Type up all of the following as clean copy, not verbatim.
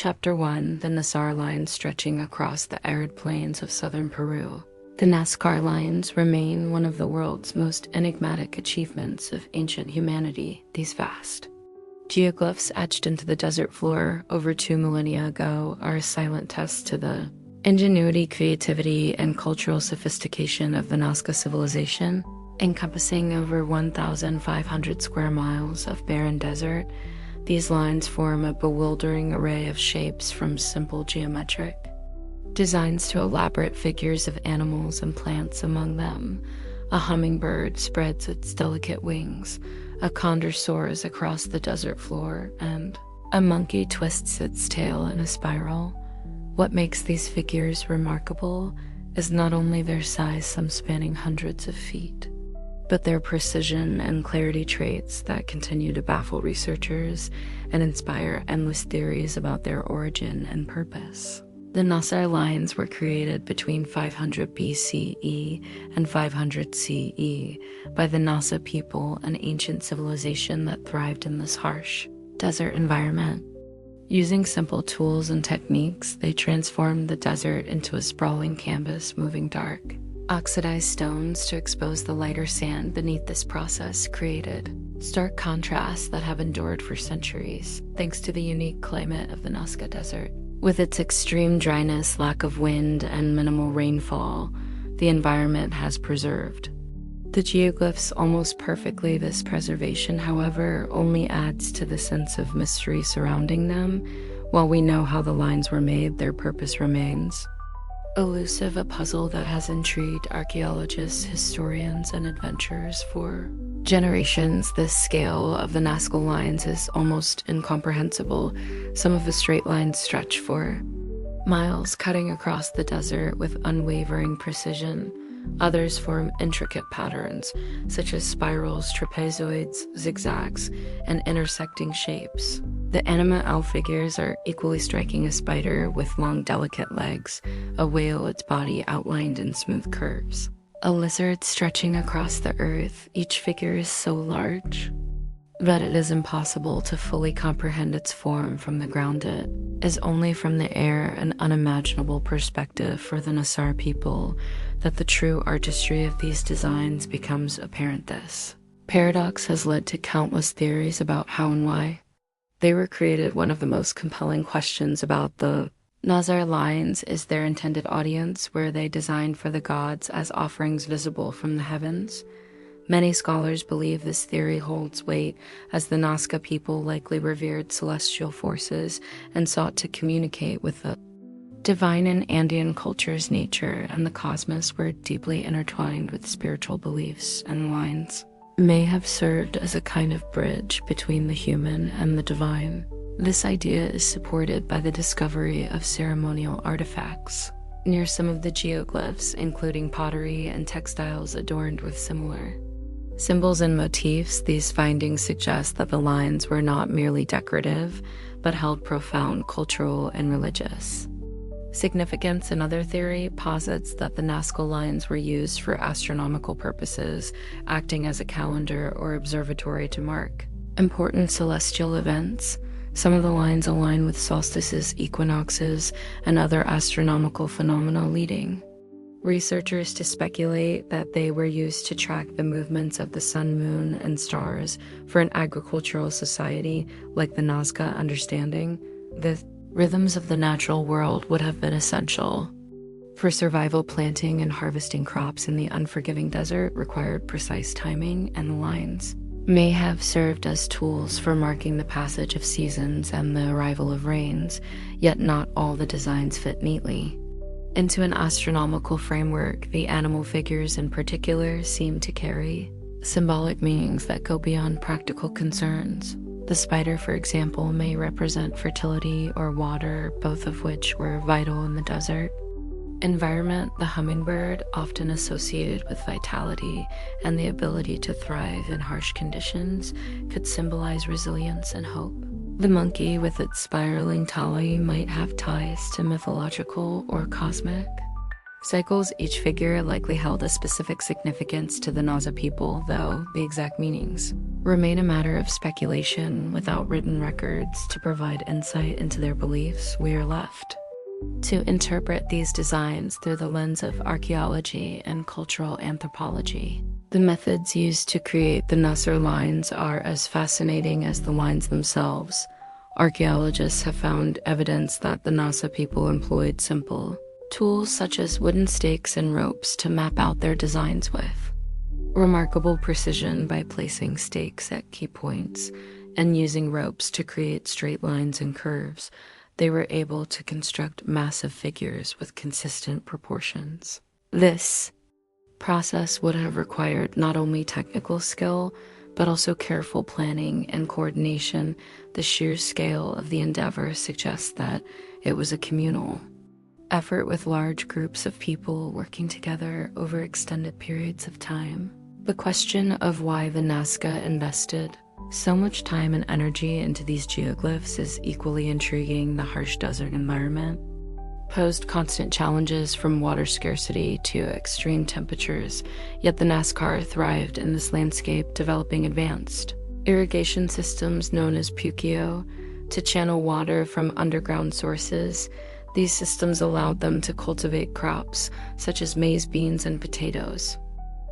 Chapter 1, the Nazca Lines stretching across the arid plains of southern Peru. The Nazca Lines remain one of the world's most enigmatic achievements of ancient humanity. These vast geoglyphs etched into the desert floor over 2 millennia ago are a silent test to the ingenuity, creativity, and cultural sophistication of the Nazca civilization. Encompassing over 1,500 square miles of barren desert, these lines form a bewildering array of shapes, from simple geometric designs to elaborate figures of animals and plants. Among them, a hummingbird spreads its delicate wings, a condor soars across the desert floor, and a monkey twists its tail in a spiral. What makes these figures remarkable is not only their size, some spanning hundreds of feet, but their precision and clarity, traits that continue to baffle researchers and inspire endless theories about their origin and purpose. The Nazca Lines were created between 500 BCE and 500 CE by the Nazca people, an ancient civilization that thrived in this harsh desert environment. Using simple tools and techniques, they transformed the desert into a sprawling canvas, moving dark, oxidized stones to expose the lighter sand beneath. This process created stark contrasts that have endured for centuries, thanks to the unique climate of the Nazca Desert. With its extreme dryness, lack of wind, and minimal rainfall, the environment has preserved the geoglyphs almost perfectly. This preservation, however, only adds to the sense of mystery surrounding them. While we know how the lines were made, their purpose remains elusive, a puzzle that has intrigued archaeologists, historians, and adventurers for generations. The scale of the Nazca Lines is almost incomprehensible. Some of the straight lines stretch for miles, cutting across the desert with unwavering precision. Others form intricate patterns, such as spirals, trapezoids, zigzags, and intersecting shapes. The animal figures are equally striking: a spider with long, delicate legs, a whale, its body outlined in smooth curves, a lizard stretching across the earth. Each figure is so large that it is impossible to fully comprehend its form from the ground. It is only from the air, an unimaginable perspective for the Nazca people, that the true artistry of these designs becomes apparent. This paradox has led to countless theories about how and why they were created. One of the most compelling questions about the Nazca Lines is their intended audience. Were they designed for the gods as offerings visible from the heavens? Many scholars believe this theory holds weight, as the Nazca people likely revered celestial forces and sought to communicate with the divine. In Andean cultures, nature and the cosmos were deeply intertwined with spiritual beliefs, and lines may have served as a kind of bridge between the human and the divine. This idea is supported by the discovery of ceremonial artifacts near some of the geoglyphs, including pottery and textiles adorned with similar symbols and motifs. These findings suggest that the lines were not merely decorative, but held profound cultural and religious significance. Another theory posits that the Nazca Lines were used for astronomical purposes, acting as a calendar or observatory to mark important celestial events. Some of the lines align with solstices, equinoxes, and other astronomical phenomena, leading researchers to speculate that they were used to track the movements of the sun, moon, and stars. For an agricultural society like the Nazca, understanding the rhythms of the natural world would have been essential for survival. Planting and harvesting crops in the unforgiving desert required precise timing, and the lines may have served as tools for marking the passage of seasons and the arrival of rains. Yet not all the designs fit neatly into an astronomical framework. The animal figures in particular seem to carry symbolic meanings that go beyond practical concerns. The spider, for example, may represent fertility or water, both of which were vital in the desert environment. The hummingbird, often associated with vitality and the ability to thrive in harsh conditions, could symbolize resilience and hope. The monkey, with its spiraling tail, might have ties to mythological or cosmic cycles. Each figure likely held a specific significance to the Nazca people, though the exact meanings remain a matter of speculation. Without written records to provide insight into their beliefs, we are left to interpret these designs through the lens of archaeology and cultural anthropology. The methods used to create the Nazca lines are as fascinating as the lines themselves. Archaeologists have found evidence that the Nazca people employed simple tools such as wooden stakes and ropes to map out their designs with remarkable precision. By placing stakes at key points and using ropes to create straight lines and curves, they were able to construct massive figures with consistent proportions. This process would have required not only technical skill, but also careful planning and coordination. The sheer scale of the endeavor suggests that it was a communal effort with large groups of people working together over extended periods of time. The question of why the Nazca invested so much time and energy into these geoglyphs is equally intriguing. The harsh desert environment posed constant challenges, from water scarcity to extreme temperatures, yet the Nazca thrived in this landscape, developing advanced irrigation systems known as Puccio to channel water from underground sources. These systems allowed them to cultivate crops such as maize, beans, and potatoes,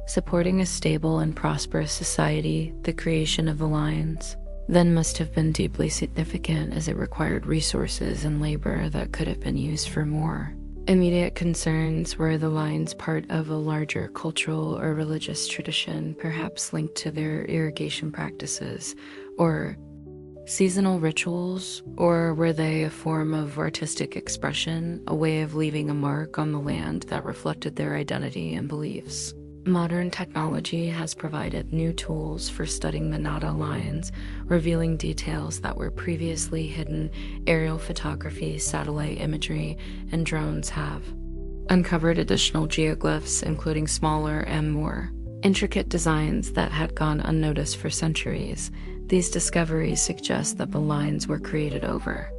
supporting a stable and prosperous society. The creation of the lines then must have been deeply significant, as it required resources and labor that could have been used for more immediate concerns. Were the lines part of a larger cultural or religious tradition, perhaps linked to their irrigation practices or seasonal rituals? Or were they a form of artistic expression, a way of leaving a mark on the land that reflected their identity and beliefs? Modern technology has provided new tools for studying the Nazca lines, revealing details that were previously hidden. Aerial photography, satellite imagery, and drones have uncovered additional geoglyphs, including smaller and more intricate designs that had gone unnoticed for centuries. These discoveries suggest that the lines were created over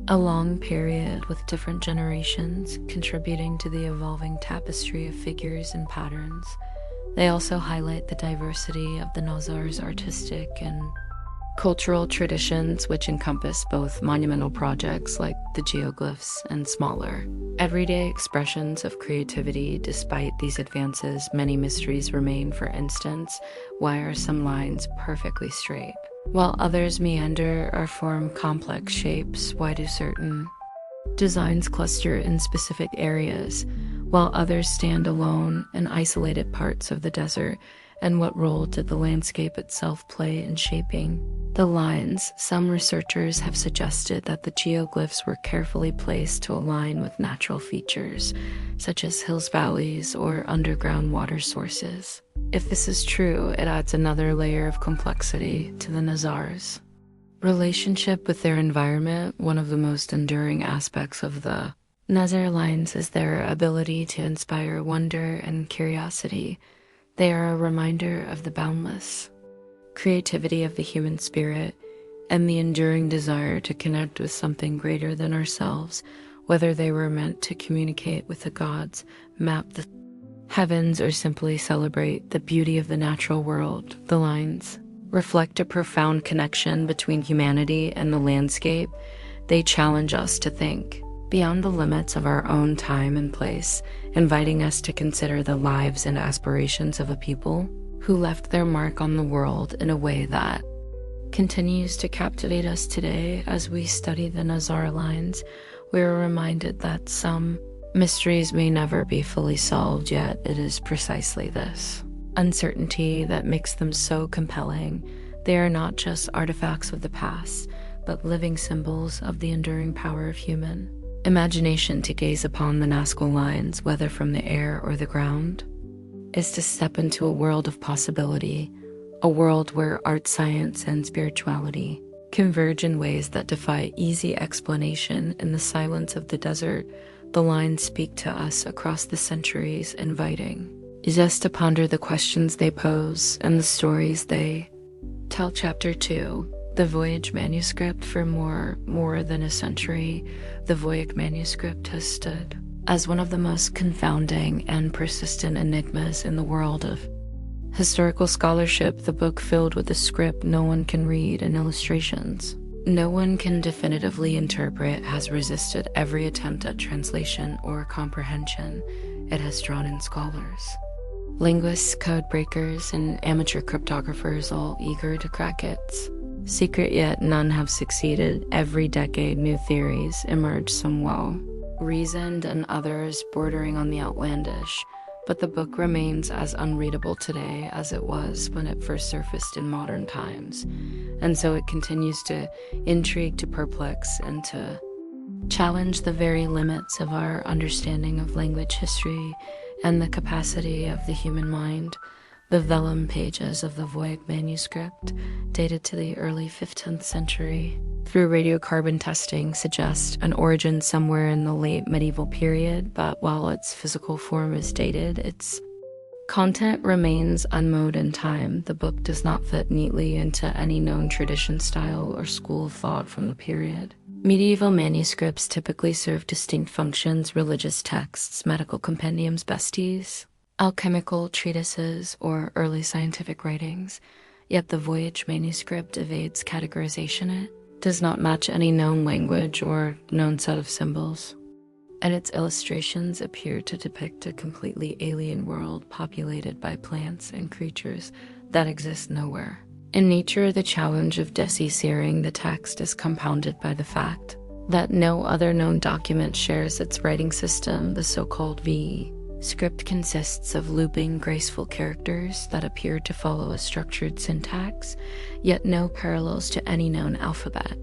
a long period, with different generations contributing to the evolving tapestry of figures and patterns. They also highlight the diversity of the Nazca's artistic and cultural traditions, which encompass both monumental projects like the geoglyphs and smaller, everyday expressions of creativity. Despite these advances, many mysteries remain. For instance, why are some lines perfectly straight, while others meander or form complex shapes? Why do certain designs cluster in specific areas, while others stand alone in isolated parts of the desert? And what role did the landscape itself play in shaping the lines? Some researchers have suggested that the geoglyphs were carefully placed to align with natural features, such as hills, valleys, or underground water sources. If this is true, it adds another layer of complexity to the Nazca's relationship with their environment. One of the most enduring aspects of the Nazca lines is their ability to inspire wonder and curiosity. They are a reminder of the boundless creativity of the human spirit and the enduring desire to connect with something greater than ourselves. Whether they were meant to communicate with the gods, map the heavens, or simply celebrate the beauty of the natural world, the lines reflect a profound connection between humanity and the landscape. They challenge us to think beyond the limits of our own time and place, inviting us to consider the lives and aspirations of a people who left their mark on the world in a way that continues to captivate us today. As we study the Nazca lines, we are reminded that some mysteries may never be fully solved, yet it is precisely this uncertainty that makes them so compelling. They are not just artifacts of the past, but living symbols of the enduring power of human imagination. To gaze upon the Nazca lines, whether from the air or the ground, is to step into a world of possibility, a world where art, science, and spirituality converge in ways that defy easy explanation. In the silence of the desert, the lines speak to us across the centuries, inviting us to ponder the questions they pose and the stories they tell. Chapter 2. The Voynich Manuscript. For more than a century, the Voynich Manuscript has stood as one of the most confounding and persistent enigmas in the world of historical scholarship. The book filled with a script no one can read and illustrations no one can definitively interpret has resisted every attempt at translation or comprehension it has drawn in scholars, linguists, code breakers, and amateur cryptographers, all eager to crack its secret, yet none have succeeded. Every decade, new theories emerge, some well-reasoned and others bordering on the outlandish, but the book remains as unreadable today as it was when it first surfaced in modern times, and so it continues to intrigue, to perplex, and to challenge the very limits of our understanding of language history and the capacity of the human mind. The vellum pages of the Voynich manuscript, dated to the early 15th century, through radiocarbon testing, suggest an origin somewhere in the late medieval period, but while its physical form is dated, its content remains unmowed in time. The book does not fit neatly into any known tradition, style, or school of thought from the period. Medieval manuscripts typically serve distinct functions: religious texts, medical compendiums, besties, alchemical treatises, or early scientific writings. Yet the Voynich manuscript evades categorization. It does not match any known language or known set of symbols, and its illustrations appear to depict a completely alien world populated by plants and creatures that exist nowhere. In nature, the challenge of deciphering the text is compounded by the fact that no other known document shares its writing system. The so-called V script consists of looping, graceful characters that appear to follow a structured syntax, yet no parallels to any known alphabet,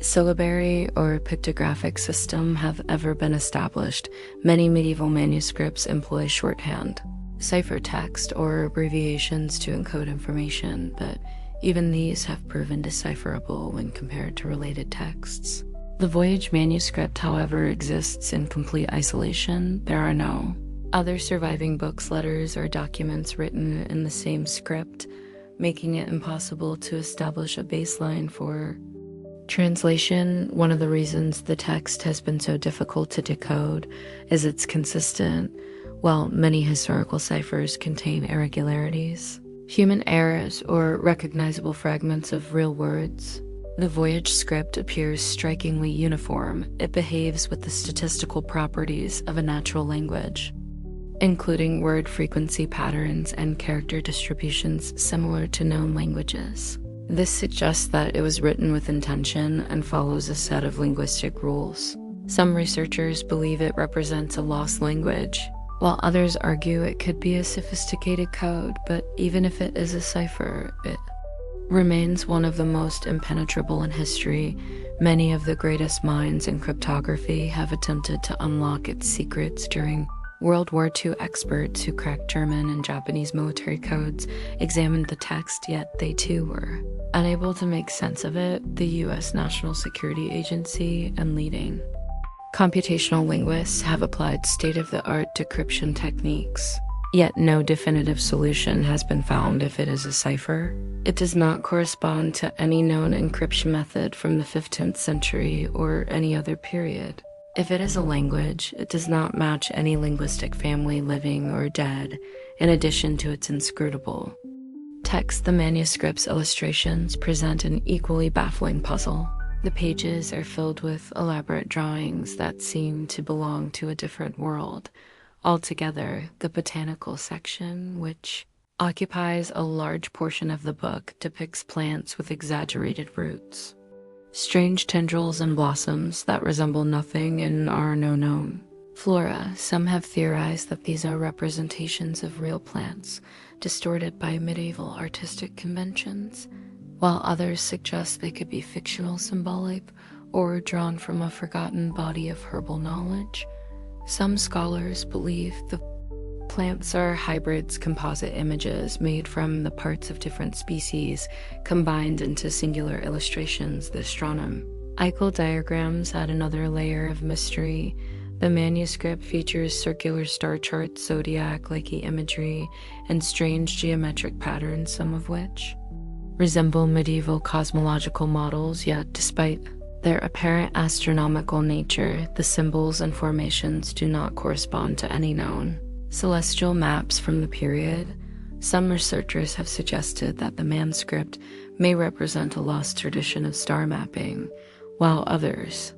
syllabary, or pictographic system have ever been established. Many medieval manuscripts employ shorthand, ciphertext, or abbreviations to encode information, but even these have proven decipherable when compared to related texts. The Voynich manuscript, however, exists in complete isolation. There are no other surviving books, letters, or documents written in the same script, making it impossible to establish a baseline for translation. One of the reasons the text has been so difficult to decode is it's consistent, while many historical ciphers contain irregularities, human errors, or recognizable fragments of real words. The Voynich script appears strikingly uniform. It behaves with the statistical properties of a natural language, including word frequency patterns and character distributions similar to known languages. This suggests that it was written with intention and follows a set of linguistic rules. Some researchers believe it represents a lost language, while others argue it could be a sophisticated code. But even if it is a cipher, it remains one of the most impenetrable in history. Many of the greatest minds in cryptography have attempted to unlock its secrets during World War II. Experts who cracked German and Japanese military codes examined the text, yet they too were unable to make sense of it. The U.S. National Security Agency and leading computational linguists have applied state-of-the-art decryption techniques, yet no definitive solution has been found. If it is a cipher, it does not correspond to any known encryption method from the 15th century or any other period. If it is a language, it does not match any linguistic family, living or dead, in addition to its inscrutable text. The manuscript's illustrations present an equally baffling puzzle. The pages are filled with elaborate drawings that seem to belong to a different world altogether. The botanical section, which occupies a large portion of the book, depicts plants with exaggerated roots, strange tendrils, and blossoms that resemble nothing and are no known flora. Some have theorized that these are representations of real plants, distorted by medieval artistic conventions, while others suggest they could be fictional, symbolic, or drawn from a forgotten body of herbal knowledge. Some scholars believe the plants are hybrids, composite images made from the parts of different species combined into singular illustrations. The astronomical diagrams add another layer of mystery. The manuscript features circular star charts, zodiac-like imagery, and strange geometric patterns, some of which resemble medieval cosmological models. Yet, despite Their apparent astronomical nature, the symbols and formations do not correspond to any known celestial maps from the period. Some researchers have suggested that the manuscript may represent a lost tradition of star mapping, while others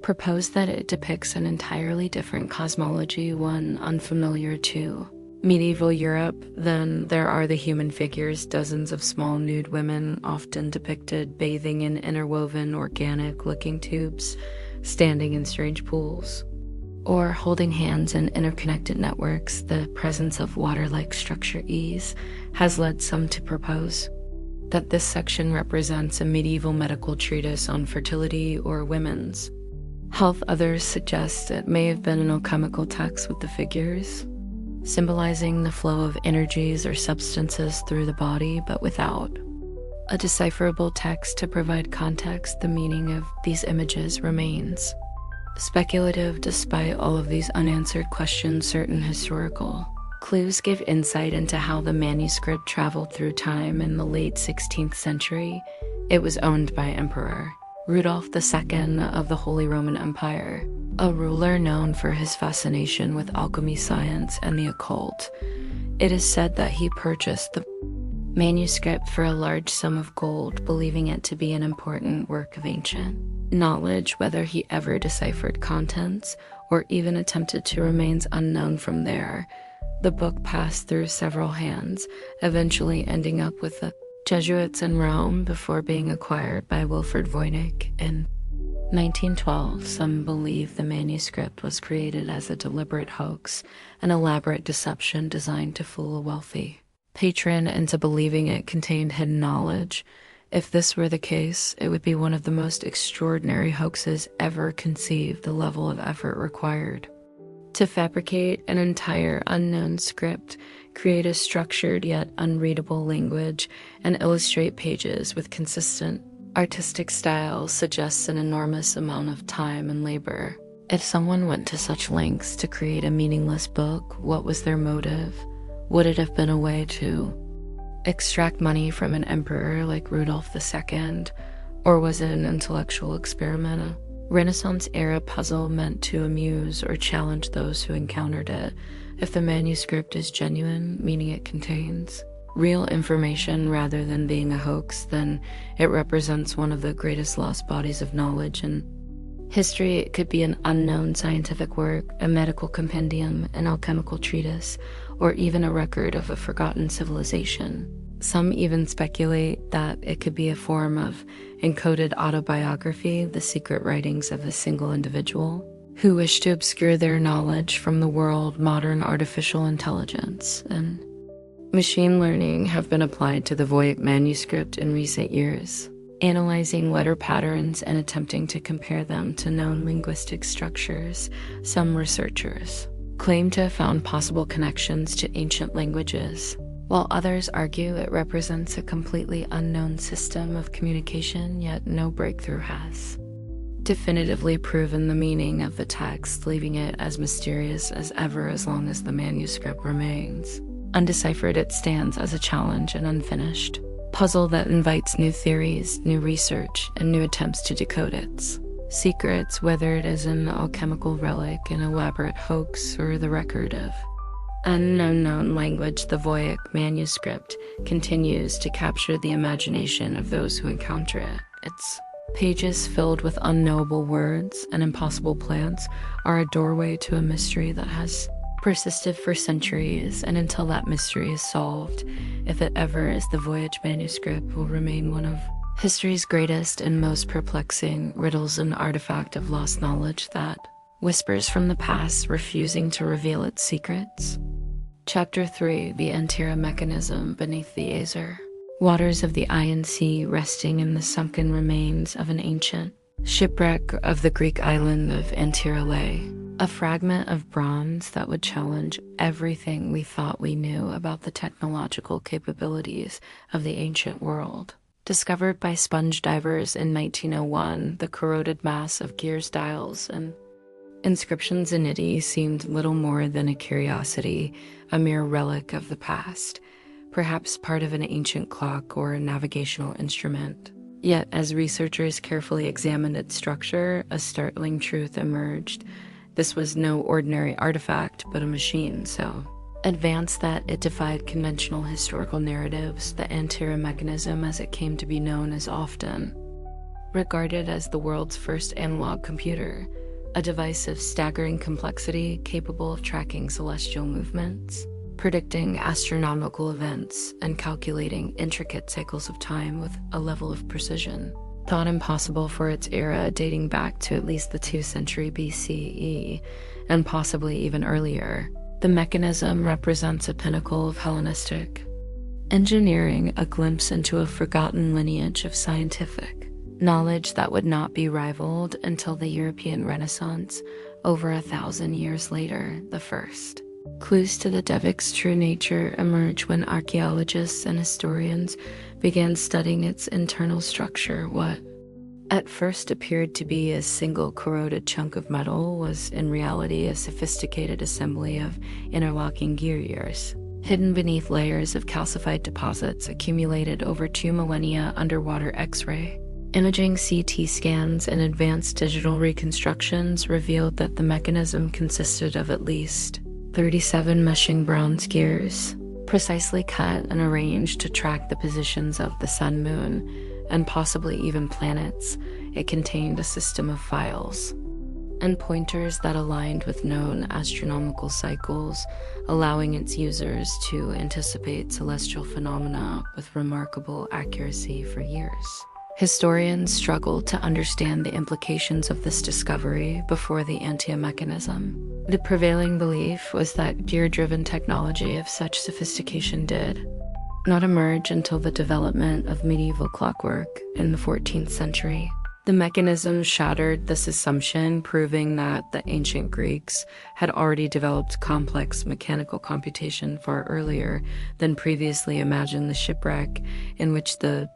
propose that it depicts an entirely different cosmology, one unfamiliar to medieval Europe. Then there are the human figures, dozens of small nude women, often depicted bathing in interwoven organic-looking tubes, standing in strange pools, or holding hands in interconnected networks. The presence of water-like structure ease has led some to propose that this section represents a medieval medical treatise on fertility or women's health. Others suggest it may have been an alchemical text with the figures symbolizing the flow of energies or substances through the body, but without a decipherable text to provide context. The meaning of these images remains speculative. Despite all of these unanswered questions, certain historical clues give insight into how the manuscript traveled through time. In the late 16th century, it was owned by Emperor Rudolf II of the Holy Roman Empire, a ruler known for his fascination with alchemy, science, and the occult. It is said that he purchased the manuscript for a large sum of gold, believing it to be an important work of ancient knowledge. Whether he ever deciphered contents or even attempted to remains unknown. From there, the book passed through several hands, eventually ending up with the Jesuits in Rome before being acquired by Wilfrid Voynich in 1912. Some believe the manuscript was created as a deliberate hoax, an elaborate deception designed to fool a wealthy patron into believing it contained hidden knowledge. If this were the case, it would be one of the most extraordinary hoaxes ever conceived. The level of effort required to fabricate an entire unknown script, create a structured yet unreadable language, and illustrate pages with consistent artistic style suggests an enormous amount of time and labor. If someone went to such lengths to create a meaningless book, what was their motive? Would it have been a way to extract money from an emperor like Rudolf II, or was it an intellectual experiment, a Renaissance-era puzzle meant to amuse or challenge those who encountered it? If the manuscript is genuine, meaning it contains real information rather than being a hoax, then it represents one of the greatest lost bodies of knowledge in history. It could be an unknown scientific work, a medical compendium, an alchemical treatise, or even a record of a forgotten civilization. Some even speculate that it could be a form of encoded autobiography, the secret writings of a single individual who wished to obscure their knowledge from the world. Modern artificial intelligence and machine learning have been applied to the Voynich manuscript in recent years, analyzing letter patterns and attempting to compare them to known linguistic structures. Some researchers claim to have found possible connections to ancient languages, while others argue it represents a completely unknown system of communication, yet no breakthrough has definitively proven the meaning of the text, leaving it as mysterious as ever. As long as the manuscript remains undeciphered, it stands as a challenge, an unfinished puzzle that invites new theories, new research, and new attempts to decode its secrets. Whether it is an alchemical relic, an elaborate hoax, or the record of an unknown language, the Voynich manuscript continues to capture the imagination of those who encounter it. Its pages filled with unknowable words and impossible plans are a doorway to a mystery that has persisted for centuries, and until that mystery is solved, if it ever is, the Voynich manuscript will remain one of history's greatest and most perplexing riddles, an artifact of lost knowledge that whispers from the past, refusing to reveal its secrets. Chapter 3: The Antikythera Mechanism. Beneath the azure waters of the Iron Sea, resting in the sunken remains of an ancient shipwreck of the Greek island of Antikythera lay a fragment of bronze that would challenge everything we thought we knew about the technological capabilities of the ancient world. Discovered by sponge divers in 1901, the corroded mass of gears, dials, and inscriptions in it seemed little more than a curiosity, a mere relic of the past, perhaps part of an ancient clock or a navigational instrument. Yet, as researchers carefully examined its structure, a startling truth emerged. This was no ordinary artifact, but a machine so advanced that it defied conventional historical narratives. The Antikythera Mechanism, as it came to be known, is often regarded as the world's first analog computer, a device of staggering complexity capable of tracking celestial movements, predicting astronomical events, and calculating intricate cycles of time with a level of precision thought impossible for its era, dating back to at least the 2nd century BCE, and possibly even earlier. The mechanism represents a pinnacle of Hellenistic engineering, a glimpse into a forgotten lineage of scientific knowledge that would not be rivaled until the European Renaissance, over 1,000 years later. The first clues to the Devic's true nature emerge when archaeologists and historians began studying its internal structure. What at first appeared to be a single corroded chunk of metal was in reality a sophisticated assembly of interlocking gears, hidden beneath layers of calcified deposits accumulated over 2 millennia. Underwater X-ray imaging, CT scans, and advanced digital reconstructions revealed that the mechanism consisted of at least 37 meshing bronze gears, precisely cut and arranged to track the positions of the sun, moon, and possibly even planets. It contained a system of files and pointers that aligned with known astronomical cycles, allowing its users to anticipate celestial phenomena with remarkable accuracy for years. Historians struggled to understand the implications of this discovery before the Antikythera Mechanism. The prevailing belief was that gear-driven technology of such sophistication did not emerge until the development of medieval clockwork in the 14th century. The mechanism shattered this assumption, proving that the ancient Greeks had already developed complex mechanical computation far earlier than previously imagined. The shipwreck in which the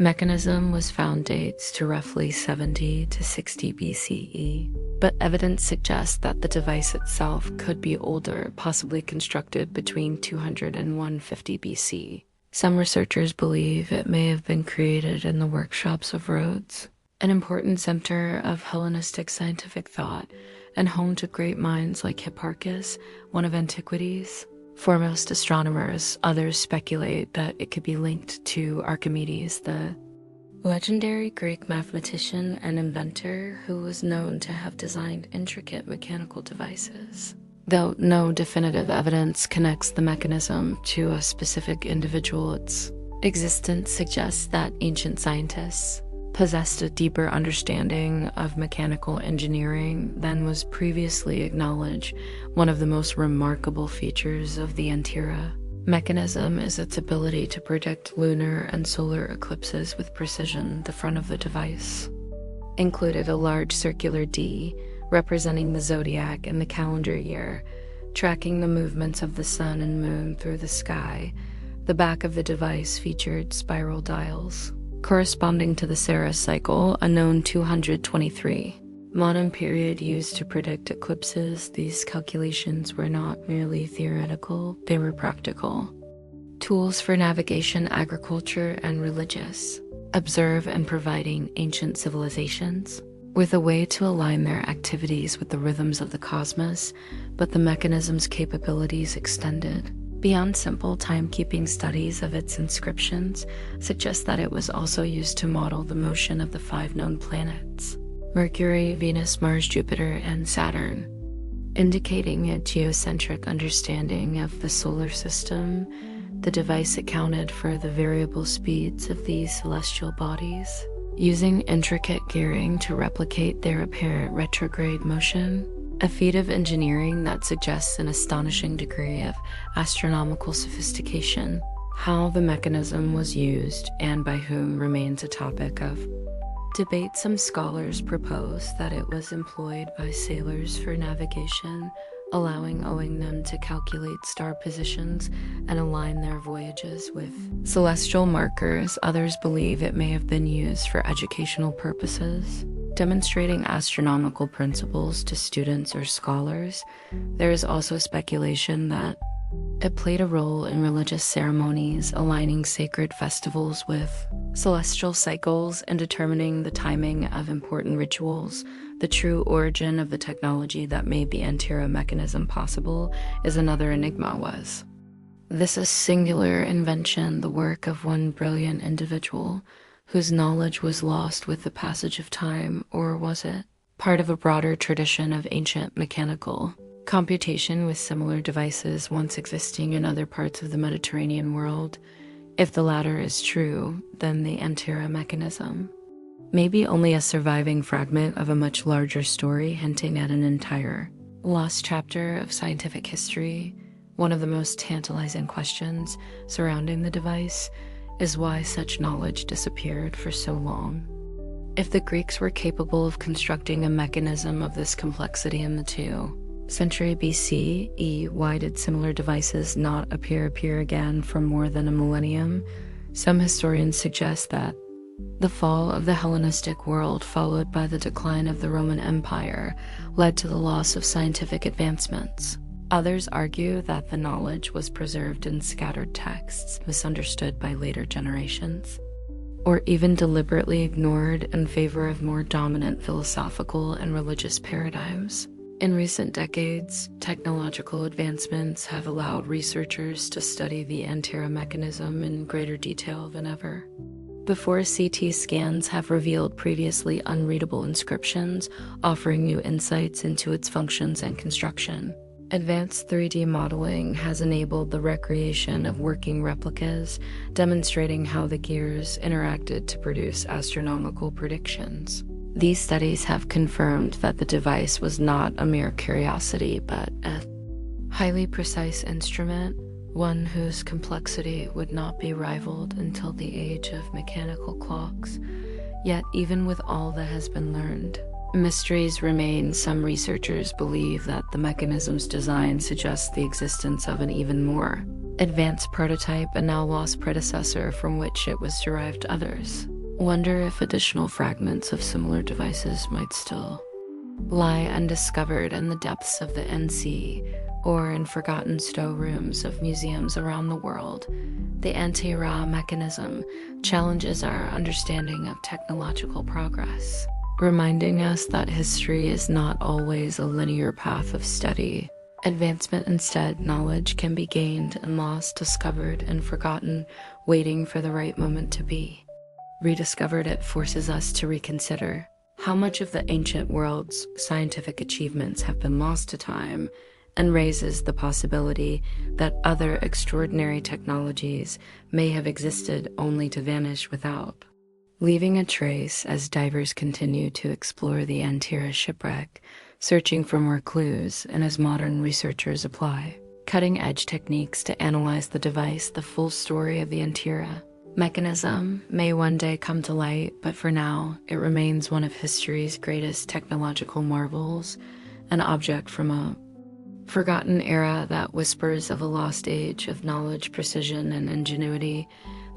mechanism was found dates to roughly 70 to 60 BCE, but evidence suggests that the device itself could be older, possibly constructed between 200 and 150 BC. Some researchers believe it may have been created in the workshops of Rhodes, an important center of Hellenistic scientific thought and home to great minds like Hipparchus, one of antiquity's foremost astronomers. Others speculate that it could be linked to Archimedes, the legendary Greek mathematician and inventor who was known to have designed intricate mechanical devices. Though no definitive evidence connects the mechanism to a specific individual, its existence suggests that ancient scientists possessed a deeper understanding of mechanical engineering than was previously acknowledged. One of the most remarkable features of the Antikythera Mechanism is its ability to predict lunar and solar eclipses with precision. The front of the device included a large circular D representing the zodiac and the calendar year, tracking the movements of the sun and moon through the sky. The back of the device featured spiral dials corresponding to the Saros cycle, a known 223 modern period used to predict eclipses. These calculations were not merely theoretical, they were practical tools for navigation, agriculture, and religious observe and providing ancient civilizations with a way to align their activities with the rhythms of the cosmos. But the mechanism's capabilities extended beyond simple timekeeping. Studies of its inscriptions suggest that it was also used to model the motion of the 5 known planets: Mercury, Venus, Mars, Jupiter, and Saturn, indicating a geocentric understanding of the solar system. The device accounted for the variable speeds of these celestial bodies, using intricate gearing to replicate their apparent retrograde motion, a feat of engineering that suggests an astonishing degree of astronomical sophistication. How the mechanism was used and by whom remains a topic of debate. Some scholars propose that it was employed by sailors for navigation, allowing them to calculate star positions and align their voyages with celestial markers. Others believe it may have been used for educational purposes, demonstrating astronomical principles to students or scholars. There is also speculation that It played a role in religious ceremonies, aligning sacred festivals with celestial cycles and determining the timing of important rituals. The true origin of the technology that made the Antikythera Mechanism possible is another enigma. Was this a singular invention, the work of one brilliant individual whose knowledge was lost with the passage of time, or was it part of a broader tradition of ancient mechanical computation with similar devices once existing in other parts of the Mediterranean world? If the latter is true, then the Antikythera Mechanism may be only a surviving fragment of a much larger story, hinting at an entire lost chapter of scientific history. One of the most tantalizing questions surrounding the device is why such knowledge disappeared for so long. If the Greeks were capable of constructing a mechanism of this complexity in the 2nd century BCE, why did similar devices not appear again for more than a millennium? Some historians suggest that the fall of the Hellenistic world, followed by the decline of the Roman Empire, led to the loss of scientific advancements. Others argue that the knowledge was preserved in scattered texts, misunderstood by later generations, or even deliberately ignored in favor of more dominant philosophical and religious paradigms. In recent decades, technological advancements have allowed researchers to study the Antikythera Mechanism in greater detail than ever. Before, CT scans have revealed previously unreadable inscriptions, offering new insights into its functions and construction. Advanced 3D modeling has enabled the recreation of working replicas, demonstrating how the gears interacted to produce astronomical predictions. These studies have confirmed that the device was not a mere curiosity, but a highly precise instrument, one whose complexity would not be rivaled until the age of mechanical clocks. Yet, even with all that has been learned, mysteries remain. Some researchers believe that the mechanism's design suggests the existence of an even more advanced prototype, a now lost predecessor from which it was derived. Others wonder if additional fragments of similar devices might still lie undiscovered in the depths of the NC or in forgotten storerooms of museums around the world. The Antikythera Mechanism challenges our understanding of technological progress, reminding us that history is not always a linear path of steady advancement. Instead, knowledge can be gained and lost, discovered and forgotten, waiting for the right moment to be rediscovered. It forces us to reconsider how much of the ancient world's scientific achievements have been lost to time, and raises the possibility that other extraordinary technologies may have existed only to vanish without leaving a trace. As divers continue to explore the Antikythera shipwreck, searching for more clues, and as modern researchers apply cutting-edge techniques to analyze the device, the full story of the Antikythera Mechanism may one day come to light, but for now, it remains one of history's greatest technological marvels, an object from a forgotten era that whispers of a lost age of knowledge, precision, and ingenuity.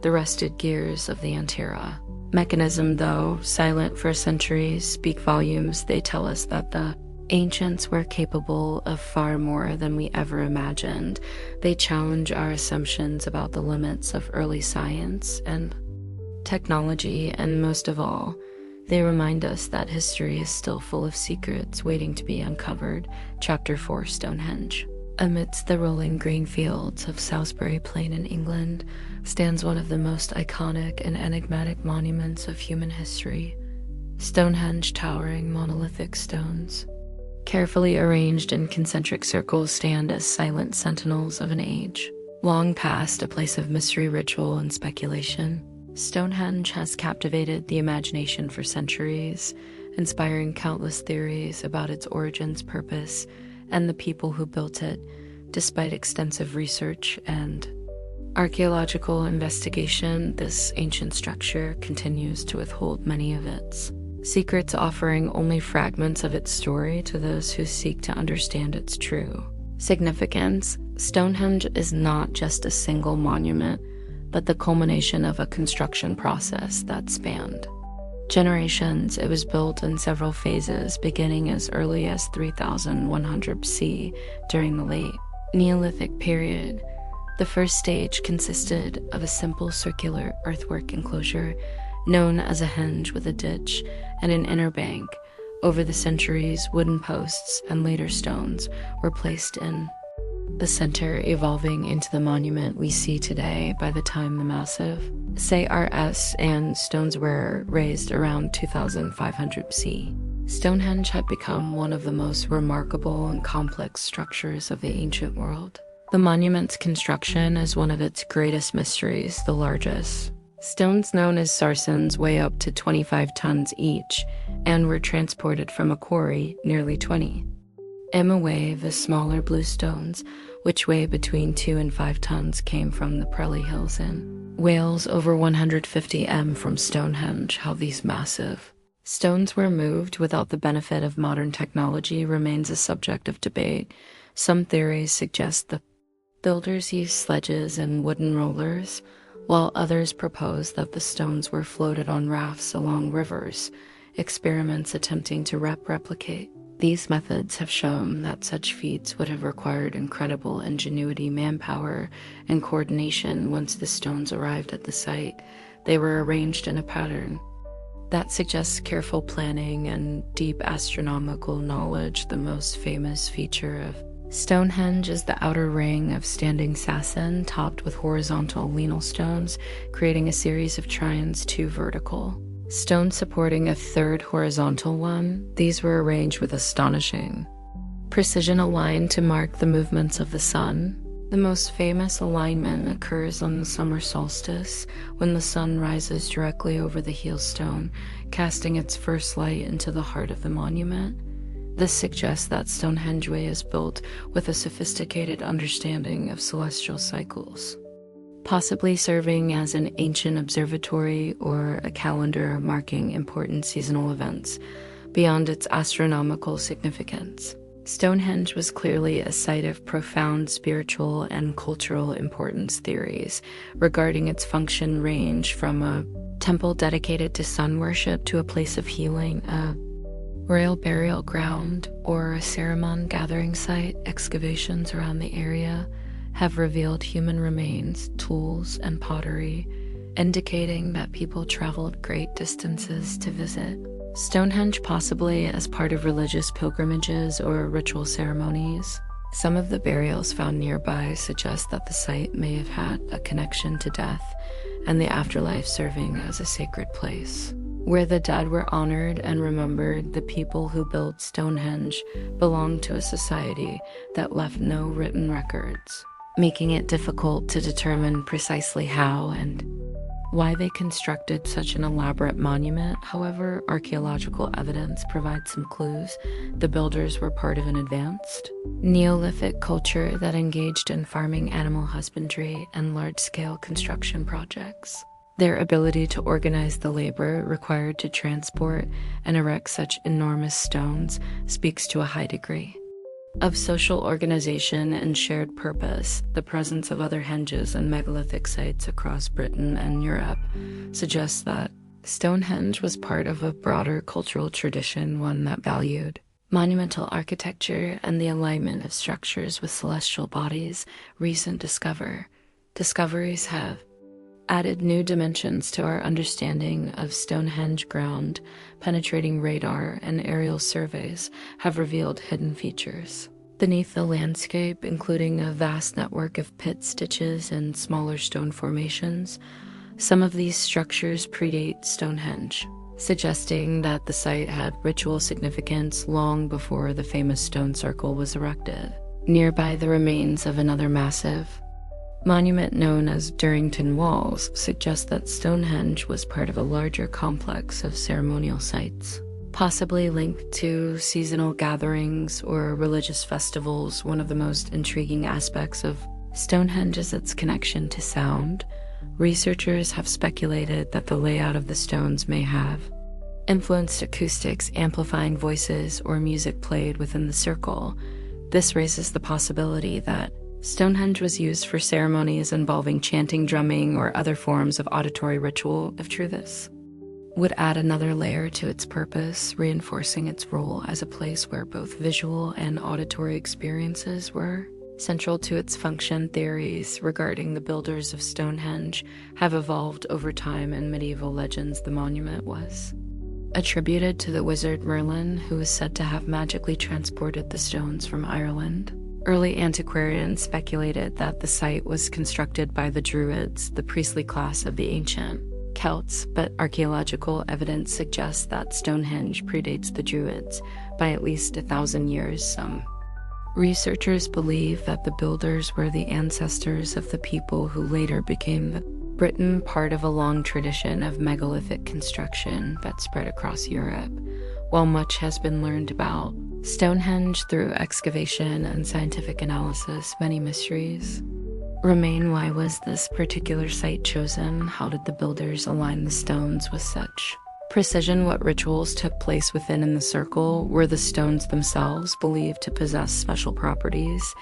The rusted gears of the Antikythera Mechanism, though silent for centuries, speak volumes. They tell us that the ancients were capable of far more than we ever imagined. They challenge our assumptions about the limits of early science and technology, and most of all, they remind us that history is still full of secrets waiting to be uncovered. Chapter 4: Stonehenge. Amidst the rolling green fields of Salisbury Plain in England stands one of the most iconic and enigmatic monuments of human history. Stonehenge, towering monolithic stones, carefully arranged in concentric circles, stand as silent sentinels of an age long past, a place of mystery, ritual, and speculation. Stonehenge has captivated the imagination for centuries, inspiring countless theories about its origins, purpose, and the people who built it. Despite extensive research and archaeological investigation, this ancient structure continues to withhold many of its secrets, offering only fragments of its story to those who seek to understand its true significance. Stonehenge is not just a single monument, but the culmination of a construction process that spanned generations. It was built in several phases, beginning as early as 3100 BC during the late Neolithic period. The first stage consisted of a simple circular earthwork enclosure known as a henge with a ditch and an inner bank. Over the centuries, wooden posts and later stones were placed in the center, evolving into the monument we see today. By the time the massive CRS and stones were raised around 2500 BC, Stonehenge had become one of the most remarkable and complex structures of the ancient world. The monument's construction is one of its greatest mysteries, the largest. Stones known as sarsens weigh up to 25 tons each and were transported from a quarry nearly 20 m away. The smaller blue stones, which weigh between 2 and 5 tons, came from the Prelly Hills in Wales. Over 150 m from Stonehenge. How these massive stones were moved without the benefit of modern technology remains a subject of debate. Some theories suggest the builders used sledges and wooden rollers, while others propose that the stones were floated on rafts along rivers. Experiments attempting to replicate these methods have shown that such feats would have required incredible ingenuity, manpower, and coordination. Once the stones arrived at the site, they were arranged in a pattern that suggests careful planning and deep astronomical knowledge. The most famous feature of Stonehenge is the outer ring of standing sarsen topped with horizontal lienal stones, creating a series of trines, 2 vertical stones supporting a third horizontal one. These were arranged with astonishing precision, aligned to mark the movements of the sun. The most famous alignment occurs on the summer solstice, when the sun rises directly over the heel stone, casting its first light into the heart of the monument. This suggests that Stonehenge is built with a sophisticated understanding of celestial cycles, possibly serving as an ancient observatory or a calendar marking important seasonal events. Beyond its astronomical significance, Stonehenge was clearly a site of profound spiritual and cultural importance. Theories regarding its function range from a temple dedicated to sun worship to a place of healing, a royal burial ground, or a ceremony gathering site. Excavations around the area have revealed human remains, tools, and pottery, indicating that people traveled great distances to visit Stonehenge, possibly as part of religious pilgrimages or ritual ceremonies. Some of the burials found nearby suggest that the site may have had a connection to death and the afterlife, serving as a sacred place where the dead were honored and remembered. The people who built Stonehenge belonged to a society that left no written records, making it difficult to determine precisely how and why they constructed such an elaborate monument. However, archaeological evidence provides some clues. The builders were part of an advanced Neolithic culture that engaged in farming, animal husbandry, and large-scale construction projects. Their ability to organize the labor required to transport and erect such enormous stones speaks to a high degree of social organization and shared purpose. The presence of other henges and megalithic sites across Britain and Europe suggests that Stonehenge was part of a broader cultural tradition, one that valued monumental architecture and the alignment of structures with celestial bodies. Recent discoveries have added new dimensions to our understanding of Stonehenge. Ground penetrating radar and aerial surveys have revealed hidden features beneath the landscape, including a vast network of pits, ditches, and smaller stone formations. Some of these structures predate Stonehenge, suggesting that the site had ritual significance long before the famous stone circle was erected. Nearby, the remains of another massive monument known as Durrington Walls suggest that Stonehenge was part of a larger complex of ceremonial sites, possibly linked to seasonal gatherings or religious festivals. One of the most intriguing aspects of Stonehenge is its connection to sound. Researchers have speculated that the layout of the stones may have influenced acoustics, amplifying voices or music played within the circle. This raises the possibility that Stonehenge was used for ceremonies involving chanting, drumming, or other forms of auditory ritual. If true, this would add another layer to its purpose, reinforcing its role as a place where both visual and auditory experiences were Central to its function, theories regarding the builders of Stonehenge have evolved over time. In medieval legends, the monument was attributed to the wizard Merlin, who is said to have magically transported the stones from Ireland. Early antiquarians speculated that the site was constructed by the Druids, the priestly class of the ancient Celts, but archaeological evidence suggests that Stonehenge predates the Druids by at least 1,000 years. Some researchers believe that the builders were the ancestors of the people who later became Britain, part of a long tradition of megalithic construction that spread across Europe. While much has been learned about Stonehenge through excavation and scientific analysis, many mysteries remain. Why was this particular site chosen? How did the builders align the stones with such precision? What rituals took place within in the circle? Were the stones themselves believed to possess special properties?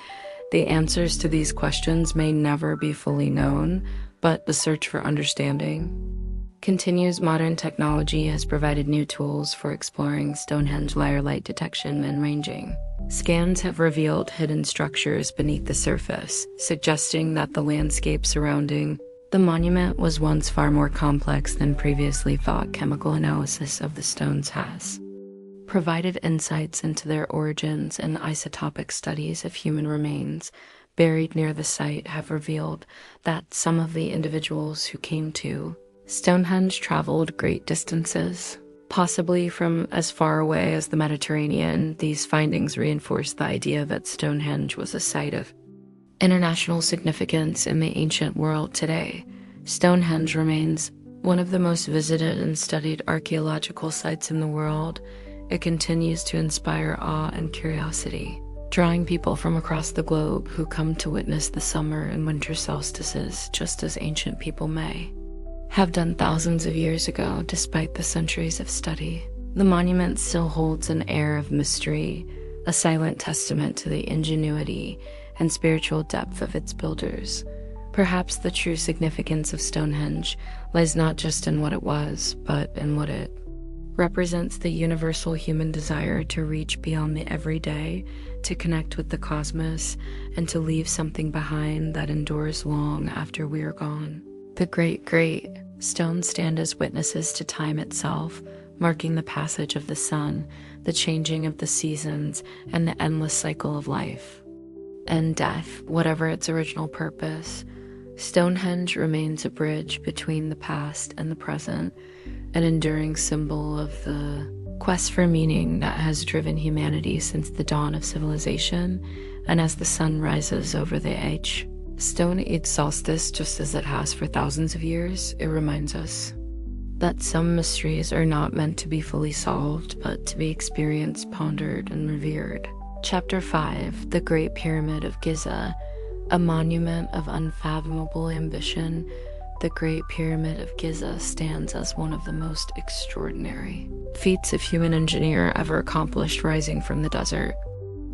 The answers to these questions may never be fully known, but the search for understanding continues. Modern technology has provided new tools for exploring Stonehenge layer light detection and ranging. Scans have revealed hidden structures beneath the surface, suggesting that the landscape surrounding the monument was once far more complex than previously thought. Chemical analysis of the stones has provided insights into their origins, and isotopic studies of human remains buried near the site have revealed that some of the individuals who came to Stonehenge traveled great distances, possibly from as far away as the Mediterranean. These findings reinforce the idea that Stonehenge was a site of international significance in the ancient world. Today, Stonehenge remains one of the most visited and studied archaeological sites in the world. It continues to inspire awe and curiosity, drawing people from across the globe who come to witness the summer and winter solstices, just as ancient people may have done thousands of years ago. Despite the centuries of study, the monument still holds an air of mystery, a silent testament to the ingenuity and spiritual depth of its builders. Perhaps the true significance of Stonehenge lies not just in what it was, but in what it represents: the universal human desire to reach beyond the everyday, to connect with the cosmos, and to leave something behind that endures long after we are gone. The great stones stand as witnesses to time itself, marking the passage of the sun, the changing of the seasons, and the endless cycle of life and death. Whatever its original purpose, Stonehenge remains a bridge between the past and the present, an enduring symbol of the quest for meaning that has driven humanity since the dawn of civilization. And as the sun rises over the Stone Age solstice, just as it has for thousands of years, it reminds us that some mysteries are not meant to be fully solved, but to be experienced, pondered, and revered. Chapter 5: The Great Pyramid of Giza, a monument of unfathomable ambition. The Great Pyramid of Giza stands as one of the most extraordinary feats of human engineering ever accomplished, rising from the desert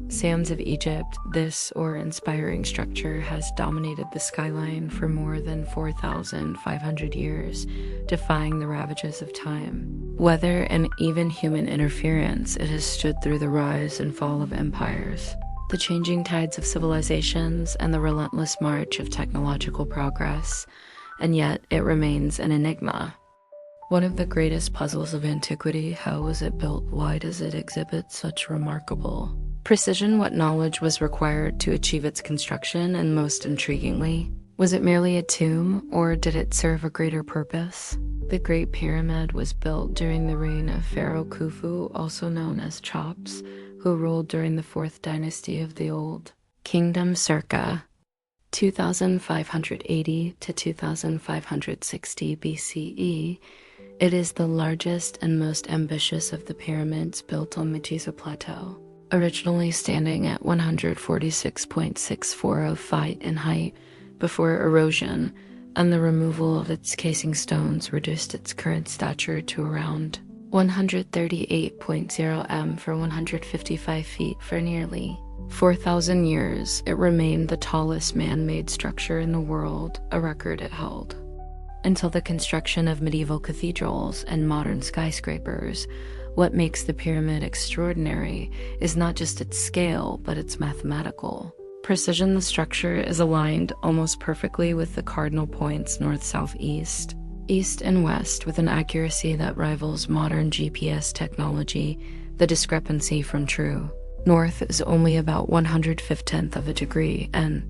sands of Egypt. This awe-inspiring structure has dominated the skyline for more than 4,500 years, defying the ravages of time, weather, and even human interference. It has stood through the rise and fall of empires, the changing tides of civilizations, and the relentless march of technological progress, and yet it remains an enigma. One of the greatest puzzles of antiquity. How was it built? Why does it exhibit such remarkable precision? What knowledge was required to achieve its construction? And most intriguingly, was it merely a tomb, or did it serve a greater purpose? The Great Pyramid was built during the reign of Pharaoh Khufu, also known as Chops, who ruled during the 4th dynasty of the Old Kingdom, circa 2580 to 2560 BCE. It is the largest and most ambitious of the pyramids built on the Giza Plateau, originally standing at 146.640 feet in height before erosion and the removal of its casing stones reduced its current stature to around 138.0 m for 155 feet. For nearly 4,000 years, it remained the tallest man-made structure in the world, a record it held until the construction of medieval cathedrals and modern skyscrapers. What makes the pyramid extraordinary is not just its scale, but its mathematical precision, the structure is aligned almost perfectly with the cardinal points north, south, east, east, and west with an accuracy that rivals modern GPS technology, the discrepancy from true north is only about 1/150th of a degree, an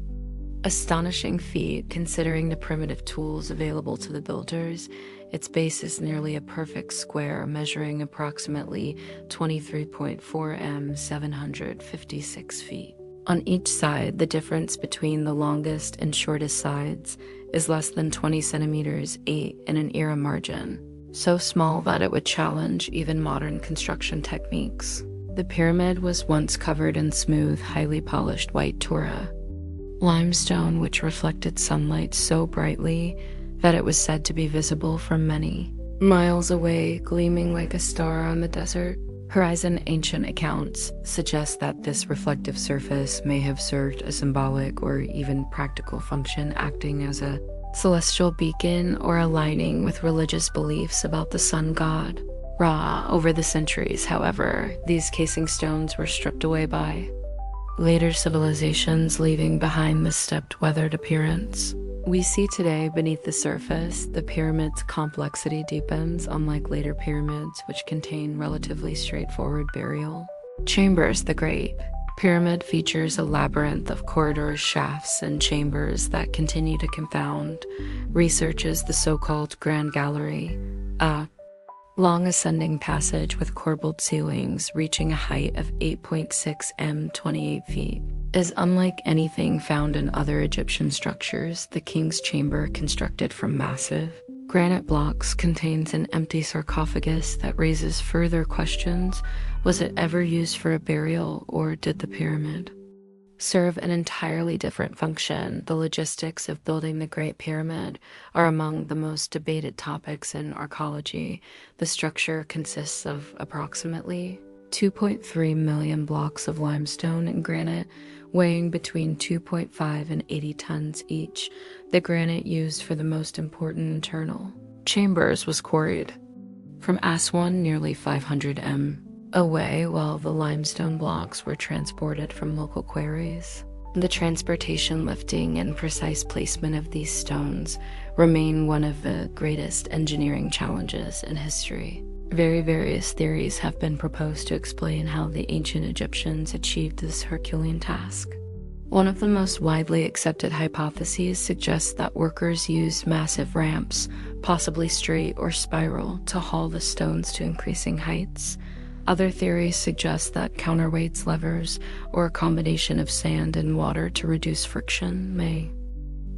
astonishing feat considering the primitive tools available to the builders. Its base is nearly a perfect square, measuring approximately 23.4 m, 756 feet. On each side, the difference between the longest and shortest sides is less than 20 centimeters, 8 in an era margin, so small that it would challenge even modern construction techniques. The pyramid was once covered in smooth, highly polished white tufa limestone, which reflected sunlight so brightly that it was said to be visible from many miles away, gleaming like a star on the desert horizon. Ancient accounts suggest that this reflective surface may have served a symbolic or even practical function, acting as a celestial beacon or aligning with religious beliefs about the sun god Ra. Over the centuries, however, these casing stones were stripped away by later civilizations, leaving behind the stepped, weathered appearance we see today. Beneath the surface, the pyramid's complexity deepens, unlike later pyramids, which contain relatively straightforward burial chambers. The Great Pyramid features a labyrinth of corridors, shafts, and chambers that continue to confound researchers. The so-called Grand Gallery, a long ascending passage with corbelled ceilings reaching a height of 8.6 m, 28 feet, is unlike anything found in other Egyptian structures. The king's chamber, constructed from massive granite blocks, contains an empty sarcophagus that raises further questions. Was it ever used for a burial, or did the pyramid serve an entirely different function? The logistics of building the Great Pyramid are among the most debated topics in archaeology. The structure consists of approximately 2.3 million blocks of limestone and granite, weighing between 2.5 and 80 tons each. The granite used for the most important internal chambers was quarried from Aswan, nearly 500 m away, while the limestone blocks were transported from local quarries. The transportation, lifting, and precise placement of these stones remain one of the greatest engineering challenges in history. Various theories have been proposed to explain how the ancient Egyptians achieved this Herculean task. One of the most widely accepted hypotheses suggests that workers used massive ramps, possibly straight or spiral, to haul the stones to increasing heights. Other theories suggest that counterweights, levers, or a combination of sand and water to reduce friction may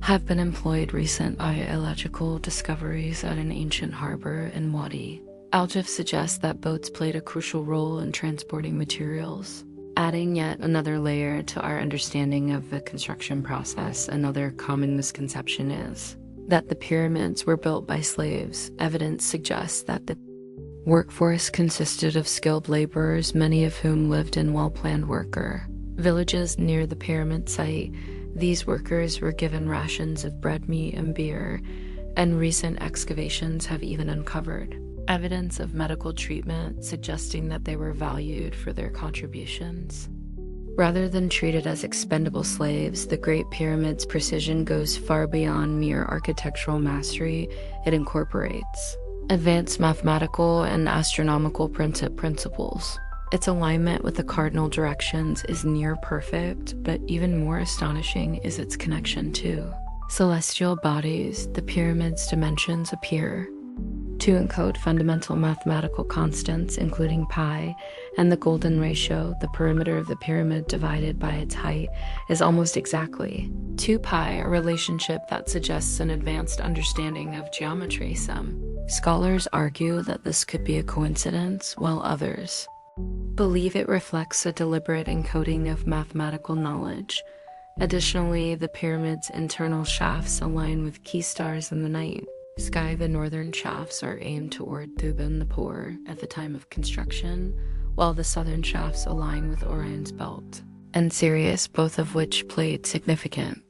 have been employed. Recent archaeological discoveries at an ancient harbor in Wadi Al-Jif suggest that boats played a crucial role in transporting materials, adding yet another layer to our understanding of the construction process. Another common misconception is that the pyramids were built by slaves. Evidence suggests that the workforce consisted of skilled laborers, many of whom lived in well-planned worker villages near the pyramid site. These workers were given rations of bread, meat, and beer, and recent excavations have even uncovered evidence of medical treatment, suggesting that they were valued for their contributions. Rather than treated as expendable slaves, the Great Pyramid's precision goes far beyond mere architectural mastery. It incorporates advanced mathematical and astronomical principles. Its alignment with the cardinal directions is near perfect, but even more astonishing is its connection to celestial bodies. The pyramid's dimensions appear to encode fundamental mathematical constants, including pi and the golden ratio. The perimeter of the pyramid divided by its height is almost exactly 2 pi, a relationship that suggests an advanced understanding of geometry. Some scholars argue that this could be a coincidence, while others believe it reflects a deliberate encoding of mathematical knowledge. Additionally, the pyramid's internal shafts align with key stars in the night sky. The northern shafts are aimed toward Thuban, the Poor, at the time of construction, while the southern shafts align with Orion's belt and Sirius, both of which played significant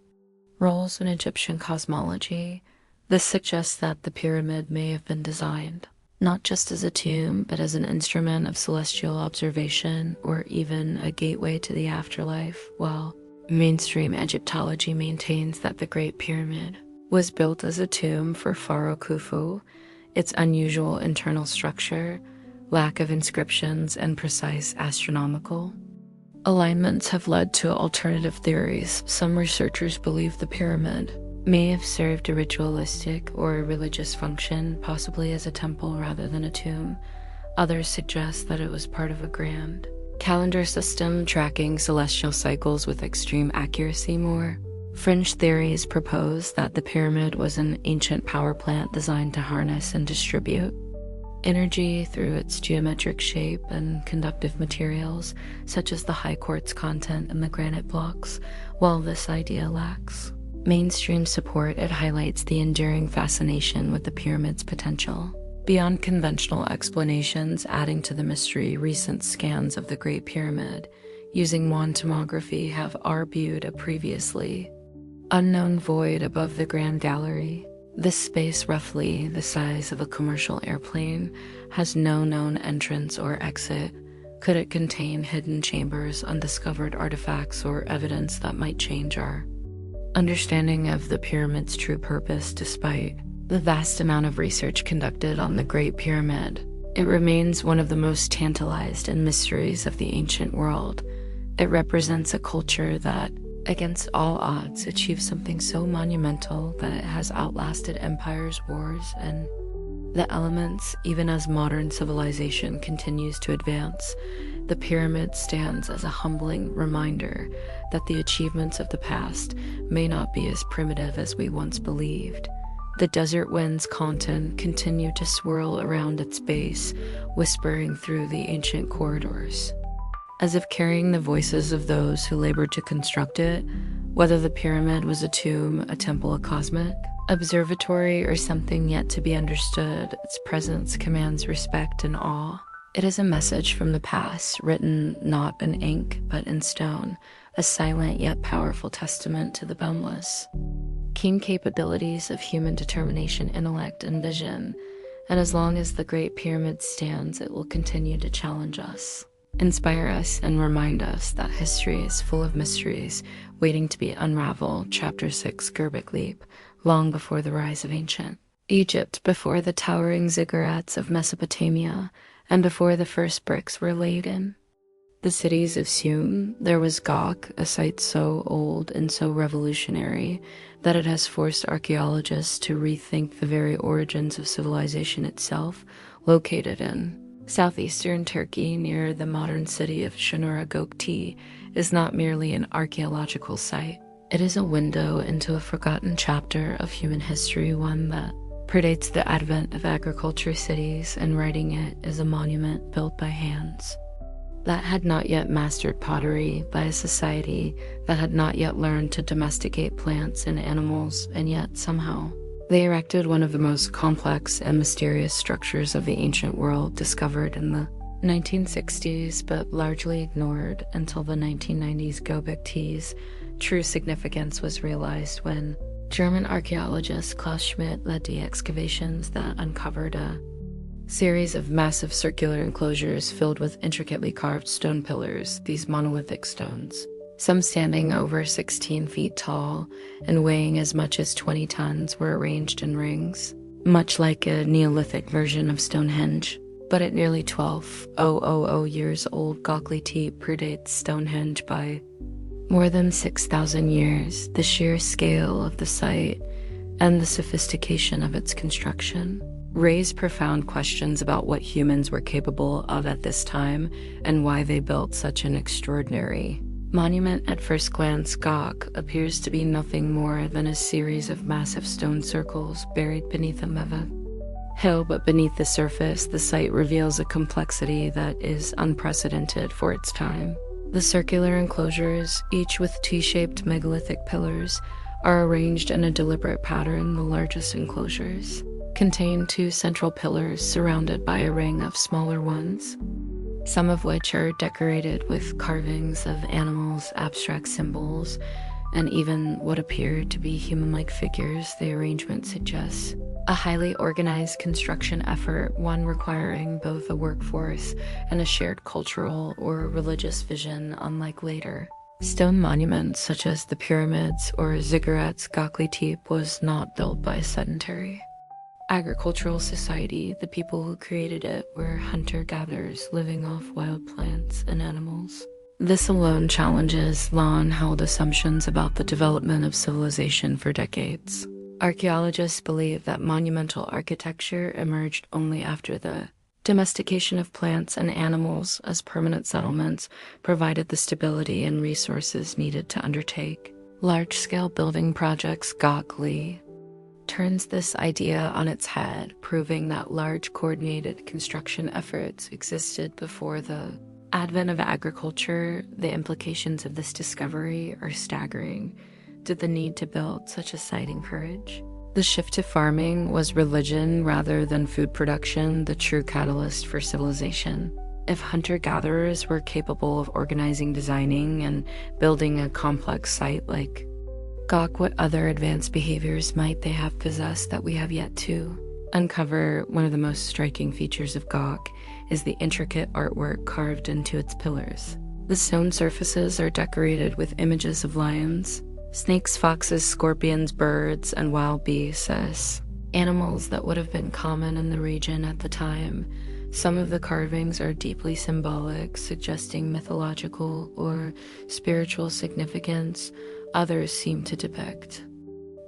roles in Egyptian cosmology. This suggests that the pyramid may have been designed not just as a tomb, but as an instrument of celestial observation, or even a gateway to the afterlife. While Mainstream Egyptology maintains that the Great Pyramid was built as a tomb for Pharaoh Khufu. Its unusual internal structure, lack of inscriptions, and precise astronomical alignments have led to alternative theories. Some researchers believe the pyramid may have served a ritualistic or a religious function, possibly as a temple rather than a tomb. Others suggest that it was part of a grand calendar system tracking celestial cycles with extreme accuracy. More fringe theories propose that the pyramid was an ancient power plant designed to harness and distribute energy through its geometric shape and conductive materials, such as the high quartz content in the granite blocks. While this idea lacks mainstream support, it highlights the enduring fascination with the pyramid's potential beyond conventional explanations. Adding to the mystery, recent scans of the Great Pyramid using wand tomography have argued a previously unknown void above the Grand Gallery. This space, roughly the size of a commercial airplane, has no known entrance or exit. Could it contain hidden chambers, undiscovered artifacts, or evidence that might change our understanding of the pyramid's true purpose? Despite the vast amount of research conducted on the Great Pyramid, it remains one of the most tantalized in mysteries of the ancient world. It represents a culture that, against all odds, achieved something so monumental that it has outlasted empires, wars, and the elements. Even as modern civilization continues to advance, the pyramid stands as a humbling reminder that the achievements of the past may not be as primitive as we once believed. The desert winds continue to swirl around its base, whispering through the ancient corridors, as if carrying the voices of those who labored to construct it. Whether the pyramid was a tomb, a temple, a cosmic observatory, or something yet to be understood, its presence commands respect and awe. It is a message from the past, written not in ink but in stone, a silent yet powerful testament to the boundless keen capabilities of human determination, intellect, and vision. And as long as the Great Pyramid stands, it will continue to challenge us, inspire us, and remind us that history is full of mysteries waiting to be unraveled. Chapter 6, Göbekli, long before the rise of ancient Egypt, before the towering ziggurats of Mesopotamia, and before the first bricks were laid in the cities of Sumer, there was Gok, a site so old and so revolutionary that it has forced archaeologists to rethink the very origins of civilization itself. Located in southeastern Turkey near the modern city of Şanlıurfa, Gökçe is not merely an archaeological site. It is a window into a forgotten chapter of human history, one that predates the advent of agriculture cities, and writing it is a monument built by hands that had not yet mastered pottery, by a society that had not yet learned to domesticate plants and animals, and yet somehow they erected one of the most complex and mysterious structures of the ancient world, discovered in the 1960s but largely ignored until the 1990s. Göbekli's true significance was realized when German archaeologist Klaus Schmidt led the excavations that uncovered a series of massive circular enclosures filled with intricately carved stone pillars. These monolithic stones, some standing over 16 feet tall and weighing as much as 20 tons, were arranged in rings, much like a Neolithic version of Stonehenge. But at nearly 12,000 years old, Göbekli Tepe predates Stonehenge by more than 6,000 years. The sheer scale of the site and the sophistication of its construction raise profound questions about what humans were capable of at this time and why they built such an extraordinary monument. At first glance, Gok appears to be nothing more than a series of massive stone circles buried beneath a lava hill, but beneath the surface, the site reveals a complexity that is unprecedented for its time. The circular enclosures, each with T-shaped megalithic pillars, are arranged in a deliberate pattern. The largest enclosures contain two central pillars surrounded by a ring of smaller ones, some of which are decorated with carvings of animals, abstract symbols, and even what appear to be human-like figures. The arrangement suggests a highly organized construction effort, one requiring both a workforce and a shared cultural or religious vision. Unlike later Stone monuments such as the pyramids or ziggurats Göbekli Tepe was not built by a sedentary agricultural society. The people who created it were hunter-gatherers living off wild plants and animals. This alone challenges long-held assumptions about the development of civilization for decades. Archaeologists believe that monumental architecture emerged only after the domestication of plants and animals as permanent settlements provided the stability and resources needed to undertake large-scale building projects. Göbekli turns this idea on its head, proving that large coordinated construction efforts existed before the advent of agriculture. The implications of this discovery are staggering. Did the need to build such a site encourage the shift to farming? Was religion rather than food production the true catalyst for civilization? If hunter-gatherers were capable of organizing, designing, and building a complex site like Göbekli, what other advanced behaviors might they have possessed that we have yet to uncover? One of the most striking features of Göbekli is the intricate artwork carved into its pillars. The stone surfaces are decorated with images of lions, snakes, foxes, scorpions, birds, and wild beasts, animals that would have been common in the region at the time. Some of the carvings are deeply symbolic, suggesting mythological or spiritual significance. Others seem to depict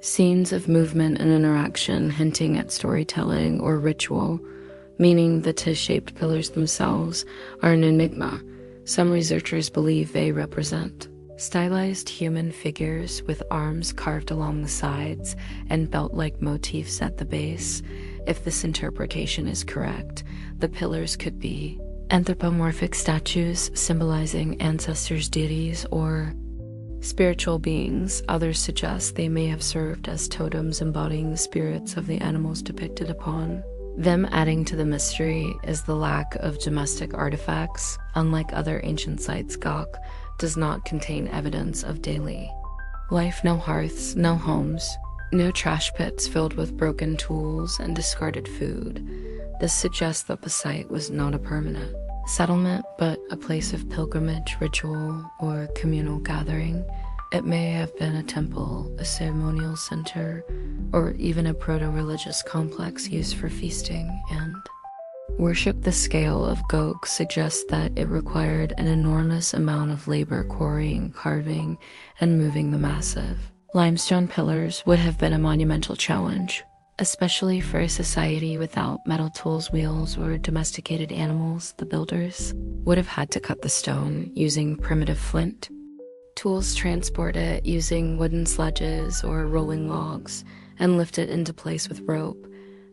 scenes of movement and interaction, hinting at storytelling or ritual, meaning the T-shaped pillars themselves are an enigma. Some researchers believe they represent stylized human figures with arms carved along the sides and belt-like motifs at the base. If this interpretation is correct, the pillars could be anthropomorphic statues symbolizing ancestors, deities, or spiritual beings. Others suggest they may have served as totems embodying the spirits of the animals depicted upon them. Adding to the mystery is the lack of domestic artifacts. Unlike other ancient sites, Göbekli does not contain evidence of daily life. No hearths, no homes, no trash pits filled with broken tools and discarded food. This suggests that the site was not a permanent settlement, but a place of pilgrimage, ritual, or communal gathering. It may have been a temple, a ceremonial center, or even a proto-religious complex used for feasting and worship. The scale of Göbekli suggests that it required an enormous amount of labor quarrying, carving, and moving the massive limestone pillars. Would have been a monumental challenge, especially for a society without metal tools, wheels, or domesticated animals. The builders would have had to cut the stone using primitive flint tools, transport it using wooden sledges or rolling logs, and lift it into place with rope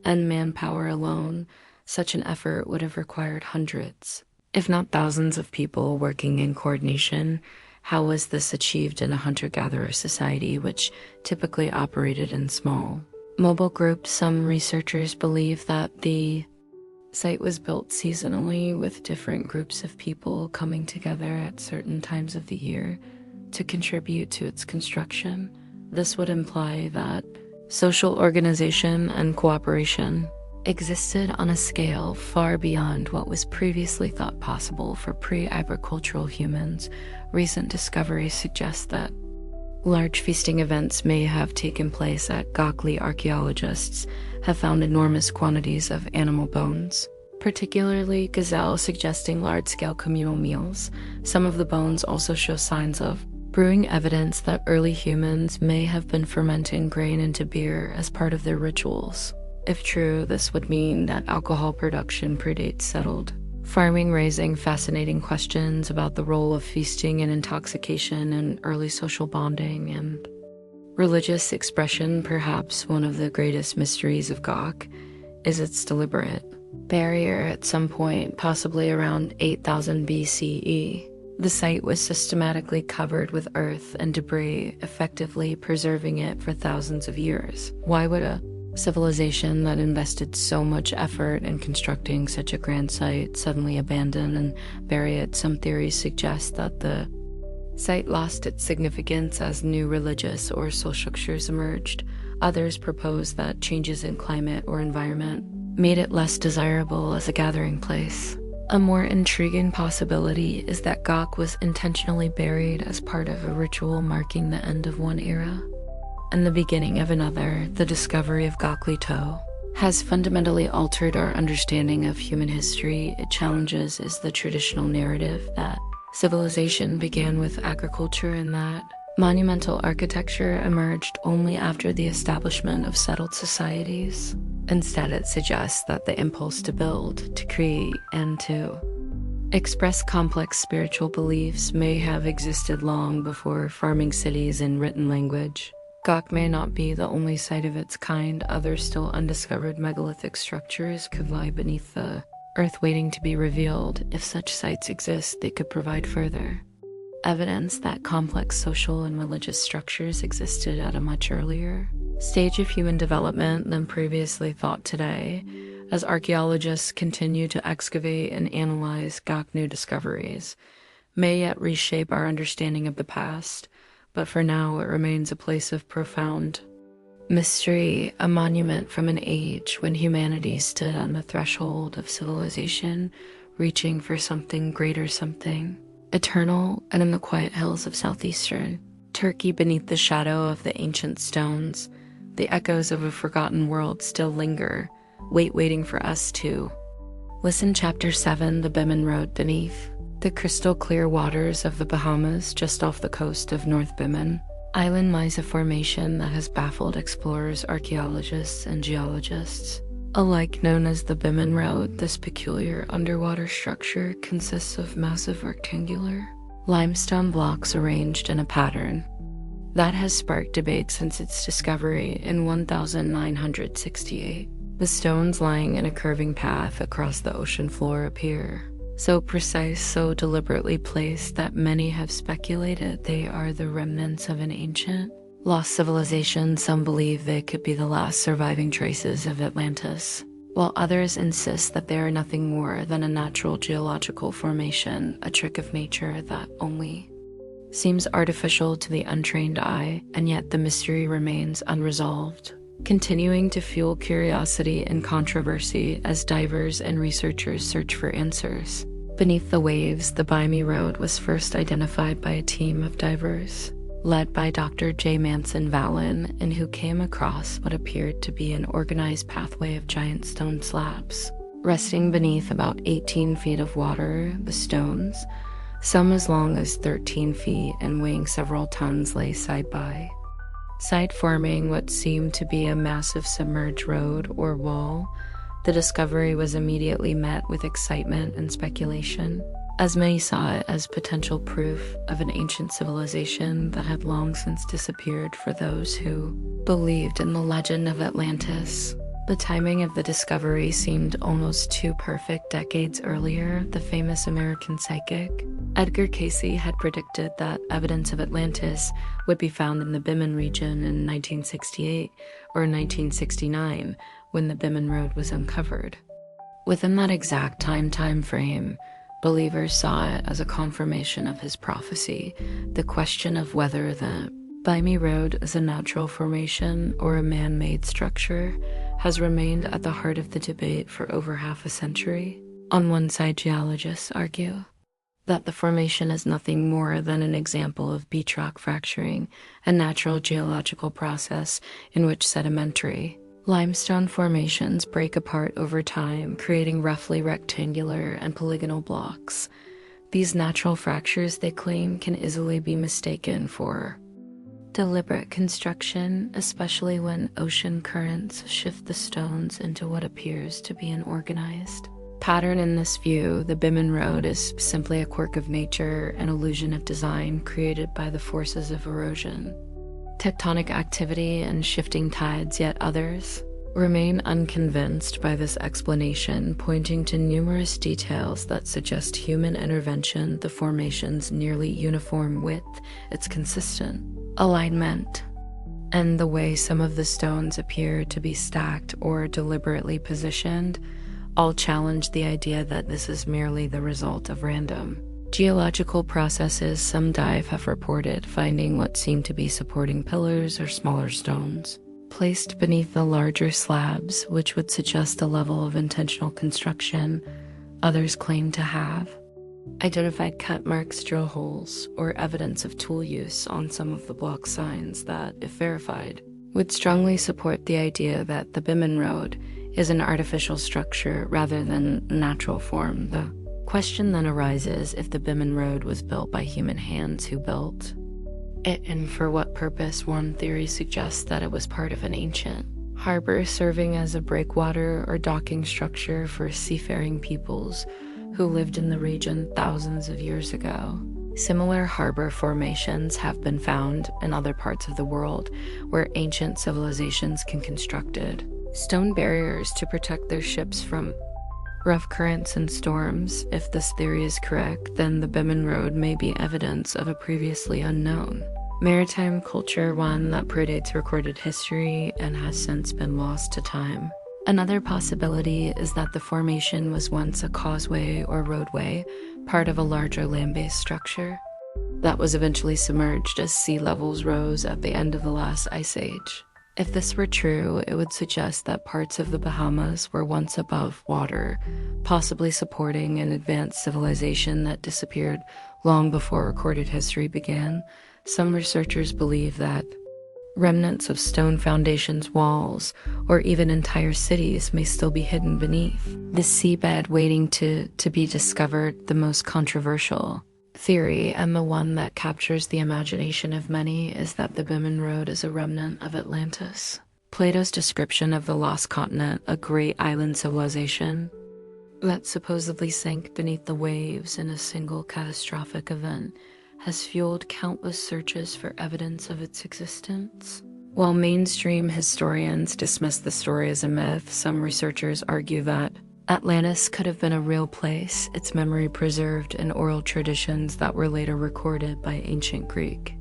and manpower alone. Such an effort would have required hundreds, if not thousands, of people working in coordination. How was this achieved in a hunter-gatherer society, which typically operated in small, mobile groups? Some researchers believe that the site was built seasonally, with different groups of people coming together at certain times of the year to contribute to its construction. This would imply that social organization and cooperation existed on a scale far beyond what was previously thought possible for pre-agricultural humans. Recent discoveries suggest that large feasting events may have taken place at Göbekli. Archaeologists have found enormous quantities of animal bones, particularly gazelle, suggesting large-scale communal meals. Some of the bones also show signs of brewing, evidence that early humans may have been fermenting grain into beer as part of their rituals. If true, this would mean that alcohol production predates settled farming, raising fascinating questions about the role of feasting and intoxication in early social bonding and religious expression. Perhaps one of the greatest mysteries of Göbekli is its deliberate barrier. At some point, possibly around 8000 BCE, the site was systematically covered with earth and debris, effectively preserving it for thousands of years. Why would a civilization that invested so much effort in constructing such a grand site suddenly abandon and bury it? Some theories suggest that the site lost its significance as new religious or social structures emerged. Others propose that changes in climate or environment made it less desirable as a gathering place. A more intriguing possibility is that Gok was intentionally buried as part of a ritual marking the end of one era and the beginning of another. The discovery of Göbekli Tepe has fundamentally altered our understanding of human history. It challenges the traditional narrative that civilization began with agriculture and that monumental architecture emerged only after the establishment of settled societies. Instead, it suggests that the impulse to build, to create, and to express complex spiritual beliefs may have existed long before farming cities in written language. Gok may not be the only site of its kind. Other still undiscovered megalithic structures could lie beneath the earth waiting to be revealed. If such sites exist, they could provide further evidence that complex social and religious structures existed at a much earlier stage of human development than previously thought. Today, as archaeologists continue to excavate and analyze, Gok new discoveries may yet reshape our understanding of the past, but for now it remains a place of profound mystery, a monument from an age when humanity stood on the threshold of civilization, reaching for something greater, something eternal. And in the quiet hills of southeastern Turkey, beneath the shadow of the ancient stones, the echoes of a forgotten world still linger, waiting for us to listen. Chapter 7: The Bimini Road. Beneath the crystal clear waters of the Bahamas, just off the coast of North Bimini Island, lies a formation that has baffled explorers, archaeologists, and geologists alike. Known as the Bimini Road, this peculiar underwater structure consists of massive rectangular limestone blocks arranged in a pattern that has sparked debate since its discovery in 1968. The stones lying in a curving path across the ocean floor appear so precise, so deliberately placed, that many have speculated they are the remnants of an ancient, lost civilization. Some believe they could be the last surviving traces of Atlantis, while others insist that they are nothing more than a natural geological formation, a trick of nature that only seems artificial to the untrained eye. And yet the mystery remains unresolved, continuing to fuel curiosity and controversy as divers and researchers search for answers. Beneath the waves, the Bimini Road was first identified by a team of divers led by Dr. J. Manson Vallon, and who came across what appeared to be an organized pathway of giant stone slabs resting beneath about 18 feet of water. The stones, some as long as 13 feet and weighing several tons, lay side by side, forming what seemed to be a massive submerged road or wall. The discovery was immediately met with excitement and speculation, as many saw it as potential proof of an ancient civilization that had long since disappeared. For those who believed in the legend of Atlantis, the timing of the discovery seemed almost too perfect. Decades earlier, the famous American psychic Edgar Cayce had predicted that evidence of Atlantis would be found in the Bimini region in 1968 or 1969, when the Bimini Road was uncovered. Within that exact time frame, believers saw it as a confirmation of his prophecy. The question of whether the Bimini Road is a natural formation or a man-made structure has remained at the heart of the debate for over half a century. On one side, geologists argue that the formation is nothing more than an example of beach rock fracturing, a natural geological process in which sedimentary limestone formations break apart over time, creating roughly rectangular and polygonal blocks. These natural fractures, they claim, can easily be mistaken for deliberate construction, especially when ocean currents shift the stones into what appears to be an organized pattern. In this view, the Bimini Road is simply a quirk of nature, an illusion of design created by the forces of erosion, tectonic activity, and shifting tides. Yet others remain unconvinced by this explanation, pointing to numerous details that suggest human intervention: the formation's nearly uniform width, its consistent alignment, and the way some of the stones appear to be stacked or deliberately positioned, all challenge the idea that this is merely the result of random geological processes. Some dive have reported finding what seem to be supporting pillars or smaller stones placed beneath the larger slabs, which would suggest a level of intentional construction others claim to have identified cut marks, drill holes, or evidence of tool use on some of the block signs that, if verified, would strongly support the idea that the Bimini Road is an artificial structure rather than natural form. The question then arises if the Bimini Road was built by human hands. Who built it, and for what purpose? One theory suggests that it was part of an ancient harbor, serving as a breakwater or docking structure for seafaring peoples who lived in the region thousands of years ago. Similar harbor formations have been found in other parts of the world where ancient civilizations constructed stone barriers to protect their ships from rough currents and storms. If this theory is correct, then the Bimini Road may be evidence of a previously unknown maritime culture, one that predates recorded history and has since been lost to time. Another possibility is that the formation was once a causeway or roadway, part of a larger land-based structure that was eventually submerged as sea levels rose at the end of the last ice age. If this were true, it would suggest that parts of the Bahamas were once above water, possibly supporting an advanced civilization that disappeared long before recorded history began. Some researchers believe that remnants of stone foundations, walls, or even entire cities may still be hidden beneath the seabed, waiting to be discovered. The most controversial theory, and the one that captures the imagination of many, is that the Bimini Road is a remnant of Atlantis. Plato's description of the lost continent, a great island civilization that supposedly sank beneath the waves in a single catastrophic event, has fueled countless searches for evidence of its existence. While mainstream historians dismiss the story as a myth, some researchers argue that Atlantis could have been a real place, its memory preserved in oral traditions that were later recorded by ancient Greek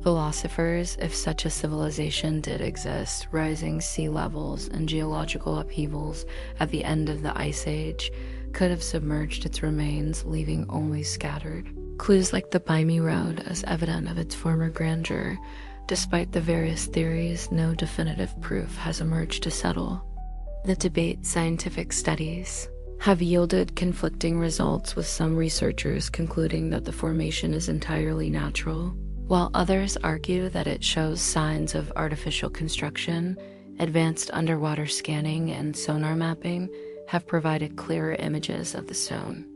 philosophers. If such a civilization did exist, rising sea levels and geological upheavals at the end of the Ice Age could have submerged its remains, leaving only scattered clues like the Bimini Road as evident of its former grandeur. Despite the various theories, no definitive proof has emerged to settle the debate. Scientific studies have yielded conflicting results, with some researchers concluding that the formation is entirely natural, while others argue that it shows signs of artificial construction. Advanced underwater scanning and sonar mapping have provided clearer images of the stone,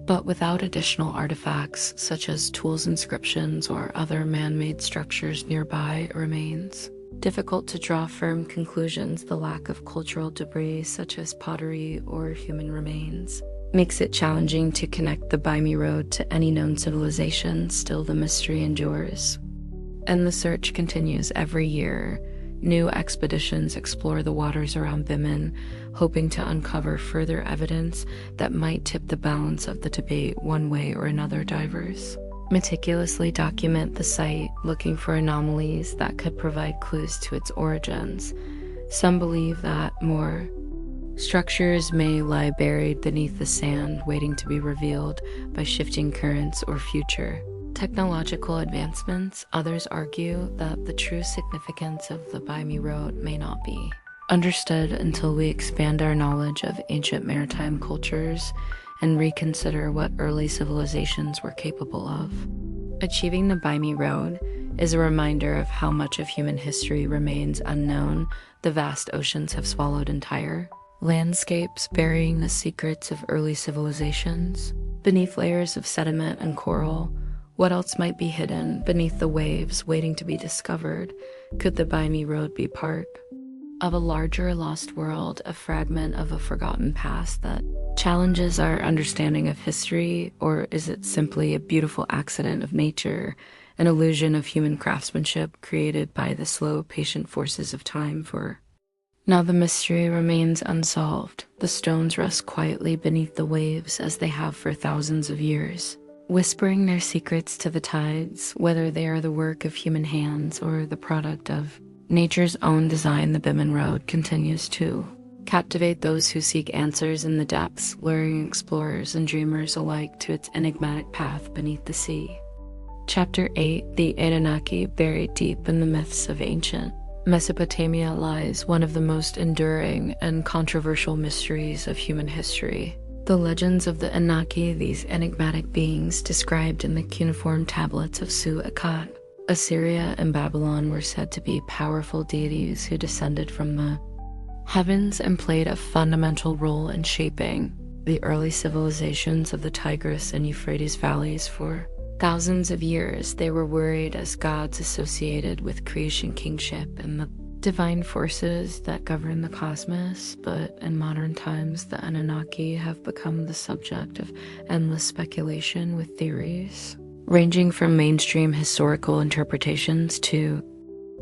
but without additional artifacts such as tools, inscriptions, or other man-made structures nearby, it remains difficult to draw firm conclusions. The lack of cultural debris such as pottery or human remains makes it challenging to connect the Bimini Road to any known civilization. Still, the mystery endures, and the search continues. Every year, new expeditions explore the waters around Bimini, hoping to uncover further evidence that might tip the balance of the debate one way or another. Divers meticulously document the site, looking for anomalies that could provide clues to its origins. Some believe that more structures may lie buried beneath the sand, waiting to be revealed by shifting currents or future technological advancements. Others argue that the true significance of the Bimini Road may not be understood until we expand our knowledge of ancient maritime cultures and reconsider what early civilizations were capable of. Achieving the Bimini Road is a reminder of how much of human history remains unknown. The vast oceans have swallowed entire landscapes, burying the secrets of early civilizations beneath layers of sediment and coral. What else might be hidden beneath the waves, waiting to be discovered? Could the Bimini Road be part of a larger lost world, a fragment of a forgotten past that challenges our understanding of history? Or is it simply a beautiful accident of nature, an illusion of human craftsmanship created by the slow, patient forces of time? For now, the mystery remains unsolved. The stones rest quietly beneath the waves as they have for thousands of years, whispering their secrets to the tides. Whether they are the work of human hands or the product of nature's own design, the Bimini Road continues to captivate those who seek answers in the depths, luring explorers and dreamers alike to its enigmatic path beneath the sea. Chapter 8: The Anunnaki. Buried deep in the myths of ancient Mesopotamia lies one of the most enduring and controversial mysteries of human history. The legends of the Anunnaki, these enigmatic beings described in the cuneiform tablets of Su-Akkad. Assyria and Babylon were said to be powerful deities who descended from the heavens and played a fundamental role in shaping the early civilizations of the Tigris and Euphrates valleys. For thousands of years, they were worried as gods associated with creation kingship and the divine forces that govern the cosmos, but in modern times, the Anunnaki have become the subject of endless speculation with theories ranging from mainstream historical interpretations to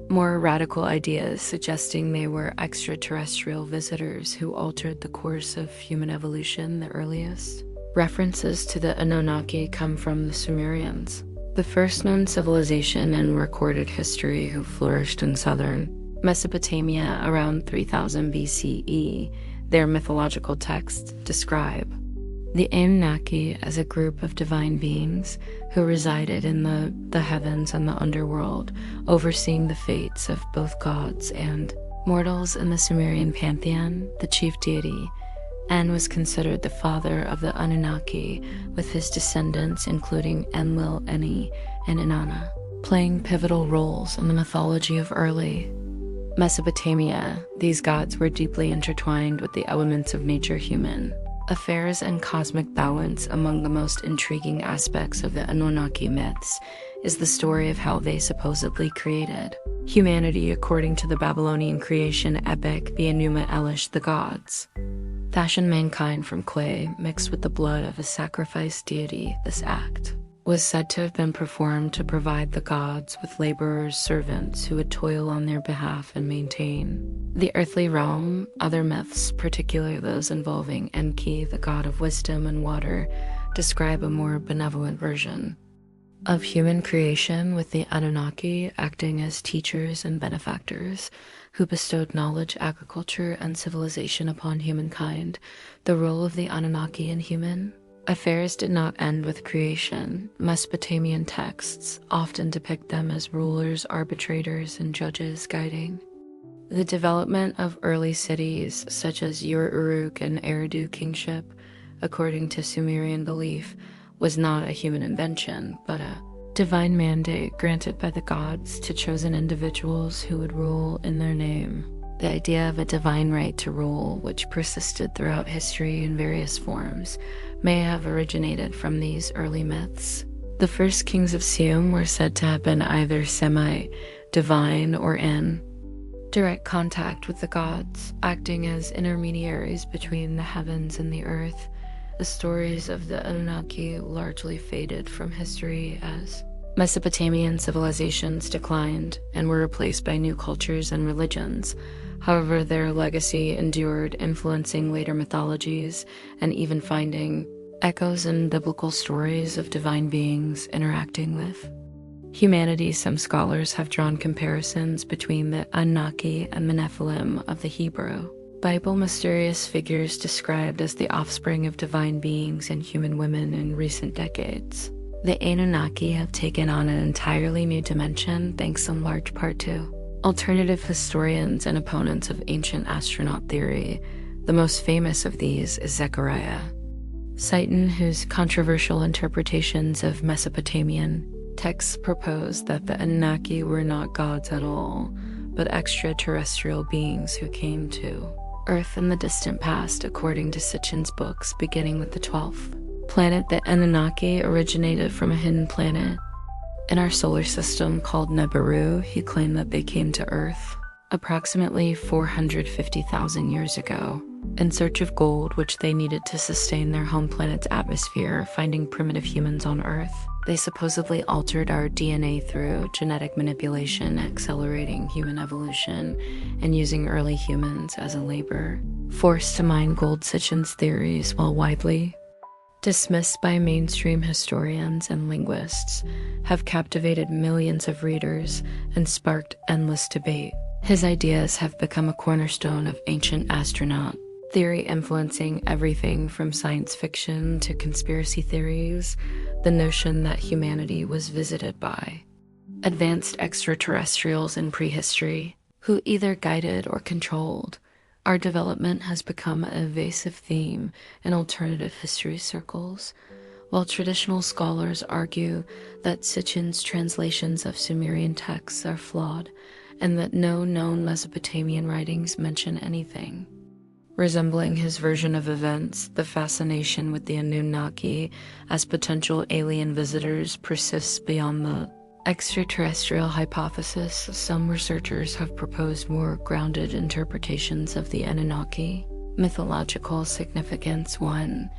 more radical ideas suggesting they were extraterrestrial visitors who altered the course of human evolution. The earliest references to the Anunnaki come from the Sumerians, the first known civilization in recorded history who flourished in southern Mesopotamia around 3000 BCE. Their mythological texts describe the Anunnaki as a group of divine beings who resided in the heavens and the underworld, overseeing the fates of both gods and mortals. In the Sumerian pantheon, the chief deity, and was considered the father of the Anunnaki, with his descendants including Enlil, Eni, and Inanna, playing pivotal roles in the mythology of early Mesopotamia. These gods were deeply intertwined with the elements of nature, human affairs, and cosmic balance. Among the most intriguing aspects of the Anunnaki myths is the story of how they supposedly created humanity. According to the Babylonian creation epic, the Enuma Elish, the gods fashioned mankind from clay mixed with the blood of a sacrificed deity. This act was said to have been performed to provide the gods with laborers, servants who would toil on their behalf and maintain the earthly realm. Other myths, particularly those involving Enki, the god of wisdom and water, describe a more benevolent version of human creation, with the Anunnaki acting as teachers and benefactors who bestowed knowledge, agriculture, and civilization upon humankind. The role of the Anunnaki in human affairs did not end with creation. Mesopotamian texts often depict them as rulers, arbitrators, and judges, guiding the development of early cities such as Ur-Uruk and Eridu kingship. According to Sumerian belief, was not a human invention, but a divine mandate granted by the gods to chosen individuals who would rule in their name. The idea of a divine right to rule, which persisted throughout history in various forms, may have originated from these early myths. The first kings of Sium were said to have been either semi-divine or in direct contact with the gods, acting as intermediaries between the heavens and the earth. The stories of the Anunnaki largely faded from history as Mesopotamian civilizations declined and were replaced by new cultures and religions. However, their legacy endured, influencing later mythologies and even finding echoes in biblical stories of divine beings interacting with humanity. Some scholars have drawn comparisons between the Anunnaki and the Nephilim of the Hebrew Bible, mysterious figures described as the offspring of divine beings and human women in recent decades. The Anunnaki have taken on an entirely new dimension thanks in large part to alternative historians and opponents of ancient astronaut theory. The most famous of these is Zechariah Satan, whose controversial interpretations of Mesopotamian texts propose that the Anunnaki were not gods at all, but extraterrestrial beings who came to Earth in the distant past. According to Sitchin's books, beginning with the 12th planet, the Anunnaki originated from a hidden planet in our solar system called Nibiru. He claimed that they came to Earth approximately 450,000 years ago in search of gold, which they needed to sustain their home planet's atmosphere. Finding primitive humans on Earth, they supposedly altered our DNA through genetic manipulation, accelerating human evolution and using early humans as a labor force to mine gold. Sitchin's theories, while widely dismissed by mainstream historians and linguists, have captivated millions of readers and sparked endless debate. His ideas have become a cornerstone of ancient astronaut theory, influencing everything from science fiction to conspiracy theories. The notion that humanity was visited by advanced extraterrestrials in prehistory, who either guided or controlled Our development has become a evasive theme in alternative history circles, while traditional scholars argue that Sitchin's translations of Sumerian texts are flawed and that no known Mesopotamian writings mention anything. Resembling his version of events, the fascination with the Anunnaki as potential alien visitors persists beyond the extraterrestrial hypothesis. Some researchers have proposed more grounded interpretations of the Anunnaki. Mythological significance. One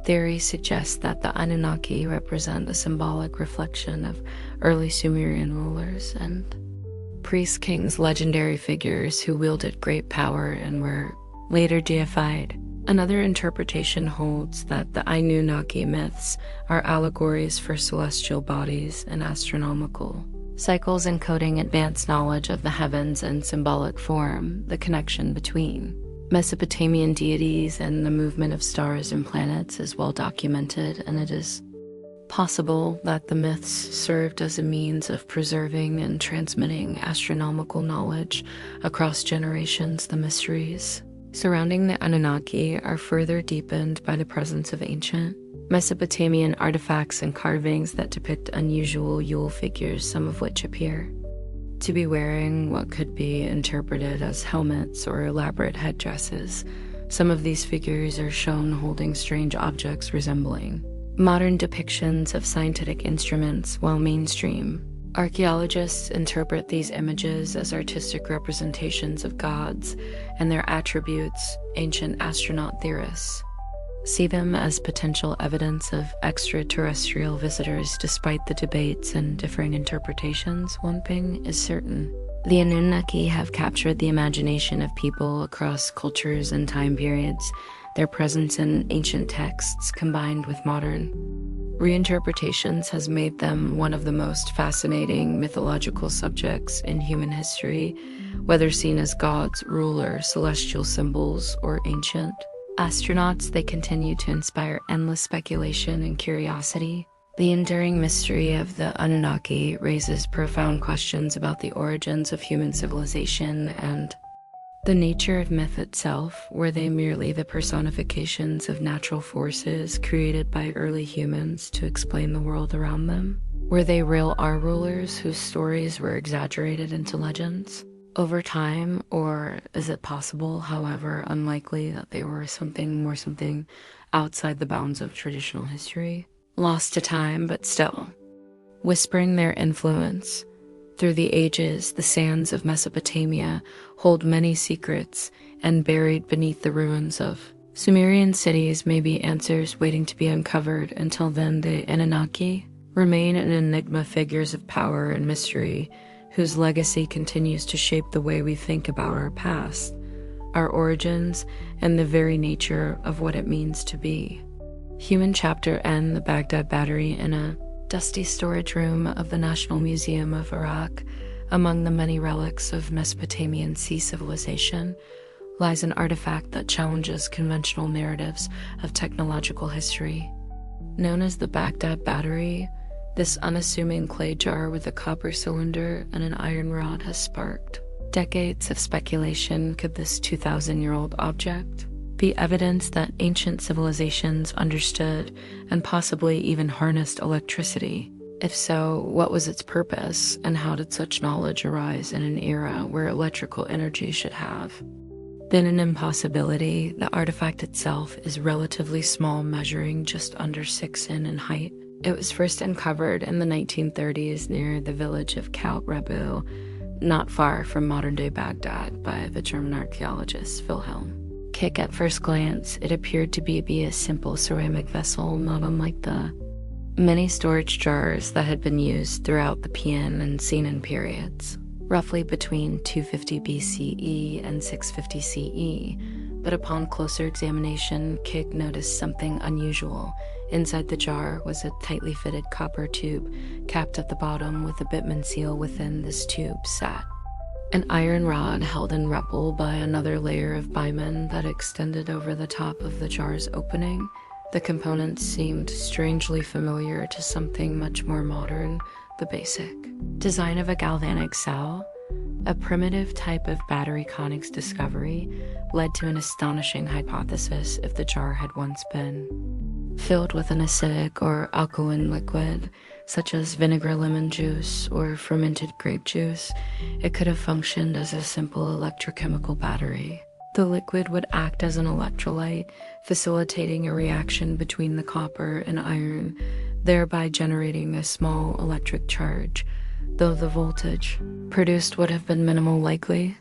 theory suggests that the Anunnaki represent a symbolic reflection of early Sumerian rulers and priest-kings, legendary figures who wielded great power and were later deified. Another interpretation holds that the Anunnaki myths are allegories for celestial bodies and astronomical cycles encoding advanced knowledge of the heavens and symbolic form. The connection between Mesopotamian deities and the movement of stars and planets is well documented, and it is possible that the myths served as a means of preserving and transmitting astronomical knowledge across generations. The mysteries surrounding the Anunnaki are further deepened by the presence of ancient Mesopotamian artifacts and carvings that depict unusual Yule figures, some of which appear to be wearing what could be interpreted as helmets or elaborate headdresses. Some of these figures are shown holding strange objects resembling modern depictions of scientific instruments, while mainstream archaeologists interpret these images as artistic representations of gods and their attributes. Ancient astronaut theorists see them as potential evidence of extraterrestrial visitors. Despite the debates and differing interpretations, one thing is certain: the Anunnaki have captured the imagination of people across cultures and time periods. Their presence in ancient texts, combined with modern reinterpretations, has made them one of the most fascinating mythological subjects in human history, whether seen as gods, rulers, celestial symbols, or ancient astronauts. They continue to inspire endless speculation and curiosity. The enduring mystery of the Anunnaki raises profound questions about the origins of human civilization and the nature of myth itself. Were they merely the personifications of natural forces created by early humans to explain the world around them? Were they real our rulers whose stories were exaggerated into legends over time? Or is it possible, however unlikely, that they were something outside the bounds of traditional history, lost to time but still whispering their influence through the ages? The sands of Mesopotamia hold many secrets, and buried beneath the ruins of Sumerian cities may be answers waiting to be uncovered. Until then, the Anunnaki remain an enigma, figures of power and mystery whose legacy continues to shape the way we think about our past, our origins, and the very nature of what it means to be human. Chapter N. The Baghdad Battery. In a dusty storage room of the National Museum of Iraq, among the many relics of Mesopotamian sea civilization, lies an artifact that challenges conventional narratives of technological history. Known as the Baghdad Battery, this unassuming clay jar with a copper cylinder and an iron rod has sparked decades of speculation. Could this 2,000-year-old object be evidence that ancient civilizations understood and possibly even harnessed electricity? If so, what was its purpose, and how did such knowledge arise in an era where electrical energy should have been an impossibility? The artifact itself is relatively small, measuring just under 6 in height. It was first uncovered in the 1930s near the village of Khalt Rebu, not far from modern-day Baghdad, by the German archaeologist Wilhelm Kick. At first glance, it appeared to be a simple ceramic vessel, not unlike the many storage jars that had been used throughout the Pian and Sinan periods, roughly between 250 BCE and 650 CE. But upon closer examination, Kick noticed something unusual. Inside the jar was a tightly fitted copper tube, capped at the bottom with a Bitman seal. Within this tube sat an iron rod held in rupple by another layer of Biman that extended over the top of the jar's opening. The components seemed strangely familiar to something much more modern: the basic design of a galvanic cell. A primitive type of battery conics discovery led to an astonishing hypothesis if the jar had once been filled with an acidic or alkaline liquid, such as vinegar lemon juice or fermented grape juice. It could have functioned as a simple electrochemical battery. The liquid would act as an electrolyte, facilitating a reaction between the copper and iron, thereby generating a small electric charge, though the voltage produced would have been minimal, likely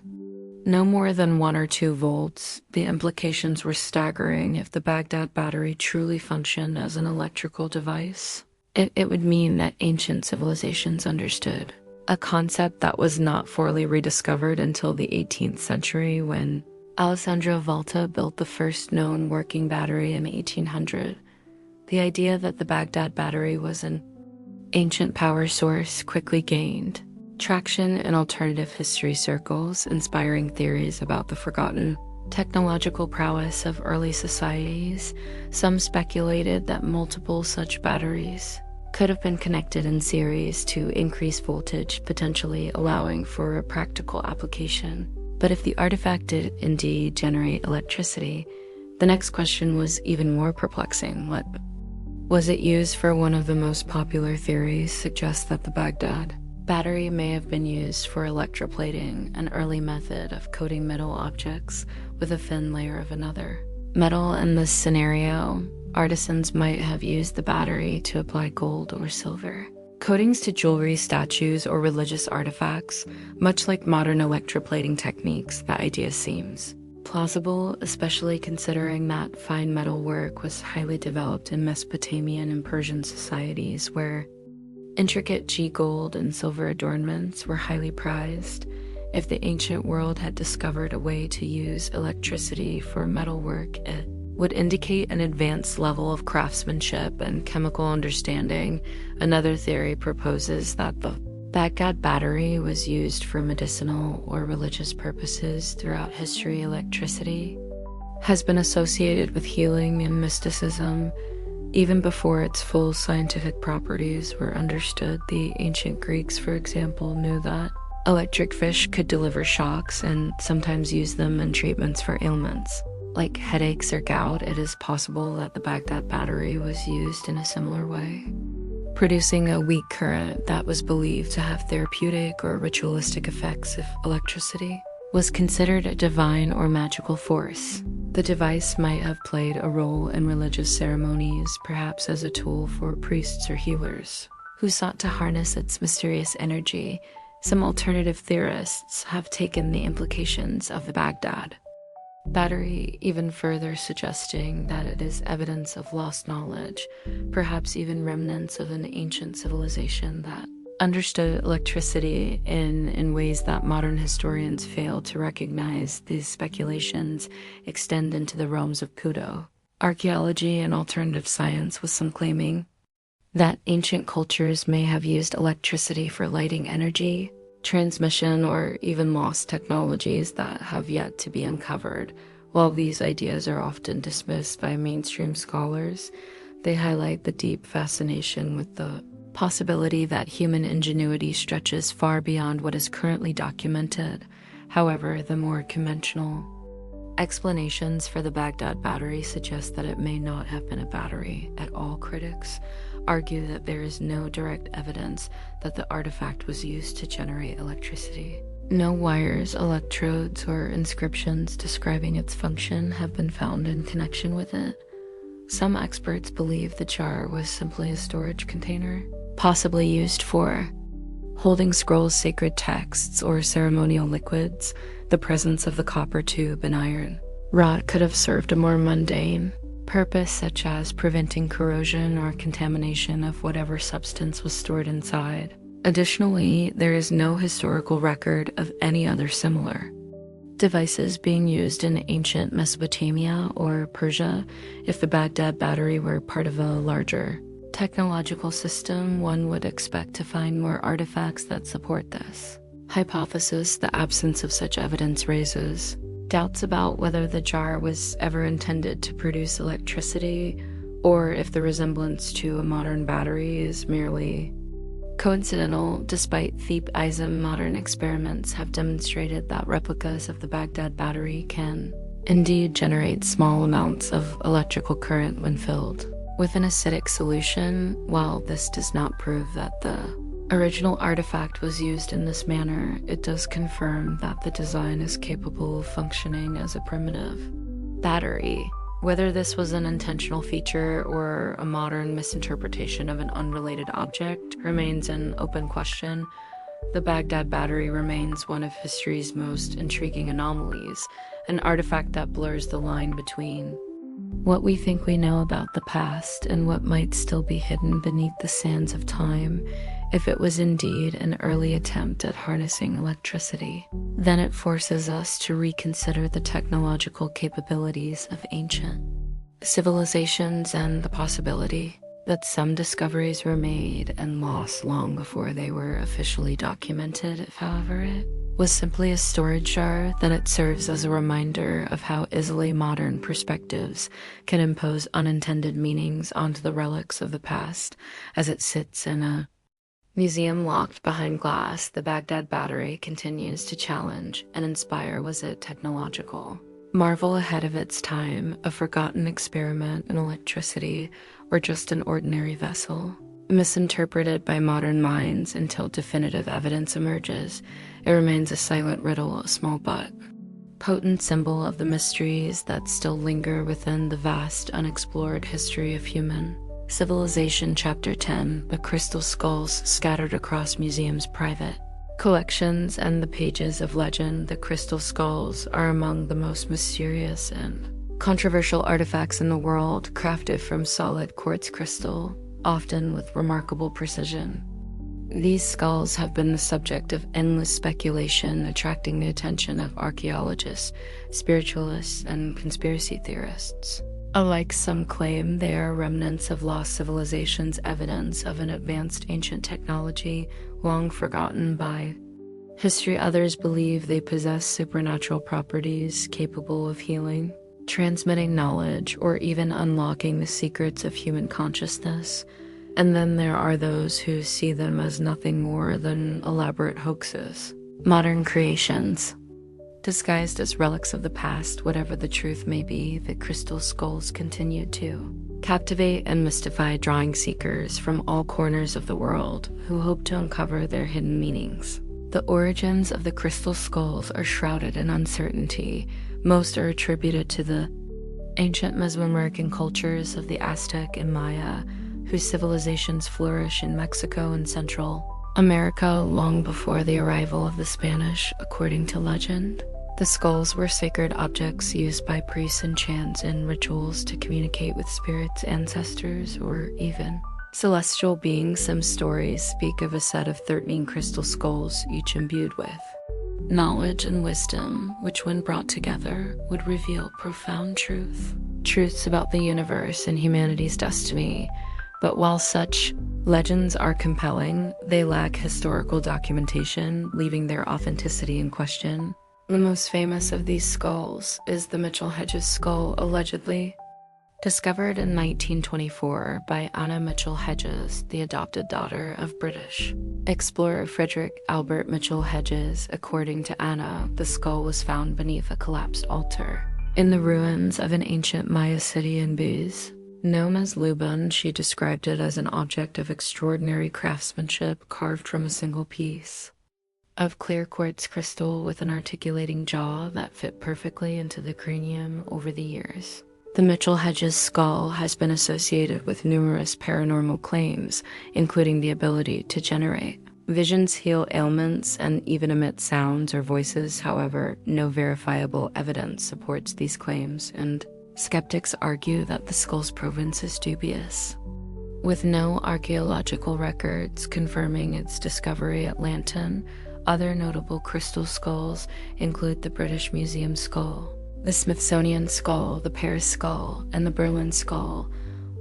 no more than 1 or 2 volts. The implications were staggering if the Baghdad battery truly functioned as an electrical device. It would mean that ancient civilizations understood a concept that was not fully rediscovered until the 18th century, when Alessandro Volta built the first known working battery in 1800. The idea that the Baghdad battery was an ancient power source quickly gained traction in alternative history circles, inspiring theories about the forgotten technological prowess of early societies. Some speculated that multiple such batteries could have been connected in series to increase voltage, potentially allowing for a practical application. But if the artifact did indeed generate electricity, the next question was even more perplexing. What was it used for? One of the most popular theories suggests that the Baghdad battery may have been used for electroplating, an early method of coating metal objects with a thin layer of another metal. In this scenario, artisans might have used the battery to apply gold or silver coatings to jewelry, statues, or religious artifacts. Much like modern electroplating techniques, the idea seems plausible, especially considering that fine metal work was highly developed in Mesopotamian and Persian societies, where intricate gold and silver adornments were highly prized. If the ancient world had discovered a way to use electricity for metalwork, it would indicate an advanced level of craftsmanship and chemical understanding. Another theory proposes that the Baghdad battery was used for medicinal or religious purposes throughout history. Electricity has been associated with healing and mysticism even before its full scientific properties were understood. The ancient Greeks, for example, knew that electric fish could deliver shocks and sometimes used them in treatments for ailments like headaches or gout. It is possible that the Baghdad battery was used in a similar way, producing a weak current that was believed to have therapeutic or ritualistic effects. If electricity was considered a divine or magical force, the device might have played a role in religious ceremonies, perhaps as a tool for priests or healers who sought to harness its mysterious energy. Some alternative theorists have taken the implications of the Baghdad battery even further, suggesting that it is evidence of lost knowledge, perhaps even remnants of an ancient civilization that understood electricity in ways that modern historians fail to recognize. These speculations extend into the realms of kudo, archaeology, and alternative science, with some claiming that ancient cultures may have used electricity for lighting, energy transmission, or even lost technologies that have yet to be uncovered. While these ideas are often dismissed by mainstream scholars, they highlight the deep fascination with the possibility that human ingenuity stretches far beyond what is currently documented. However, the more conventional explanations for the Baghdad battery suggest that it may not have been a battery at all. Critics argue that there is no direct evidence that the artifact was used to generate electricity. No wires, electrodes, or inscriptions describing its function have been found in connection with it. Some experts believe the jar was simply a storage container, possibly used for holding scrolls, sacred texts, or ceremonial liquids. The presence of the copper tube and iron rod could have served a more mundane purpose, such as preventing corrosion or contamination of whatever substance was stored inside. Additionally, there is no historical record of any other similar devices being used in ancient Mesopotamia or Persia. If the Baghdad battery were part of a larger technological system, one would expect to find more artifacts that support this hypothesis. The absence of such evidence raises doubts about whether the jar was ever intended to produce electricity, or if the resemblance to a modern battery is merely coincidental, despite Theism. Modern experiments have demonstrated that replicas of the Baghdad battery can indeed generate small amounts of electrical current when filled with an acidic solution. While this does not prove that the original artifact was used in this manner, it does confirm that the design is capable of functioning as a primitive battery. Whether this was an intentional feature or a modern misinterpretation of an unrelated object remains an open question. The Baghdad battery remains one of history's most intriguing anomalies, an artifact that blurs the line between what we think we know about the past and what might still be hidden beneath the sands of time. If it was indeed an early attempt at harnessing electricity, then it forces us to reconsider the technological capabilities of ancient civilizations and the possibility that some discoveries were made and lost long before they were officially documented. If, however, it was simply a storage jar, then it serves as a reminder of how easily modern perspectives can impose unintended meanings onto the relics of the past. As it sits in a museum locked behind glass, the Baghdad battery continues to challenge and inspire. Was it technological marvel ahead of its time, a forgotten experiment in electricity, or just an ordinary vessel misinterpreted by modern minds until definitive evidence emerges? It remains a silent riddle, a small but potent symbol of the mysteries that still linger within the vast unexplored history of human civilization. Chapter 10: The Crystal Skulls Scattered Across Museums. Private collections and the pages of legend. The crystal skulls are among the most mysterious and controversial artifacts in the world, crafted from solid quartz crystal, often with remarkable precision. These skulls have been the subject of endless speculation, attracting the attention of archaeologists, spiritualists, and conspiracy theorists alike. Some claim they are remnants of lost civilizations, evidence of an advanced ancient technology long forgotten by history. Others believe they possess supernatural properties capable of healing, transmitting knowledge, or even unlocking the secrets of human consciousness. And then there are those who see them as nothing more than elaborate hoaxes, modern creations, disguised as relics of the past. Whatever the truth may be, the crystal skulls continue to captivate and mystify, drawing seekers from all corners of the world who hope to uncover their hidden meanings. The origins of the crystal skulls are shrouded in uncertainty. Most are attributed to the ancient Mesoamerican cultures of the Aztec and Maya, whose civilizations flourish in Mexico and Central America long before the arrival of the Spanish. According to legend, the skulls were sacred objects used by priests and chants in rituals to communicate with spirits, ancestors, or even celestial beings. Some stories speak of a set of 13 crystal skulls, each imbued with knowledge and wisdom, which when brought together would reveal profound truths about the universe and humanity's destiny. But while such legends are compelling, they lack historical documentation, leaving their authenticity in question. The most famous of these skulls is the Mitchell-Hedges skull, allegedly discovered in 1924 by Anna Mitchell-Hedges, the adopted daughter of British explorer Frederick Albert Mitchell-Hedges. According to Anna, the skull was found beneath a collapsed altar in the ruins of an ancient Maya city in Buz, known as Lubun. She described it as an object of extraordinary craftsmanship, carved from a single piece of clear quartz crystal with an articulating jaw that fit perfectly into the cranium. Over the years, the Mitchell-Hedges skull has been associated with numerous paranormal claims, including the ability to generate visions, heal ailments, and even emit sounds or voices. However, no verifiable evidence supports these claims, and skeptics argue that the skull's provenance is dubious, with no archaeological records confirming its discovery at Lantern. Other notable crystal skulls include the British Museum skull, the Smithsonian skull, the Paris skull, and the Berlin skull,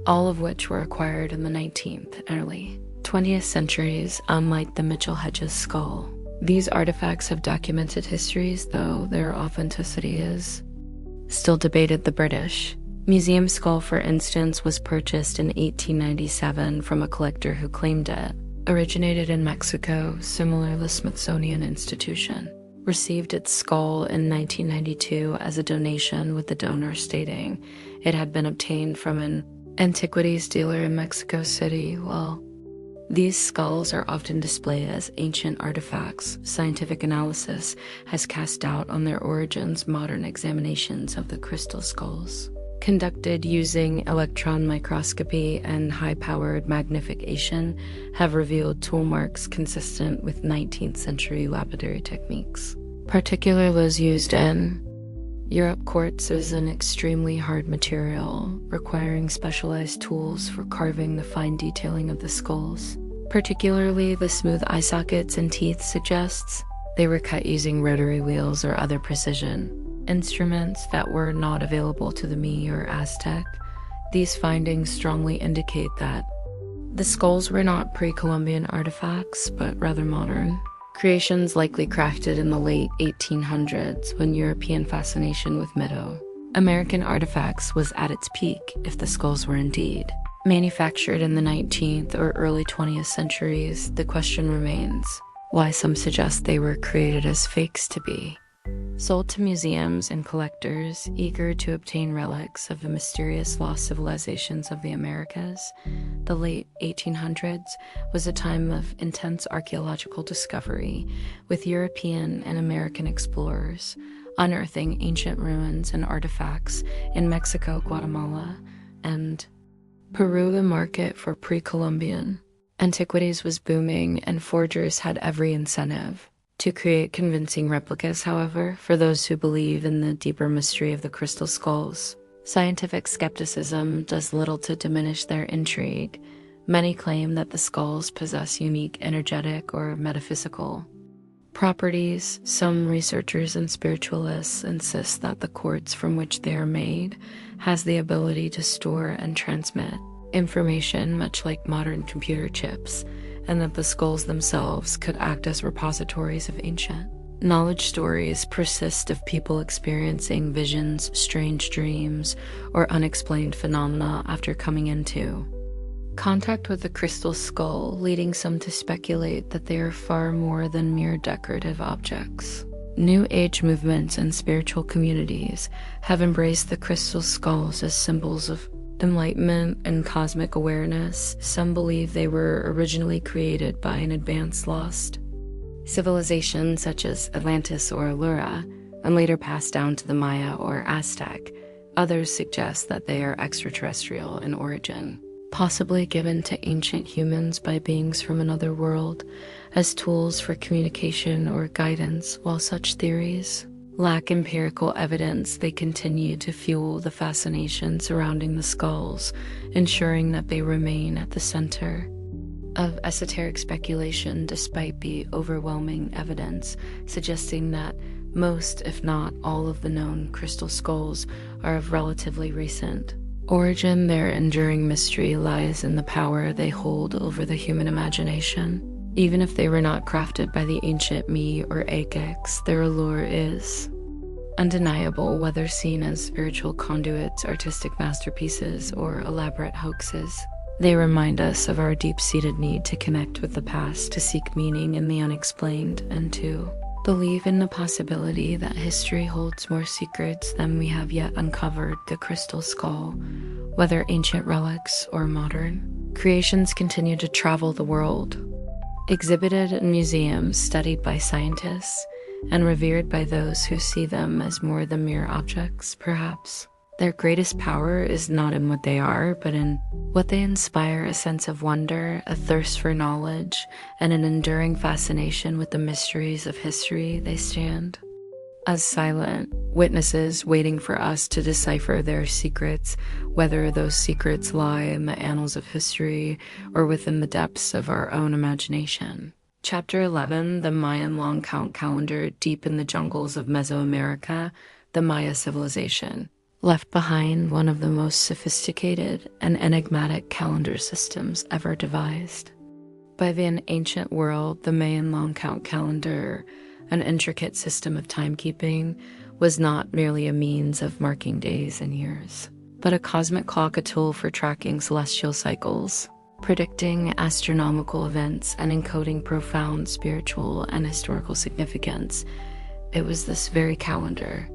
all of which were acquired in the 19th and early 20th centuries. Unlike the Mitchell-Hedges skull, these artifacts have documented histories, though their authenticity is still debated. The British Museum skull, for instance, was purchased in 1897 from a collector who claimed it originated in Mexico, similar to the Smithsonian Institution, received its skull in 1992 as a donation, with the donor stating it had been obtained from an antiquities dealer in Mexico City. While these skulls are often displayed as ancient artifacts, scientific analysis has cast doubt on their origins. Modern examinations of the crystal skulls, conducted using electron microscopy and high-powered magnification, have revealed tool marks consistent with 19th century lapidary techniques. Particularly those used in Europe. Quartz is an extremely hard material, requiring specialized tools for carving the fine detailing of the skulls. Particularly the smooth eye sockets and teeth suggests they were cut using rotary wheels or other precision instruments that were not available to the Mii or Aztec. These findings strongly indicate that the skulls were not pre-Columbian artifacts, but rather modern creations, likely crafted in the late 1800s when European fascination with Medo-American artifacts was at its peak, if the skulls were indeed manufactured in the 19th or early 20th centuries. The question remains why some suggest they were created as fakes to be sold to museums and collectors eager to obtain relics of the mysterious lost civilizations of the Americas. The late 1800s was a time of intense archaeological discovery, with European and American explorers unearthing ancient ruins and artifacts in Mexico, Guatemala, and Peru. The market for pre-Columbian antiquities was booming, and forgers had every incentive to create convincing replicas. However, for those who believe in the deeper mystery of the crystal skulls, scientific skepticism does little to diminish their intrigue. Many claim that the skulls possess unique energetic or metaphysical properties. Some researchers and spiritualists insist that the quartz from which they are made has the ability to store and transmit information, much like modern computer chips, and that the skulls themselves could act as repositories of ancient knowledge. Stories persist of people experiencing visions, strange dreams, or unexplained phenomena after coming into contact with the crystal skull, leading some to speculate that they are far more than mere decorative objects. New Age movements and spiritual communities have embraced the crystal skulls as symbols of enlightenment and cosmic awareness. Some believe they were originally created by an advanced lost civilization such as Atlantis or Allura, and later passed down to the Maya or Aztec. Others suggest that they are extraterrestrial in origin, possibly given to ancient humans by beings from another world as tools for communication or guidance. While such theories lack empirical evidence, they continue to fuel the fascination surrounding the skulls, ensuring that they remain at the center of esoteric speculation despite the overwhelming evidence suggesting that most, if not all, of the known crystal skulls are of relatively recent origin. Their enduring mystery lies in the power they hold over the human imagination. Even if they were not crafted by the ancient Mii or Gigas, their allure is undeniable, whether seen as spiritual conduits, artistic masterpieces, or elaborate hoaxes. They remind us of our deep-seated need to connect with the past, to seek meaning in the unexplained, and to believe in the possibility that history holds more secrets than we have yet uncovered. The crystal skull, whether ancient relics or modern creations, continue to travel the world, exhibited in museums, studied by scientists, and revered by those who see them as more than mere objects. Perhaps their greatest power is not in what they are, but in what they inspire: a sense of wonder, a thirst for knowledge, and an enduring fascination with the mysteries of history. They stand as silent witnesses, waiting for us to decipher their secrets, whether those secrets lie in the annals of history or within the depths of our own imagination. Chapter 11, the Mayan long count calendar. Deep in the jungles of Mesoamerica, the Maya civilization left behind one of the most sophisticated and enigmatic calendar systems ever devised. By the ancient world, the Mayan long count calendar, an intricate system of timekeeping, was not merely a means of marking days and years, but a cosmic clock, a tool for tracking celestial cycles. predicting astronomical events and encoding profound spiritual and historical significance. It was this very calendar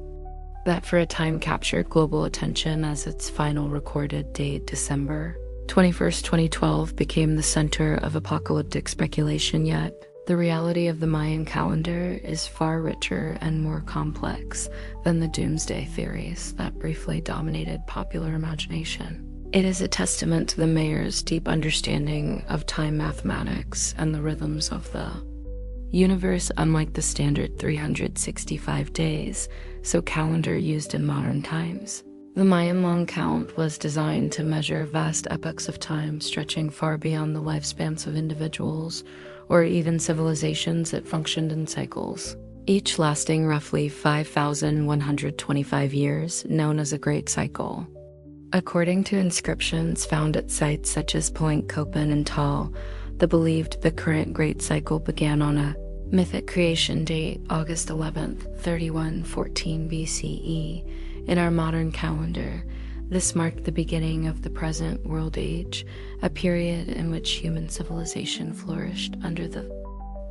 that for a time captured global attention as its final recorded date, December 21st, 2012, became the center of apocalyptic speculation. Yet, the reality of the Mayan calendar is far richer and more complex than the doomsday theories that briefly dominated popular imagination. It is a testament to the Mayans' deep understanding of time mathematics and the rhythms of the universe, unlike the standard 365 days, so calendar used in modern times. The Mayan long count was designed to measure vast epochs of time stretching far beyond the lifespans of individuals or even civilizations that functioned in cycles, each lasting roughly 5,125 years, known as a Great Cycle. According to inscriptions found at sites such as Point Copan and Tal, the current Great Cycle began on a mythic creation date, August 11th, 3114 BCE. In our modern calendar, this marked the beginning of the present world age, a period in which human civilization flourished under the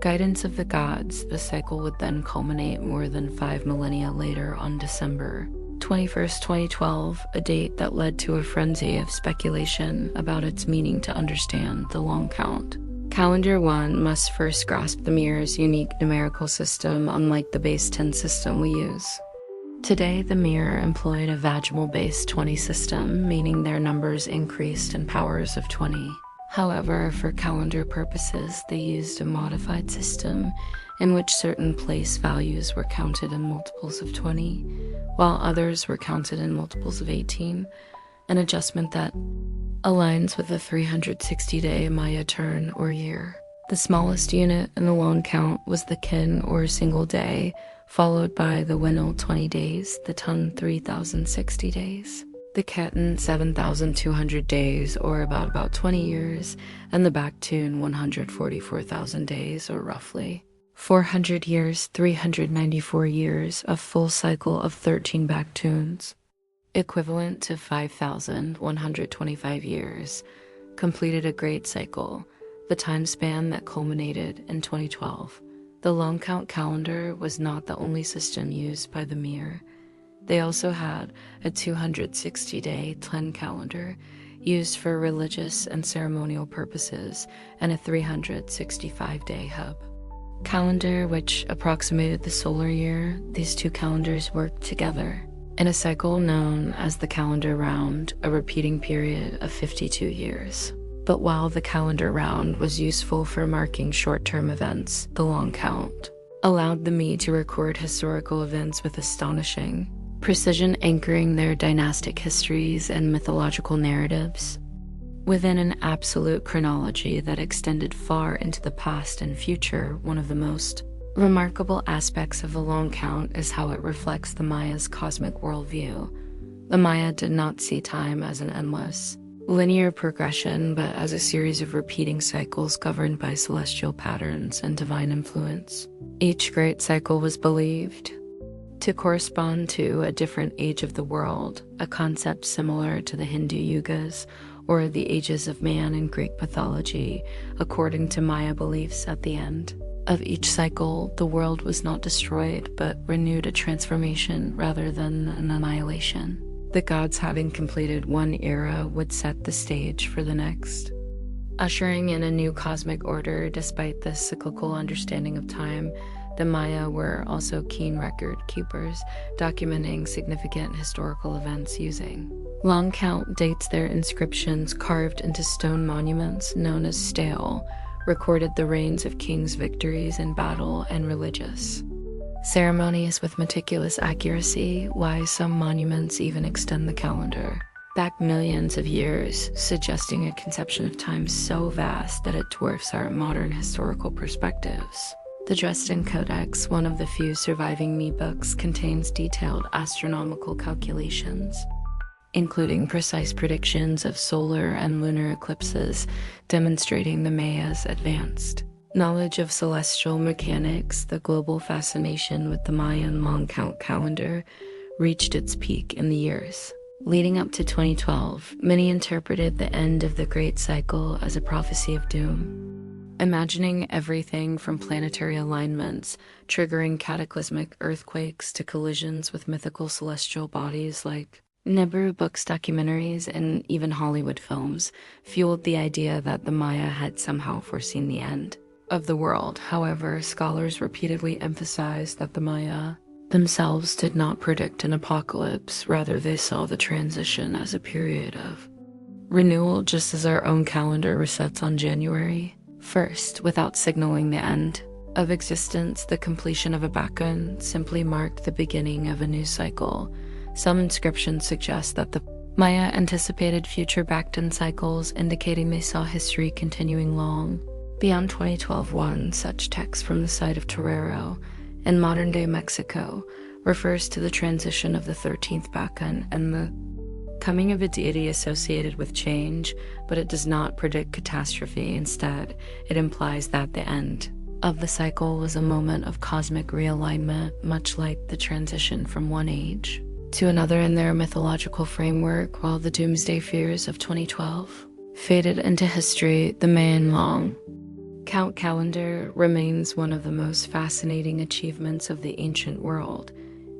guidance of the gods. The cycle would then culminate more than 5 millennia later on December 21st, 2012, a date that led to a frenzy of speculation about its meaning. To understand the long count calendar, one must first grasp the mirror's unique numerical system. Unlike the base 10 system we use today, the mirror employed a vaginal base 20 system, meaning their numbers increased in powers of 20. However, for calendar purposes, they used a modified system in which certain place values were counted in multiples of 20, while others were counted in multiples of 18, an adjustment that aligns with the 360-day Maya turn or year. The smallest unit in the long count was the kin or single day, followed by the Winil 20 days, the Tun 3,060 days, the Ketan 7,200 days or about 20 years, and the Baktun 144,000 days or roughly 400 years, 394 years, a full cycle of 13 Baktuns, equivalent to 5,125 years, completed a great cycle, the time span that culminated in 2012. The long count calendar was not the only system used by the Mir. They also had a 260-day Tlen calendar used for religious and ceremonial purposes, and a 365-day hub calendar which approximated the solar year. These two calendars worked together in a cycle known as the calendar round, a repeating period of 52 years. But while the calendar round was useful for marking short-term events, the long count allowed the Mi to record historical events with astonishing precision, anchoring their dynastic histories and mythological narratives within an absolute chronology that extended far into the past and future. One of the most remarkable aspects of the long count is how it reflects the Maya's cosmic worldview. The Maya did not see time as an endless, linear progression, but as a series of repeating cycles governed by celestial patterns and divine influence. Each great cycle was believed to correspond to a different age of the world, a concept similar to the Hindu Yugas or the ages of man in Greek mythology. According to Maya beliefs, at the end of each cycle, the world was not destroyed, but renewed, a transformation rather than an annihilation. The gods, having completed one era, would set the stage for the next, ushering in a new cosmic order. Despite this cyclical understanding of time, the Maya were also keen record keepers, documenting significant historical events using long count dates. Their inscriptions, carved into stone monuments known as stele, recorded the reigns of kings, victories in battle, and religious ceremonies with meticulous accuracy, while some monuments even extend the calendar back millions of years, suggesting a conception of time so vast that it dwarfs our modern historical perspectives. The Dresden Codex, one of the few surviving Mi books, contains detailed astronomical calculations, including precise predictions of solar and lunar eclipses, demonstrating the Maya's advanced knowledge of celestial mechanics. The global fascination with the Mayan long count calendar reached its peak in the years Leading up to 2012, many interpreted the end of the Great Cycle as a prophecy of doom, imagining everything from planetary alignments triggering cataclysmic earthquakes to collisions with mythical celestial bodies. Like Nibiru books, documentaries, and even Hollywood films fueled the idea that the Maya had somehow foreseen the end of the world. However, scholars repeatedly emphasized that the Maya themselves did not predict an apocalypse. Rather, they saw the transition as a period of renewal, just as our own calendar resets on January 1st without signaling the end of existence. The completion of a Bakun simply marked the beginning of a new cycle. Some inscriptions suggest that the Maya anticipated future Bakun cycles, indicating they saw history continuing long beyond 2012. One such text from the site of Torero in modern-day Mexico refers to the transition of the 13th Bakun and the coming of a deity associated with change, but it does not predict catastrophe. Instead, it implies that the end of the cycle was a moment of cosmic realignment, much like the transition from one age to another in their mythological framework. While the doomsday fears of 2012 faded into history, the Mayan long count calendar remains one of the most fascinating achievements of the ancient world.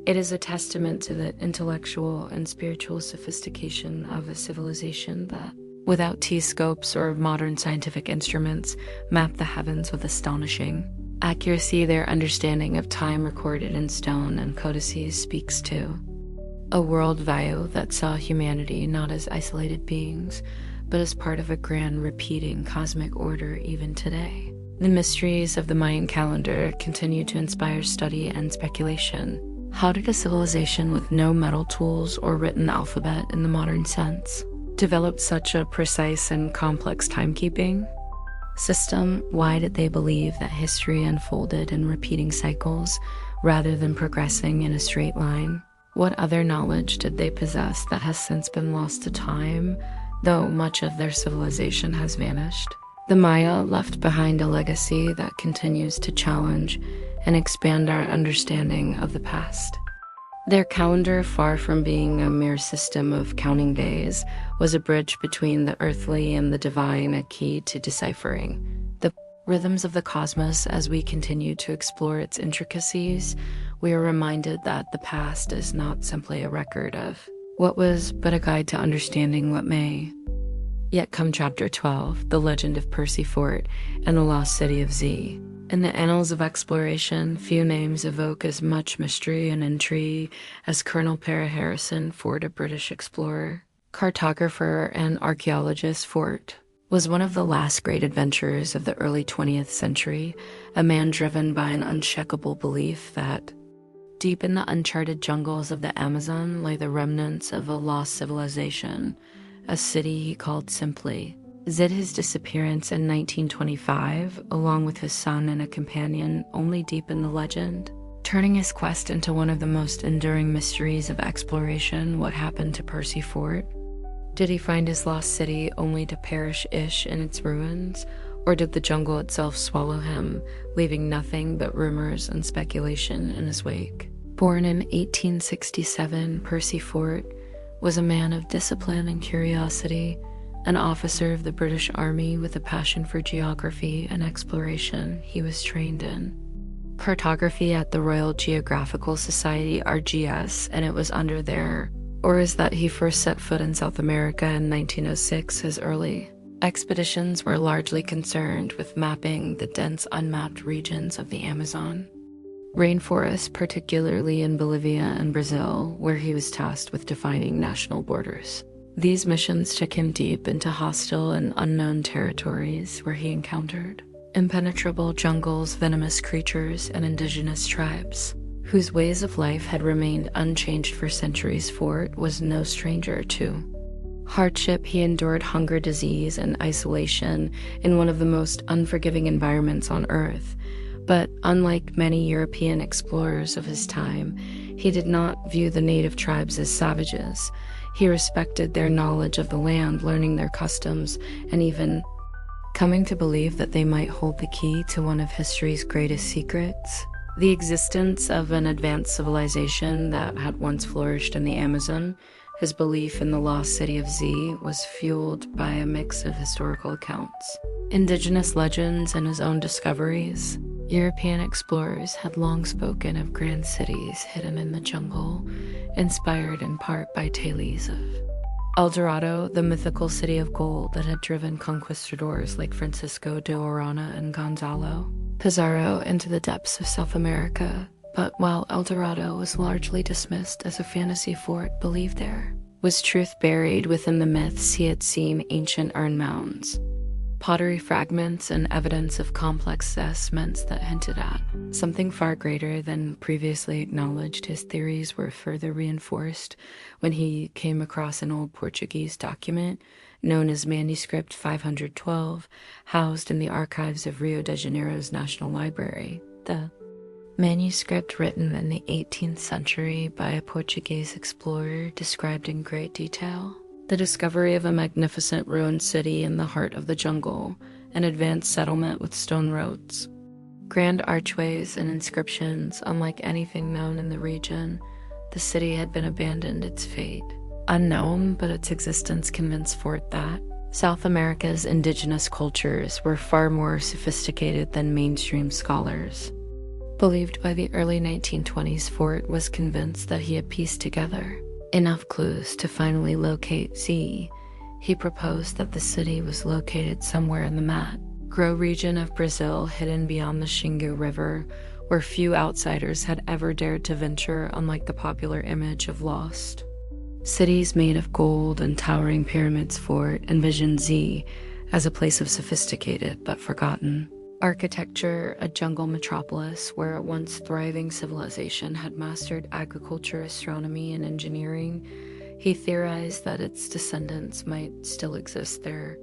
It is a testament to the intellectual and spiritual sophistication of a civilization that, without telescopes or modern scientific instruments, mapped the heavens with astonishing accuracy. Their understanding of time recorded in stone and codices speaks to a worldview that saw humanity not as isolated beings, but as part of a grand repeating cosmic order. Even today, the mysteries of the Mayan calendar continue to inspire study and speculation. How did a civilization with no metal tools or written alphabet in the modern sense develop such a precise and complex timekeeping system? Why did they believe that history unfolded in repeating cycles rather than progressing in a straight line? What other knowledge did they possess that has since been lost to time, though much of their civilization has vanished? The Maya left behind a legacy that continues to challenge and expand our understanding of the past. Their calendar, far from being a mere system of counting days, was a bridge between the earthly and the divine, a key to deciphering the rhythms of the cosmos. As we continue to explore its intricacies, we are reminded that the past is not simply a record of what was, but a guide to understanding what may yet come. Chapter 12, The Legend of Percy Fort and the Lost City of Z. In the annals of exploration, few names evoke as much mystery and intrigue as Colonel Para Harrison Fort, a British explorer, cartographer, and archaeologist. Fort was one of the last great adventurers of the early 20th century, a man driven by an unshakable belief that deep in the uncharted jungles of the Amazon lay the remnants of a lost civilization, a city he called simply Zid. His disappearance in 1925, along with his son and a companion, only deepened the legend, turning his quest into one of the most enduring mysteries of exploration. What happened to Percy Fort? Did he find his lost city only to perish in its ruins? Or did the jungle itself swallow him, leaving nothing but rumors and speculation in his wake? Born in 1867, Percy Fort was a man of discipline and curiosity, an officer of the British Army with a passion for geography and exploration. He was trained in cartography at the Royal Geographical Society, RGS, and it was under their orders that he first set foot in South America in 1906. His early expeditions were largely concerned with mapping the dense, unmapped regions of the Amazon rainforest, particularly in Bolivia and Brazil, where he was tasked with defining national borders. These missions took him deep into hostile and unknown territories, where he encountered impenetrable jungles, venomous creatures, and indigenous tribes whose ways of life had remained unchanged for centuries. Fort was no stranger to hardship. He endured hunger, disease, and isolation in one of the most unforgiving environments on Earth. But unlike many European explorers of his time, he did not view the native tribes as savages. He respected their knowledge of the land, learning their customs, and even coming to believe that they might hold the key to one of history's greatest secrets: the existence of an advanced civilization that had once flourished in the Amazon. His belief in the lost city of Z was fueled by a mix of historical accounts, indigenous legends, and his own discoveries. European explorers had long spoken of grand cities hidden in the jungle, inspired in part by tales of El Dorado, the mythical city of gold that had driven conquistadors like Francisco de Orana and Gonzalo Pizarro into the depths of South America. But while El Dorado was largely dismissed as a fantasy fort believed there, was truth buried within the myths he had seen ancient urn mounds, pottery fragments, and evidence of complex sediments that hinted at something far greater than previously acknowledged. His theories were further reinforced when he came across an old Portuguese document known as Manuscript 512, housed in the archives of Rio de Janeiro's National Library. The manuscript, written in the 18th century by a Portuguese explorer, described in great detail the discovery of a magnificent ruined city in the heart of the jungle, an advanced settlement with stone roads, grand archways, and inscriptions unlike anything known in the region. The city had been abandoned, its fate unknown, but its existence convinced Fawcett that South America's indigenous cultures were far more sophisticated than mainstream scholars believed. By the early 1920s, Fawcett was convinced that he had pieced together enough clues to finally locate Z. He proposed that the city was located somewhere in the Mato region of Brazil, hidden beyond the Xingu River, where few outsiders had ever dared to venture, unlike the popular image of lost cities made of gold and towering pyramids. Fawcett envisioned Z as a place of sophisticated but forgotten architecture, a jungle metropolis where a once thriving civilization had mastered agriculture, astronomy, and engineering. He theorized that its descendants might still exist there,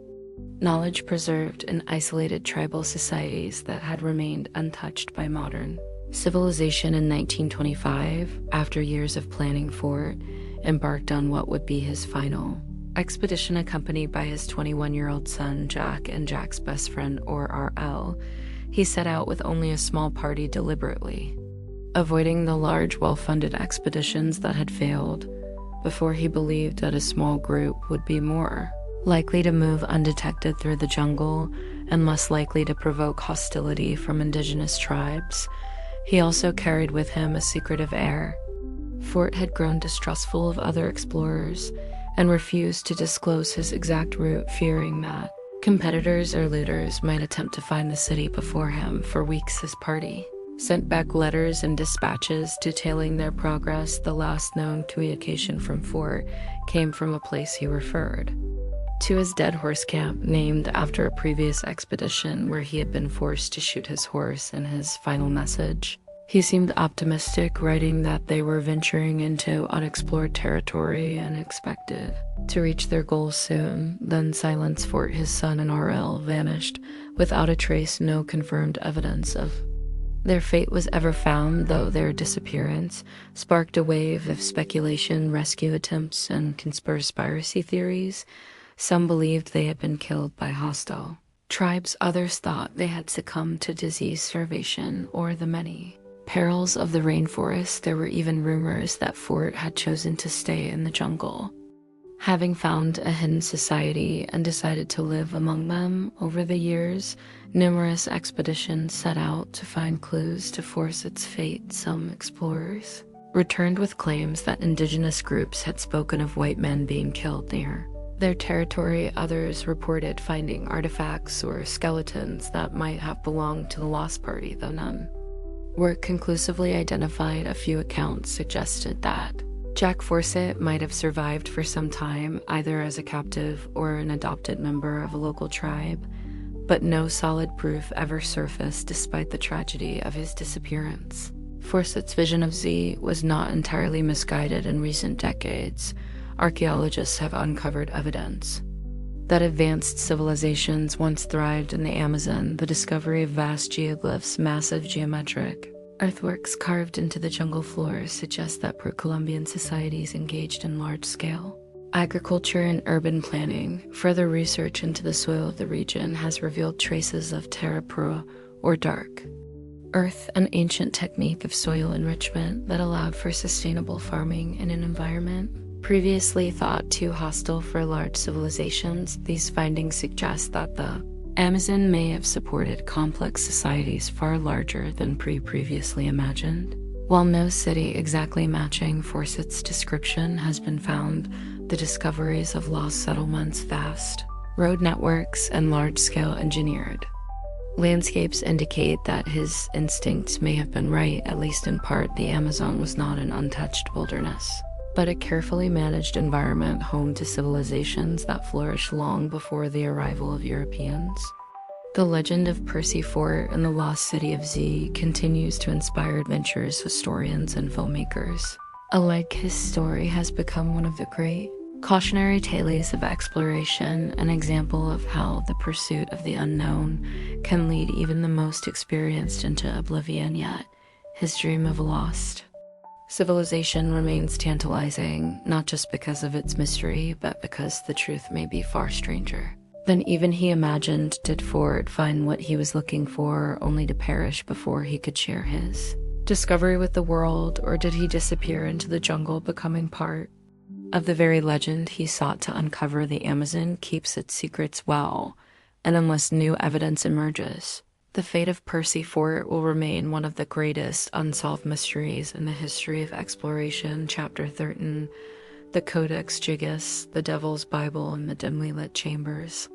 knowledge preserved in isolated tribal societies that had remained untouched by modern civilization. In 1925, after years of planning, Fawcett embarked on what would be his final expedition, accompanied by his 21-year-old son Jack and Jack's best friend RL. He set out with only a small party, deliberately avoiding the large, well-funded expeditions that had failed before. He believed that a small group would be more likely to move undetected through the jungle and less likely to provoke hostility from indigenous tribes. He also carried with him a secretive air. Fawcett had grown distrustful of other explorers and refused to disclose his exact route, fearing that competitors or looters might attempt to find the city before him. For weeks, his party sent back letters and dispatches detailing their progress. The last known communication from Fawcett came from a place he referred to his dead horse camp, named after a previous expedition where he had been forced to shoot his horse. In his final message, he seemed optimistic, writing that they were venturing into unexplored territory and expected to reach their goals soon. Then silence. Fawcett, his son, and RL vanished without a trace. No confirmed evidence of their fate was ever found, though their disappearance sparked a wave of speculation, rescue attempts, and conspiracy theories. Some believed they had been killed by hostile tribes. Others thought they had succumbed to disease, starvation, or the many perils of the rainforest. There were even rumors that Fawcett had chosen to stay in the jungle, having found a hidden society and decided to live among them. Over the years, numerous expeditions set out to find clues to Fawcett's fate. Some explorers returned with claims that indigenous groups had spoken of white men being killed near their territory. Others reported finding artifacts or skeletons that might have belonged to the lost party, though none were conclusively identified. A few accounts suggested that Jack Fawcett might have survived for some time, either as a captive or an adopted member of a local tribe, but no solid proof ever surfaced despite the tragedy of his disappearance. Fawcett's vision of Z was not entirely misguided. In recent decades, archaeologists have uncovered evidence that advanced civilizations once thrived in the Amazon. The discovery of vast geoglyphs, massive geometric earthworks carved into the jungle floors, suggests that pre-Columbian societies engaged in large-scale agriculture and urban planning. Further research into the soil of the region has revealed traces of terra prua, or dark earth, an ancient technique of soil enrichment that allowed for sustainable farming in an environment Previously thought too hostile for large civilizations, these findings suggest that the Amazon may have supported complex societies far larger than previously imagined. While no city exactly matching Fawcett's description has been found, the discoveries of lost settlements, vast road networks, and large-scale engineered landscapes indicate that his instincts may have been right. At least in part, the Amazon was not an untouched wilderness, but a carefully managed environment home to civilizations that flourished long before the arrival of Europeans. The legend of Percy Fort and the lost city of Z continues to inspire adventurers, historians, and filmmakers alike. His story has become one of the great cautionary tales of exploration, an example of how the pursuit of the unknown can lead even the most experienced into oblivion. Yet his dream of a lost civilization remains tantalizing, not just because of its mystery, but because the truth may be far stranger than even he imagined. Did Ford find what he was looking for, only to perish before he could share his discovery with the world, or did he disappear into the jungle, becoming part of the very legend he sought to uncover? The Amazon keeps its secrets well, and unless new evidence emerges, the fate of Percy Fort will remain one of the greatest unsolved mysteries in the history of exploration. Chapter 13, the Codex Gigas, the Devil's Bible in the dimly lit chambers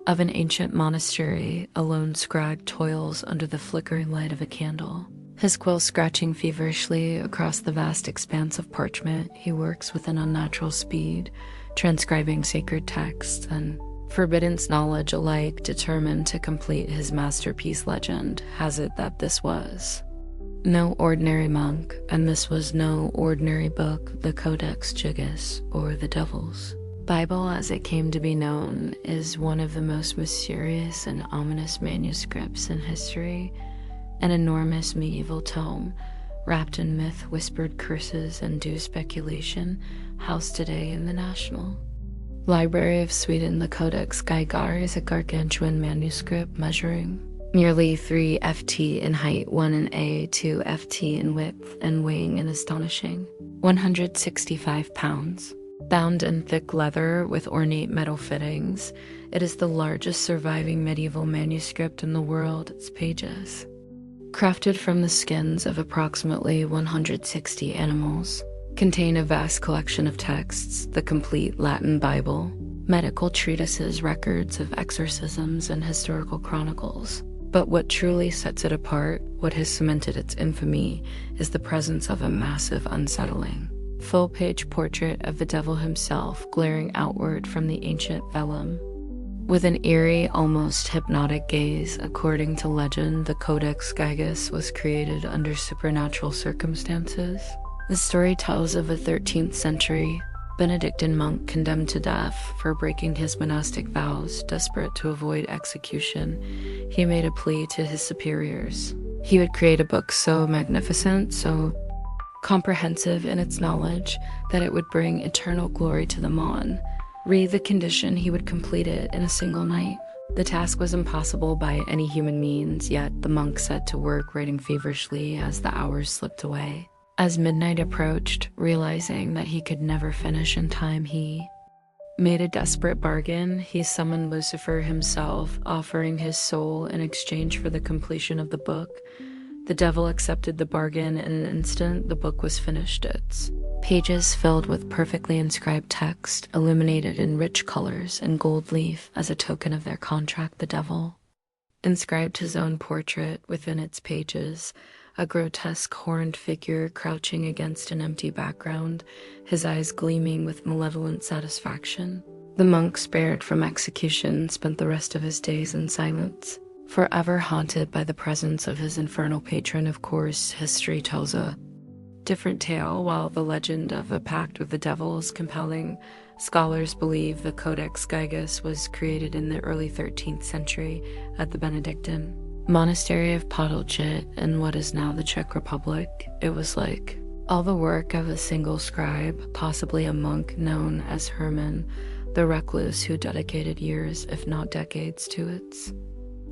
of an ancient monastery. A lone scribe toils under the flickering light of a candle, his quill scratching feverishly across the vast expanse of parchment. He works with an unnatural speed, transcribing sacred texts and forbidden knowledge alike, determined to complete his masterpiece. Legend has it that this was no ordinary monk, and this was no ordinary book. The Codex Gigas, or the Devil's Bible as it came to be known, is one of the most mysterious and ominous manuscripts in history. An enormous medieval tome, wrapped in myth, whispered curses, and due speculation, housed today in the National Library of Sweden. The Codex Gigas is a gargantuan manuscript measuring nearly 3 ft in height, 1 ft in width, and weighing an astonishing 165 pounds. Bound in thick leather with ornate metal fittings, it is the largest surviving medieval manuscript in the world. Its pages, crafted from the skins of approximately 160 animals, contain a vast collection of texts: the complete Latin Bible, medical treatises, records of exorcisms, and historical chronicles. But what truly sets it apart, what has cemented its infamy, is the presence of a massive, unsettling, full-page portrait of the devil himself, glaring outward from the ancient vellum with an eerie, almost hypnotic gaze. According to legend, the Codex Gigas was created under supernatural circumstances. The story tells of a 13th century Benedictine monk condemned to death for breaking his monastic vows. Desperate to avoid execution, he made a plea to his superiors. He would create a book so magnificent, so comprehensive in its knowledge, that it would bring eternal glory to the Mayan. Read the condition: he would complete it in a single night. The task was impossible by any human means, yet the monk set to work, writing feverishly as the hours slipped away. As midnight approached, realizing that he could never finish in time, he made a desperate bargain. He summoned Lucifer himself, offering his soul in exchange for the completion of the book. The devil accepted the bargain. In an instant, the book was finished. Its pages filled with perfectly inscribed text, illuminated in rich colors and gold leaf as a token of their contract. The devil inscribed his own portrait within its pages, a grotesque horned figure crouching against an empty background, his eyes gleaming with malevolent satisfaction. The monk, spared from execution, spent the rest of his days in silence, forever haunted by the presence of his infernal patron. Of course, history tells a different tale. While the legend of a pact with the devil is compelling, scholars believe the Codex Gigas was created in the early 13th century at the Benedictine monastery of Podolchit in what is now the Czech Republic. It was like all the work of a single scribe, possibly a monk known as Herman, the recluse who dedicated years, if not decades, to its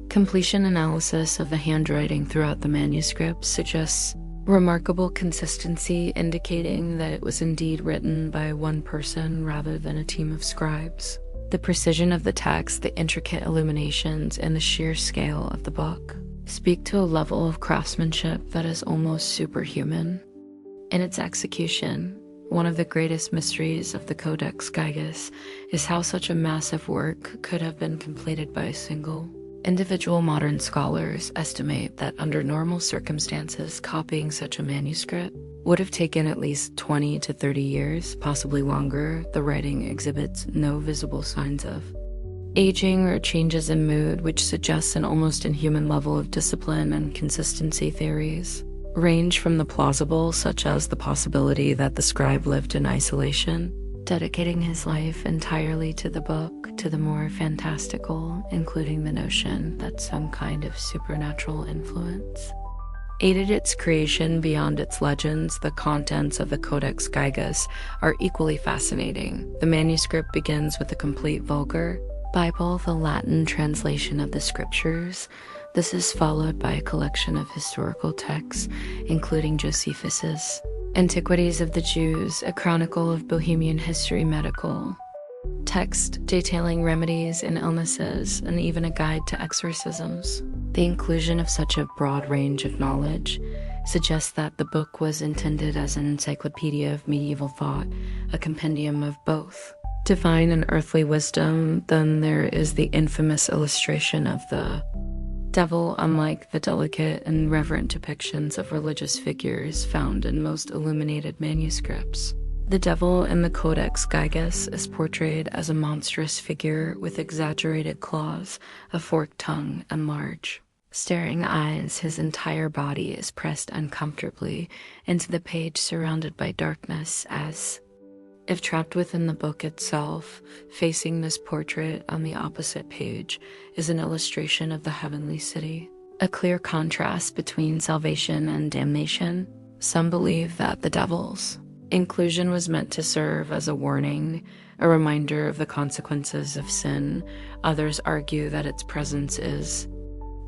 completion. Analysis of the handwriting throughout the manuscript suggests Remarkable consistency, indicating that it was indeed written by one person rather than a team of scribes. The precision of the text, the intricate illuminations, and the sheer scale of the book speak to a level of craftsmanship that is almost superhuman. In its execution, one of the greatest mysteries of the Codex Gigas is how such a massive work could have been completed by a single. Individual modern scholars estimate that under normal circumstances, copying such a manuscript would have taken at least 20 to 30 years, possibly longer. The writing exhibits no visible signs of aging or changes in mood, which suggests an almost inhuman level of discipline, and consistency theories range from the plausible, such as the possibility that the scribe lived in isolation, dedicating his life entirely to the book, to the more fantastical, including the notion that some kind of supernatural influence aided its creation beyond its legends. The contents of the Codex Gigas are equally fascinating. The manuscript begins with a complete vulgar Bible, the Latin translation of the scriptures. This is followed by a collection of historical texts, including Josephus's Antiquities of the Jews, a chronicle of Bohemian history, medical text detailing remedies and illnesses, and even a guide to exorcisms. The inclusion of such a broad range of knowledge suggests that the book was intended as an encyclopedia of medieval thought, a compendium of both divine and earthly wisdom. Then there is the infamous illustration of the devil. Unlike the delicate and reverent depictions of religious figures found in most illuminated manuscripts, the devil in the Codex Gigas is portrayed as a monstrous figure with exaggerated claws, a forked tongue, and large, staring eyes. His entire body is pressed uncomfortably into the page, surrounded by darkness, as if trapped within the book itself. Facing this portrait on the opposite page is an illustration of the heavenly city, a clear contrast between salvation and damnation. Some believe that the devil's inclusion was meant to serve as a warning, a reminder of the consequences of sin. Others argue that its presence is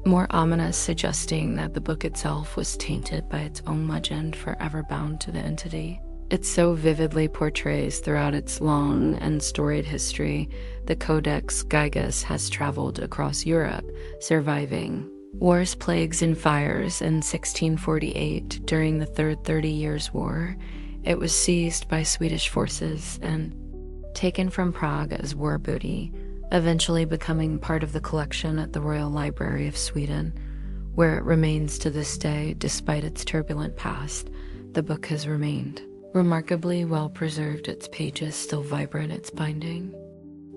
more ominous, suggesting that the book itself was tainted by its own legend, forever bound to the entity it so vividly portrays. Throughout its long and storied history, the Codex Gigas has traveled across Europe, surviving wars, plagues, and fires. In 1648, during the Third 30 Years' War, it was seized by Swedish forces and taken from Prague as war booty, eventually becoming part of the collection at the Royal Library of Sweden, where it remains to this day. Despite its turbulent past, the book has remained remarkably well preserved, its pages still vibrant, its binding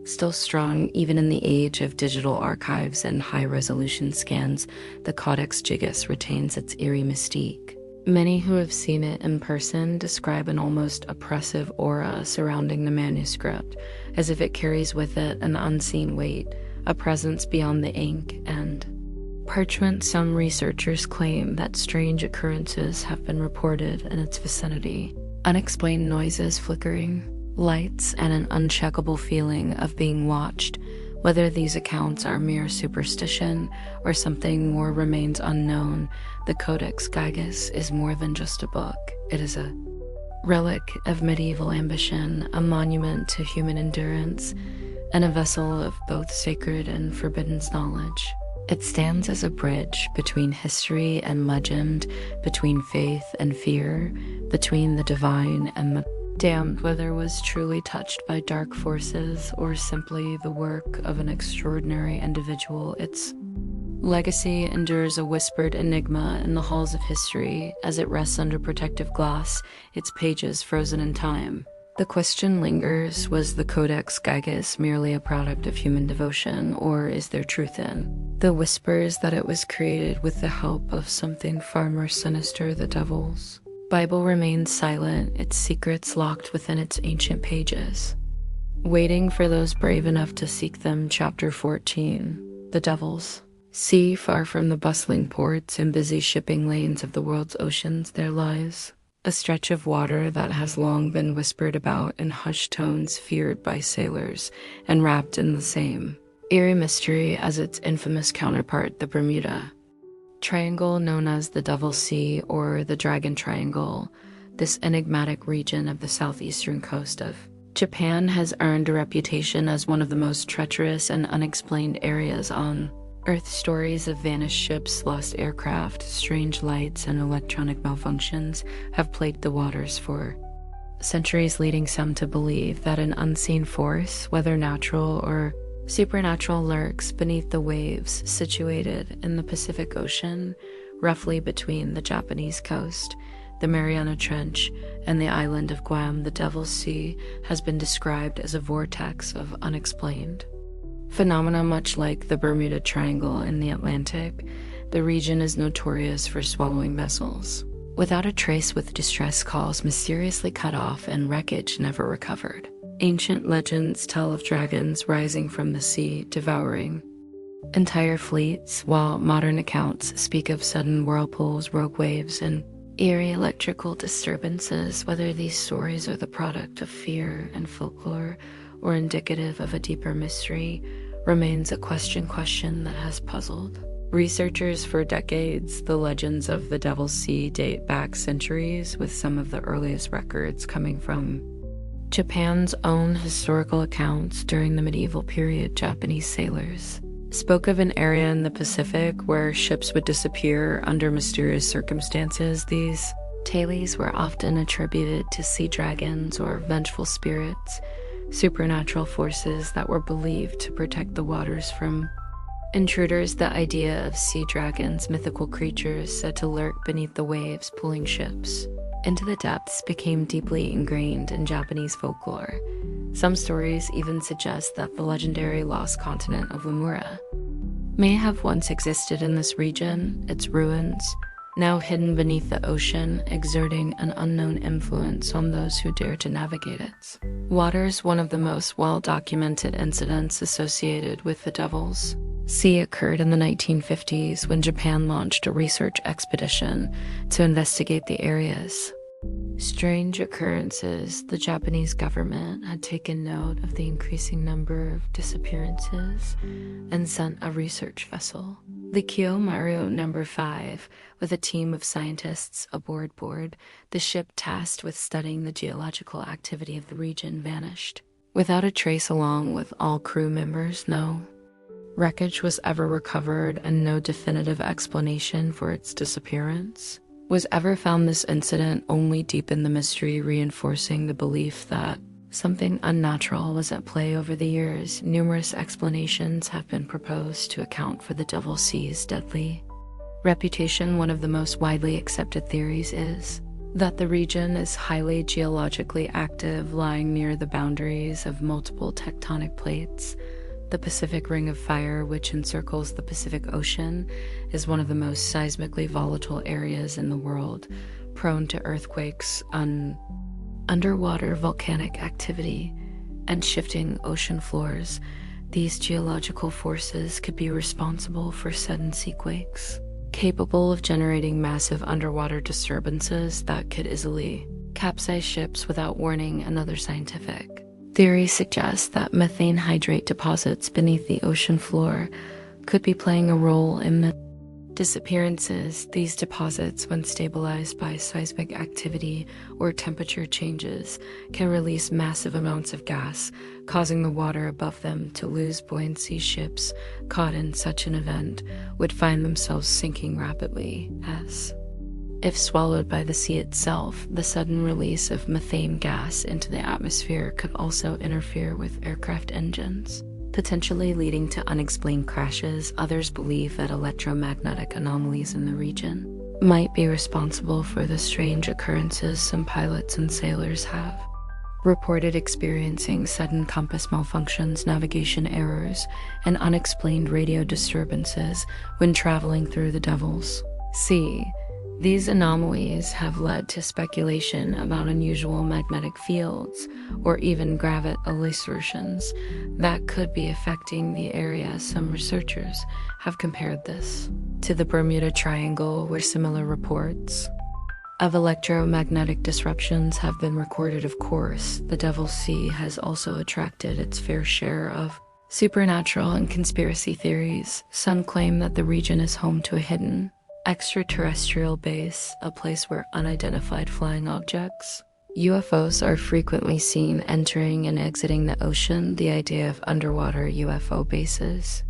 still strong. Even in the age of digital archives and high-resolution scans, the Codex Gigas retains its eerie mystique. Many who have seen it in person describe an almost oppressive aura surrounding the manuscript, as if it carries with it an unseen weight, a presence beyond the ink and parchment. Some researchers claim that strange occurrences have been reported in its vicinity. Unexplained noises, flickering lights, and an uncheckable feeling of being watched. Whether these accounts are mere superstition or something more remains unknown. The Codex Gigas is more than just a book. It is a relic of medieval ambition, a monument to human endurance, and a vessel of both sacred and forbidden knowledge. It stands as a bridge between history and legend, between faith and fear, between the divine and the damned. Whether it was truly touched by dark forces or simply the work of an extraordinary individual, its legacy endures a whispered enigma in the halls of history as it rests under protective glass, its pages frozen in time. The question lingers: was the Codex Gigas merely a product of human devotion, or is there truth in the whispers that it was created with the help of something far more sinister, the devil's Bible remains silent, its secrets locked within its ancient pages, waiting for those brave enough to seek them. Chapter 14. The Devil's Sea. Far from the bustling ports and busy shipping lanes of the world's oceans, there lies a stretch of water that has long been whispered about in hushed tones, feared by sailors, and wrapped in the same eerie mystery as its infamous counterpart, the Bermuda triangle known as the Devil's Sea or the Dragon Triangle, this enigmatic region of the southeastern coast of Japan has earned a reputation as one of the most treacherous and unexplained areas on Earth. Stories of vanished ships, lost aircraft, strange lights, and electronic malfunctions have plagued the waters for centuries, leading some to believe that an unseen force, whether natural or supernatural, lurks beneath the waves situated in the Pacific Ocean, roughly between the Japanese coast, the Mariana Trench, and the island of Guam. The Devil's Sea has been described as a vortex of unexplained phenomena. Much like the Bermuda Triangle in the Atlantic, the region is notorious for swallowing vessels without a trace, with distress calls mysteriously cut off and wreckage never recovered. Ancient legends tell of dragons rising from the sea, devouring entire fleets, while modern accounts speak of sudden whirlpools, rogue waves, and eerie electrical disturbances. Whether these stories are the product of fear and folklore or indicative of a deeper mystery remains a question that has puzzled researchers for decades. The legends of the Devil's Sea date back centuries, with some of the earliest records coming from Japan's own historical accounts. During the medieval period, Japanese sailors spoke of an area in the Pacific where ships would disappear under mysterious circumstances. These tales were often attributed to sea dragons or vengeful spirits, supernatural forces that were believed to protect the waters from intruders. The idea of sea dragons, mythical creatures said to lurk beneath the waves, pulling ships into the depths, became deeply ingrained in Japanese folklore. Some stories even suggest that the legendary lost continent of Lemura may have once existed in this region, its ruins now hidden beneath the ocean, exerting an unknown influence on those who dare to navigate its waters. One of the most well-documented incidents associated with the Devil's Sea occurred in the 1950s when Japan launched a research expedition to investigate the area's strange occurrences. The Japanese government had taken note of the increasing number of disappearances and sent a research vessel, the Kiyomaru No. 5, with a team of scientists aboard. The ship tasked with studying the geological activity of the region vanished without a trace, along with all crew members. No wreckage was ever recovered, and no definitive explanation for its disappearance was ever found. This incident only deepened the mystery, reinforcing the belief that something unnatural was at play. Over the years, numerous explanations have been proposed to account for the Devil's Sea's deadly reputation. One of the most widely accepted theories is that the region is highly geologically active, lying near the boundaries of multiple tectonic plates. The Pacific Ring of Fire, which encircles the Pacific Ocean, is one of the most seismically volatile areas in the world, prone to earthquakes, underwater volcanic activity, and shifting ocean floors. These geological forces could be responsible for sudden seaquakes, capable of generating massive underwater disturbances that could easily capsize ships without warning. Another scientific theory suggests that methane hydrate deposits beneath the ocean floor could be playing a role in the disappearances. These deposits, when stabilized by seismic activity or temperature changes, can release massive amounts of gas, causing the water above them to lose buoyancy. Ships caught in such an event would find themselves sinking rapidly, as if swallowed by the sea itself. The sudden release of methane gas into the atmosphere could also interfere with aircraft engines, potentially leading to unexplained crashes. Others believe that electromagnetic anomalies in the region might be responsible for the strange occurrences. Some pilots and sailors have reported experiencing sudden compass malfunctions, navigation errors, and unexplained radio disturbances when traveling through the Devil's Sea. These anomalies have led to speculation about unusual magnetic fields or even gravitations that could be affecting the area. Some researchers have compared this to the Bermuda Triangle, where similar reports of electromagnetic disruptions have been recorded. Of course, the Devil's Sea has also attracted its fair share of supernatural and conspiracy theories. Some claim that the region is home to a hidden Extraterrestrial base, a place where unidentified flying objects. UFOs are frequently seen entering and exiting the ocean, the idea of underwater UFO bases.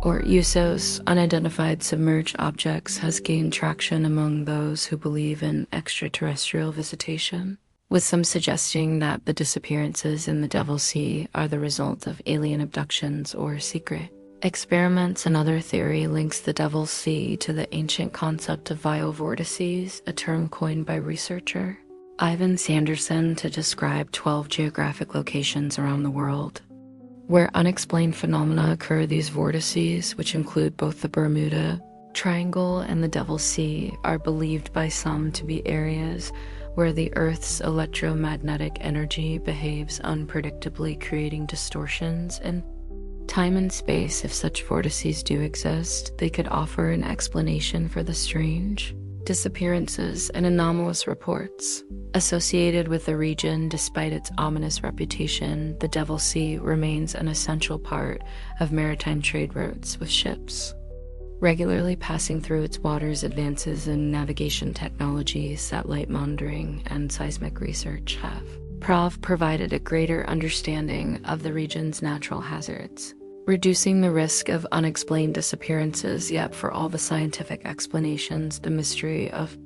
Or USOs, unidentified submerged objects, has gained traction among those who believe in extraterrestrial visitation, with some suggesting that the disappearances in the Devil's Sea are the result of alien abductions or secret experiments. Another theory links the Devil's Sea to the ancient concept of vial vortices, a term coined by researcher Ivan Sanderson to describe 12 geographic locations around the world where unexplained phenomena occur. These vortices, which include both the Bermuda Triangle and the Devil's Sea, are believed by some to be areas where the Earth's electromagnetic energy behaves unpredictably, creating distortions in time and space. If such vortices do exist, they could offer an explanation for the strange disappearances and anomalous reports associated with the region. Despite its ominous reputation, the Devil's Sea remains an essential part of maritime trade routes, with ships regularly passing through its waters. Advances in navigation technology, satellite monitoring, and seismic research have provided a greater understanding of the region's natural hazards, reducing the risk of unexplained disappearances. Yet for all the scientific explanations, the mystery of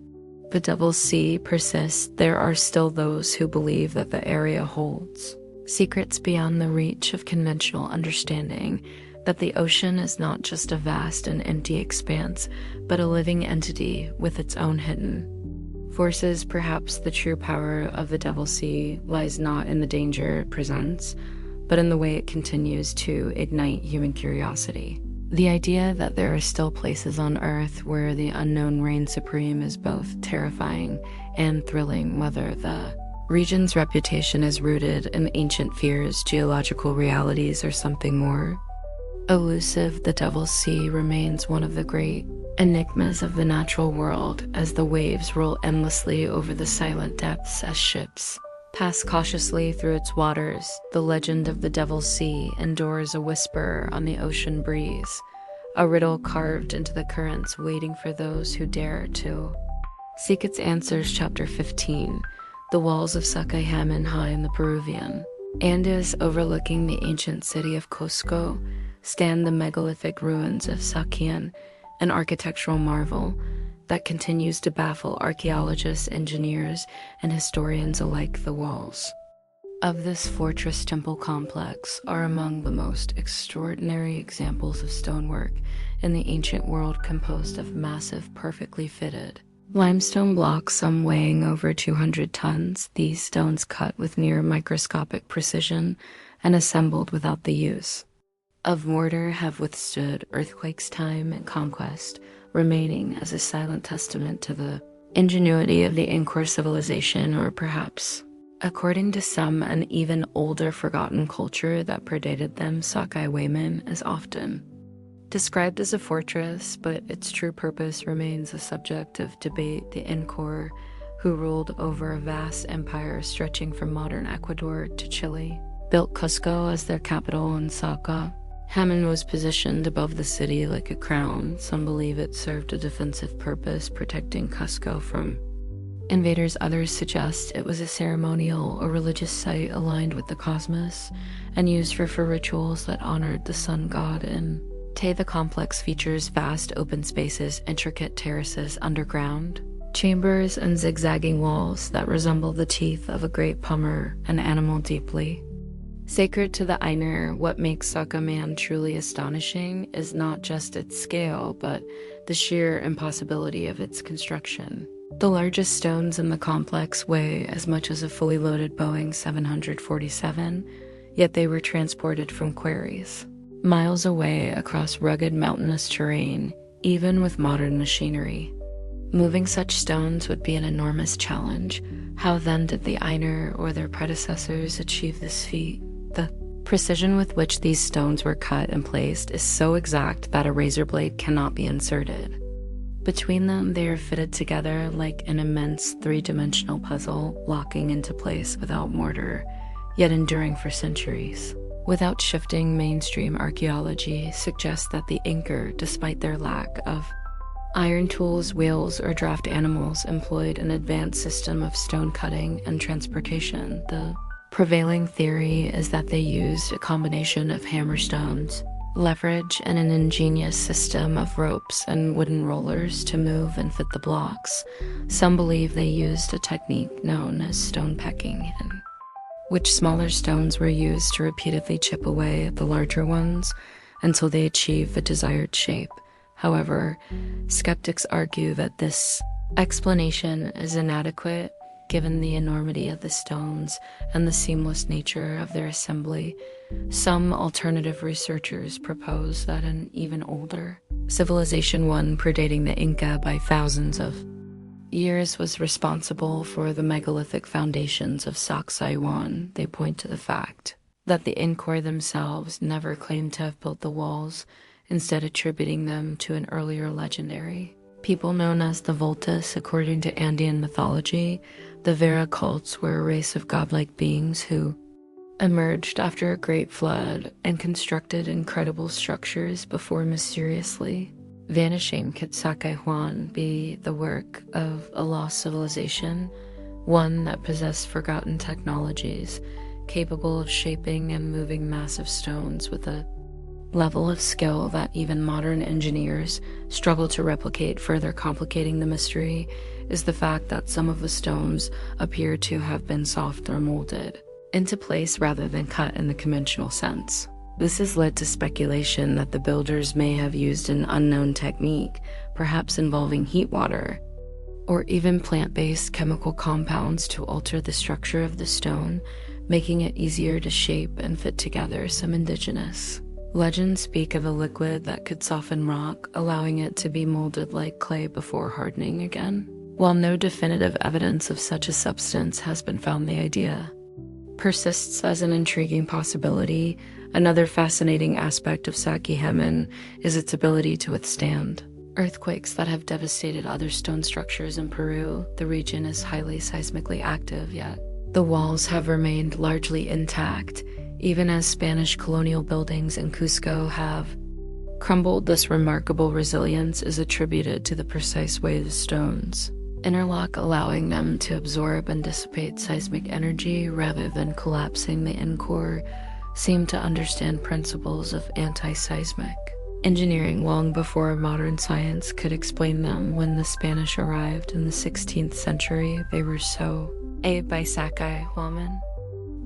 the Devil's Sea persists. There are still those who believe that the area holds secrets beyond the reach of conventional understanding, that the ocean is not just a vast and empty expanse, but a living entity with its own hidden forces. Perhaps the true power of the Devil's Sea lies not in the danger it presents, but in the way it continues to ignite human curiosity. The idea that there are still places on Earth where the unknown reigns supreme is both terrifying and thrilling. Whether the region's reputation is rooted in ancient fears, geological realities, or something more elusive, the Devil's Sea remains one of the great enigmas of the natural world, as the waves roll endlessly over the silent depths as ships pass cautiously through its waters. The legend of the Devil's Sea endures, a whisper on the ocean breeze, a riddle carved into the currents, waiting for those who dare to seek its answers. Chapter 15. The walls of Sacsayhuamán, high in the Peruvian Andes overlooking the ancient city of Cusco, stand the megalithic ruins of Sacsayhuamán, an architectural marvel that continues to baffle archaeologists, engineers, and historians alike. The walls of this fortress temple complex are among the most extraordinary examples of stonework in the ancient world, composed of massive, perfectly fitted limestone blocks, some weighing over 200 tons. These stones, cut with near microscopic precision and assembled without the use of mortar, have withstood earthquakes, time, and conquest, remaining as a silent testament to the ingenuity of the Angkor civilization, or perhaps, according to some, an even older forgotten culture that predated them. Sacsayhuamán is often described as a fortress, but its true purpose remains a subject of debate. The Angkor, who ruled over a vast empire stretching from modern Ecuador to Chile, built Cusco as their capital, and Sacsayhuamán was positioned above the city like a crown. Some believe it served a defensive purpose, protecting Cusco from invaders. Others suggest it was a ceremonial or religious site aligned with the cosmos and used for rituals that honored the sun god. In the complex features vast open spaces, intricate terraces, underground chambers, and zigzagging walls that resemble the teeth of a great puma, an animal deeply sacred to the Ainu. What makes Sacsayhuamán truly astonishing is not just its scale, but the sheer impossibility of its construction. The largest stones in the complex weigh as much as a fully loaded Boeing 747, yet they were transported from quarries miles away across rugged mountainous terrain. Even with modern machinery, moving such stones would be an enormous challenge. How then did the Ainu or their predecessors achieve this feat? The precision with which these stones were cut and placed is so exact that a razor blade cannot be inserted between them. They are fitted together like an immense three-dimensional puzzle, locking into place without mortar, yet enduring for centuries without shifting. Mainstream archaeology suggests that the Angkor, despite their lack of Iron tools, wheels, or draft animals employed an advanced system of stone cutting and transportation. The prevailing theory is that they used a combination of hammerstones, leverage, and an ingenious system of ropes and wooden rollers to move and fit the blocks. Some believe they used a technique known as stone pecking, in which smaller stones were used to repeatedly chip away at the larger ones until they achieve the desired shape. However, skeptics argue that this explanation is inadequate given the enormity of the stones and the seamless nature of their assembly. Some alternative researchers propose that an even older civilization, one predating the Inca by thousands of years, was responsible for the megalithic foundations of Sacsayhuamán. They point to the fact that the Incor themselves never claimed to have built the walls, instead attributing them to an earlier legendary people known as the Voltas. According to Andean mythology, the Vera cults were a race of godlike beings who emerged after a great flood and constructed incredible structures before mysteriously vanishing. Could Sacsayhuamán be the work of a lost civilization, one that possessed forgotten technologies, capable of shaping and moving massive stones with a level of skill that even modern engineers struggle to replicate? Further complicating the mystery is the fact that some of the stones appear to have been soft or molded into place rather than cut in the conventional sense. This has led to speculation that the builders may have used an unknown technique, perhaps involving heat water or even plant-based chemical compounds, to alter the structure of the stone, making it easier to shape and fit together. Some indigenous legends speak of a liquid that could soften rock, allowing it to be molded like clay before hardening again. While no definitive evidence of such a substance has been found, the idea persists as an intriguing possibility. Another fascinating aspect of Sacsayhuamán is its ability to withstand earthquakes that have devastated other stone structures in Peru. The region is highly seismically active, yet the walls have remained largely intact, even as Spanish colonial buildings in Cusco have crumbled. This remarkable resilience is attributed to the precise way the stones interlock, allowing them to absorb and dissipate seismic energy rather than collapsing. The Incor seem to understand principles of anti-seismic engineering long before modern science could explain them. When the Spanish arrived in the 16th century, they were so awed by Sacsayhuamán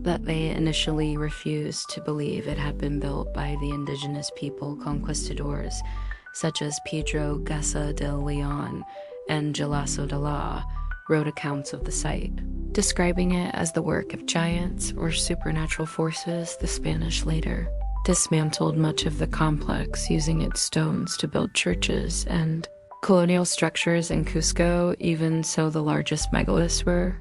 that they initially refused to believe it had been built by the indigenous people. Conquistadors such as Pedro Gasa de Leon and Gelaso de la wrote accounts of the site, describing it as the work of giants or supernatural forces. The Spanish later dismantled much of the complex, using its stones to build churches and colonial structures in Cusco. Even so, the largest megaliths were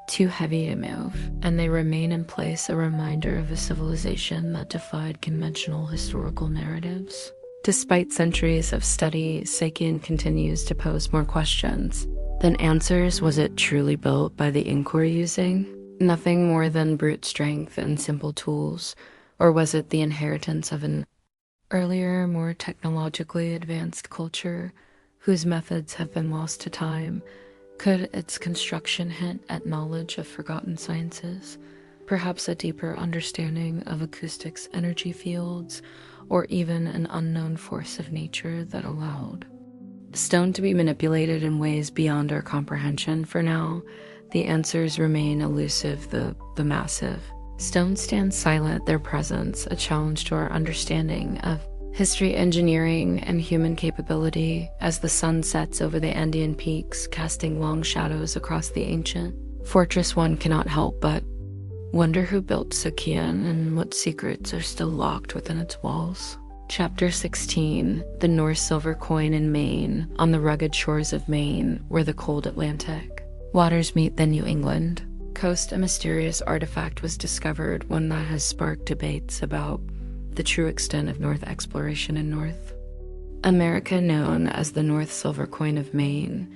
too heavy to move, and they remain in place, a reminder of a civilization that defied conventional historical narratives. Despite centuries of study, Sacsayhuamán continues to pose more questions than answers. Was it truly built by the Incor using nothing more than brute strength and simple tools, or was it the inheritance of an earlier, more technologically advanced culture whose methods have been lost to time? Could its construction hint at knowledge of forgotten sciences, perhaps a deeper understanding of acoustics, energy fields, or even an unknown force of nature that allowed stone to be manipulated in ways beyond our comprehension? For now, the answers remain elusive. The massive stone stands silent, their presence a challenge to our understanding of history, engineering, and human capability. As the sun sets over the Andean peaks, casting long shadows across the ancient fortress, one cannot help but wonder who built Sacsayhuamán and what secrets are still locked within its walls. Chapter 16. The Norse silver coin in Maine. On the rugged shores of Maine, where the cold Atlantic waters meet the New England coast, a mysterious artifact was discovered, one that has sparked debates about the true extent of North exploration in North America. Known as the North Silver Coin of Maine,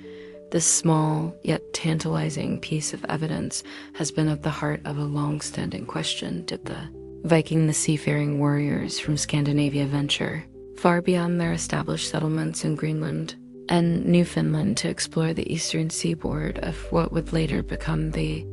this small yet tantalizing piece of evidence has been at the heart of a long-standing question. Did the the seafaring warriors from Scandinavia venture far beyond their established settlements in Greenland and Newfoundland to explore the eastern seaboard of what would later become the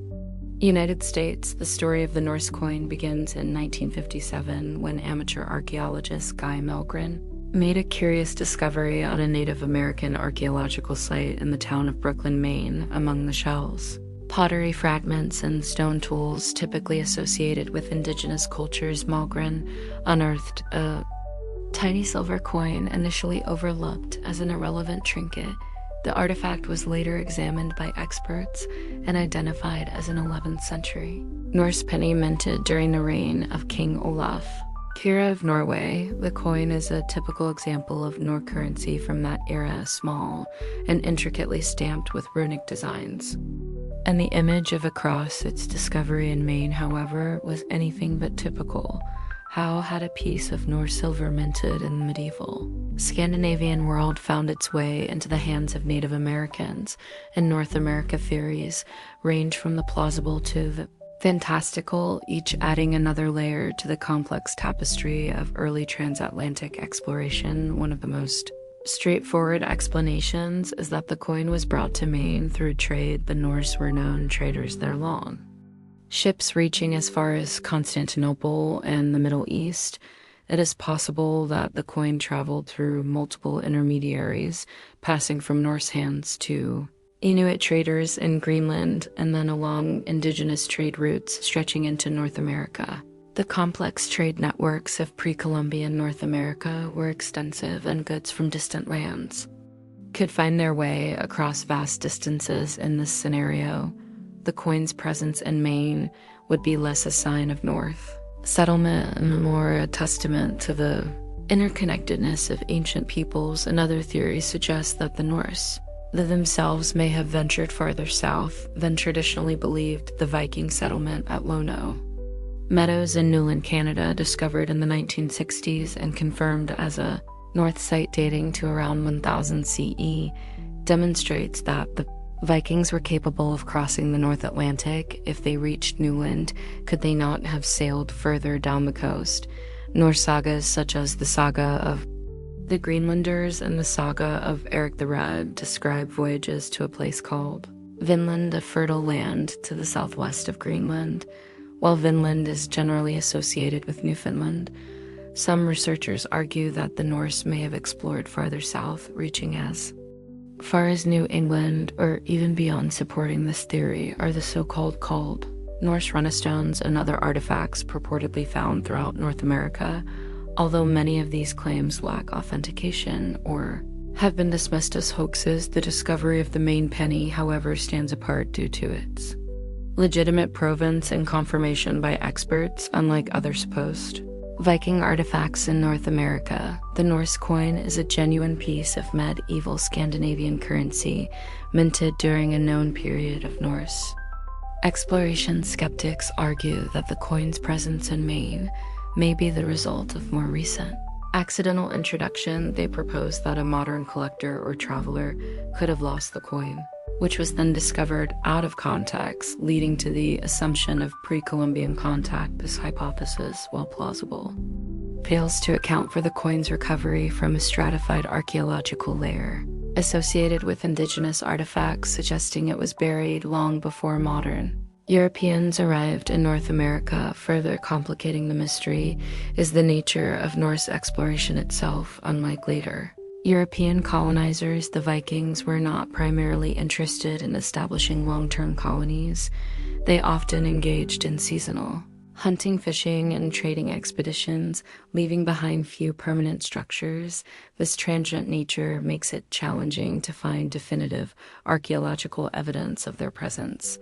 United States. The story of the Norse coin begins in 1957 when amateur archaeologist Guy Melgren made a curious discovery on a Native American archaeological site in the town of Brooklyn, Maine, among the shells. Pottery fragments and stone tools typically associated with indigenous cultures. Malgren unearthed a tiny silver coin initially overlooked as an irrelevant trinket. The artifact was later examined by experts and identified as an 11th century Norse penny minted during the reign of King Olaf. Kira of Norway, the coin is a typical example of Nor currency from that era, small and intricately stamped with runic designs. And the image of a cross, its discovery in Maine, however, was anything but typical. How had a piece of Norse silver minted in the medieval Scandinavian world found its way into the hands of Native Americans? In North America, theories range from the plausible to the fantastical, each adding another layer to the complex tapestry of early transatlantic exploration. One of the most straightforward explanations is that the coin was brought to Maine through trade. The Norse were known traders there long. Ships reaching as far as Constantinople and the Middle East. It is possible that the coin traveled through multiple intermediaries, passing from Norse hands to Inuit traders in Greenland and then along indigenous trade routes stretching into North America. The complex trade networks of pre-Columbian North America were extensive, and goods from distant lands could find their way across vast distances. In this scenario, the coin's presence in Maine would be less a sign of North settlement and more a testament to the interconnectedness of ancient peoples. Another theory suggests that the Norse themselves may have ventured farther south than traditionally believed. The Viking settlement at Lono Meadows in Newland, Canada, discovered in the 1960s and confirmed as a North site dating to around 1000 CE, demonstrates that the Vikings were capable of crossing the North Atlantic. If they reached Newland, could they not have sailed further down the coast? Norse sagas such as the Saga of the Greenlanders and the Saga of Eric the Red describe voyages to a place called Vinland, a fertile land to the southwest of Greenland. While Vinland is generally associated with Newfoundland, some researchers argue that the Norse may have explored farther south, reaching as far as New England or even beyond. Supporting this theory are the so-called Norse runestones and other artifacts purportedly found throughout North America, although many of these claims lack authentication or have been dismissed as hoaxes. The discovery of the Maine penny, however, stands apart due to its legitimate provenance and confirmation by experts, unlike other supposed Viking artifacts in North America. The Norse coin is a genuine piece of medieval Scandinavian currency minted during a known period of Norse exploration. Skeptics argue that the coin's presence in Maine may be the result of more recent accidental introduction. They propose that a modern collector or traveler could have lost the coin, which was then discovered out of context, leading to the assumption of pre-Columbian contact. This hypothesis, while plausible, fails to account for the coin's recovery from a stratified archaeological layer associated with indigenous artifacts, suggesting it was buried long before modern Europeans arrived in North America. Further complicating the mystery is the nature of Norse exploration itself. Unlike later European colonizers, the Vikings were not primarily interested in establishing long-term colonies. They often engaged in seasonal hunting, fishing, and trading expeditions, leaving behind few permanent structures. This transient nature makes it challenging to find definitive archaeological evidence of their presence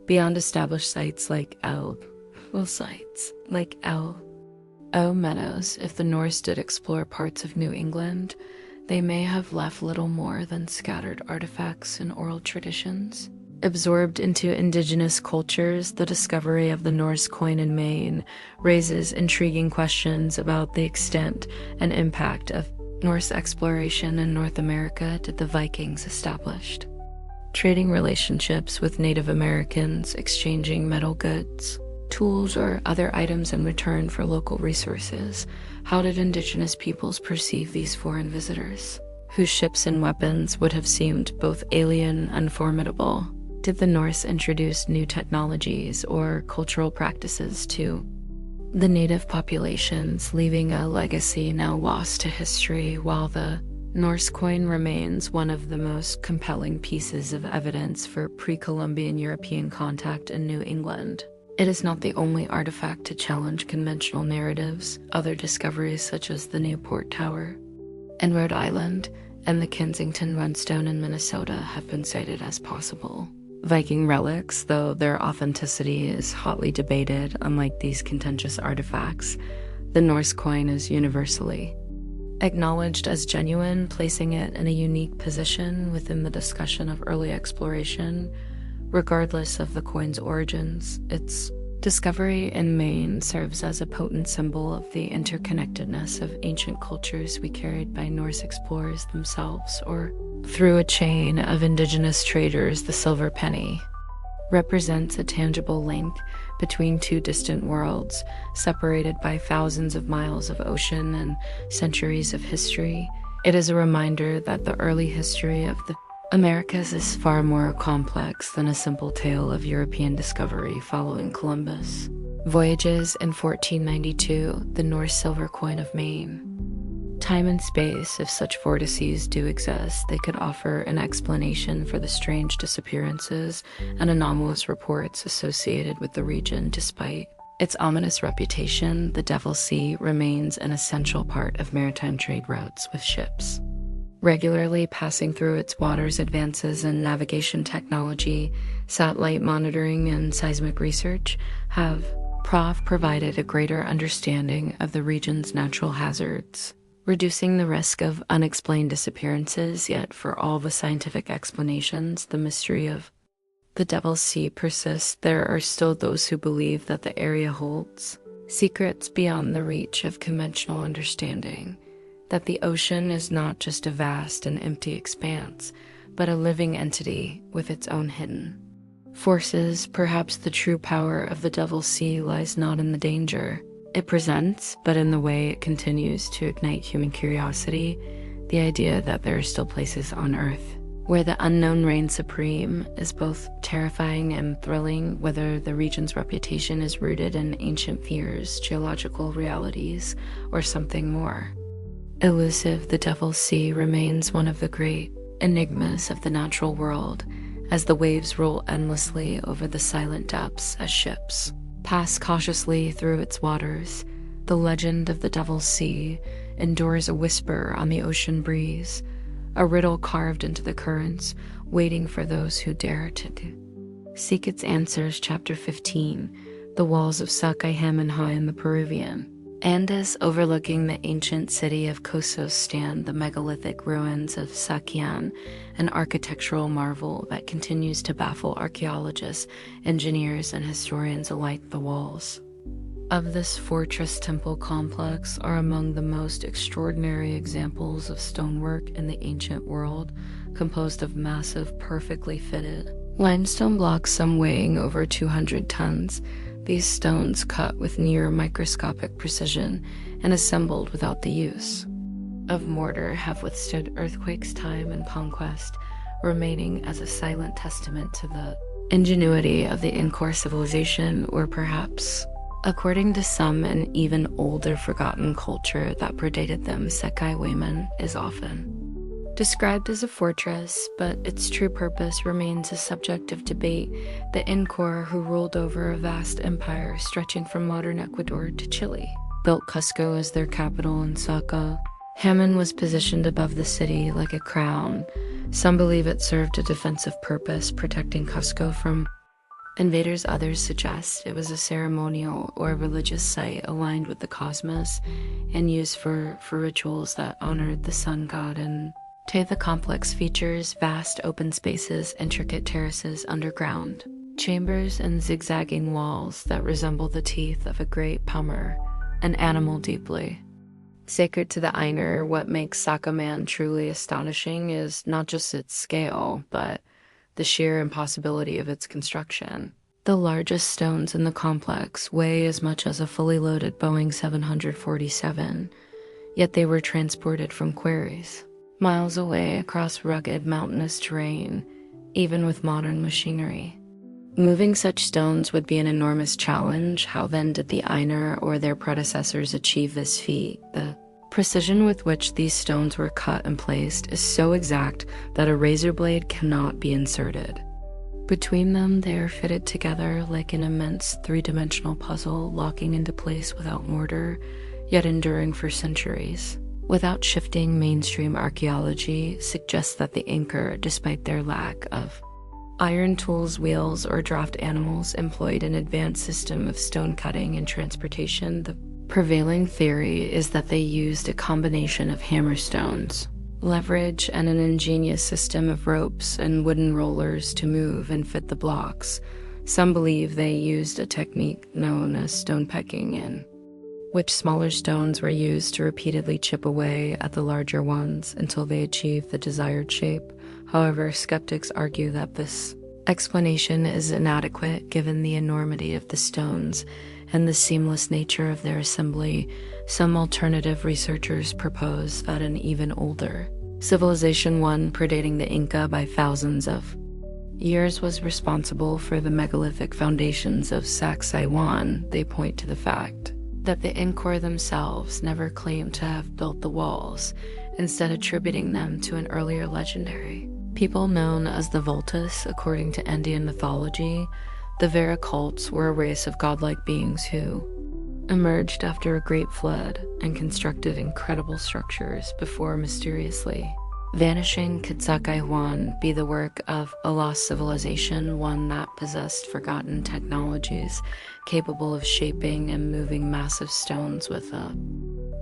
beyond established sites like El Meadows. If the Norse did explore parts of New England, they may have left little more than scattered artifacts and oral traditions. Absorbed into indigenous cultures, the discovery of the Norse coin in Maine raises intriguing questions about the extent and impact of Norse exploration in North America. Did the Vikings establish trading relationships with Native Americans, exchanging metal goods, tools, or other items in return for local resources? How did indigenous peoples perceive these foreign visitors? whose ships and weapons would have seemed both alien and formidable? Did the Norse introduce new technologies or cultural practices to the native populations, leaving a legacy now lost to history, while the Norse coin remains one of the most compelling pieces of evidence for pre-Columbian European contact in New England? It is not the only artifact to challenge conventional narratives. Other discoveries, such as the Newport Tower in Rhode Island and the Kensington Runestone in Minnesota, have been cited as possible Viking relics, though their authenticity is hotly debated. Unlike these contentious artifacts, the Norse coin is universally acknowledged as genuine, placing it in a unique position within the discussion of early exploration. Regardless of the coin's origins, its discovery in Maine serves as a potent symbol of the interconnectedness of ancient cultures we carried by Norse explorers themselves, or through a chain of indigenous traders. The silver penny represents a tangible link between two distant worlds, separated by thousands of miles of ocean and centuries of history. It is a reminder that the early history of the Americas is far more complex than a simple tale of European discovery following Columbus. Voyages in 1492, the Norse silver coin of Maine. Time and space, if such vortices do exist, they could offer an explanation for the strange disappearances and anomalous reports associated with the region. Despite its ominous reputation, the Devil's Sea remains an essential part of maritime trade routes, with ships regularly passing through its waters. Advances in navigation technology, satellite monitoring, and seismic research have provided a greater understanding of the region's natural hazards, reducing the risk of unexplained disappearances. Yet, for all the scientific explanations, the mystery of the Devil's Sea persists. There are still those who believe that the area holds secrets beyond the reach of conventional understanding, that the ocean is not just a vast and empty expanse, but a living entity with its own hidden forces. Perhaps the true power of the Devil's Sea lies not in the danger it presents, but in the way it continues to ignite human curiosity. The idea that there are still places on Earth where the unknown reigns supreme is both terrifying and thrilling. Whether the region's reputation is rooted in ancient fears, geological realities, or something more elusive, the Devil's Sea remains one of the great enigmas of the natural world, as the waves roll endlessly over the silent depths as ships pass cautiously through its waters. The legend of the Devil's Sea endures a whisper on the ocean breeze, a riddle carved into the currents, waiting for those who dare to seek its answers. Chapter 15. The walls of Sacsayhuamán in the Peruvian Andes, overlooking the ancient city of Cosos, stand the megalithic ruins of Sacsayhuamán, an architectural marvel that continues to baffle archaeologists, engineers, and historians alike. The walls of this fortress temple complex are among the most extraordinary examples of stonework in the ancient world, composed of massive, perfectly fitted limestone blocks, some weighing over 200 tons. These stones, cut with near microscopic precision and assembled without the use of mortar, have withstood earthquakes, time, and conquest, remaining as a silent testament to the ingenuity of the Inca civilization, or perhaps, according to some, an even older forgotten culture that predated them. Sacsayhuamán is often described as a fortress, but its true purpose remains a subject of debate. The Inca, who ruled over a vast empire stretching from modern Ecuador to Chile, built Cusco as their capital in Sacsayhuamán was positioned above the city like a crown. Some believe it served a defensive purpose, protecting Cusco from invaders. Others suggest it was a ceremonial or religious site aligned with the cosmos and used for rituals that honored the sun god. And the complex features vast open spaces, intricate terraces, underground chambers, and zigzagging walls that resemble the teeth of a great puma, an animal deeply sacred to the Ainu. What makes Sacsayhuamán truly astonishing is not just its scale, but the sheer impossibility of its construction. The largest stones in the complex weigh as much as a fully loaded Boeing 747, yet they were transported from quarries miles away across rugged mountainous terrain, even with modern machinery. Moving such stones would be an enormous challenge. How then did the Ainu or their predecessors achieve this feat? The precision with which these stones were cut and placed is so exact that a razor blade cannot be inserted. Between them, they are fitted together like an immense three-dimensional puzzle, locking into place without mortar, yet enduring for centuries. Without shifting, mainstream archaeology suggests that the Inca, despite their lack of iron tools, wheels, or draft animals, employed an advanced system of stone cutting and transportation. The prevailing theory is that they used a combination of hammerstones, leverage, and an ingenious system of ropes and wooden rollers to move and fit the blocks. Some believe they used a technique known as stone pecking, in which smaller stones were used to repeatedly chip away at the larger ones until they achieved the desired shape. However, skeptics argue that this explanation is inadequate given the enormity of the stones and the seamless nature of their assembly. Some alternative researchers propose that an even older civilization, one predating the Inca by thousands of years, was responsible for the megalithic foundations of Sacsayhuamán. They point to the fact that the Inca themselves never claimed to have built the walls, instead attributing them to an earlier legendary people known as the Vultus. According to Andean mythology, the Veracults were a race of godlike beings who emerged after a great flood and constructed incredible structures before mysteriously vanishing. Could Sacsayhuamán be the work of a lost civilization, one that possessed forgotten technologies, capable of shaping and moving massive stones with a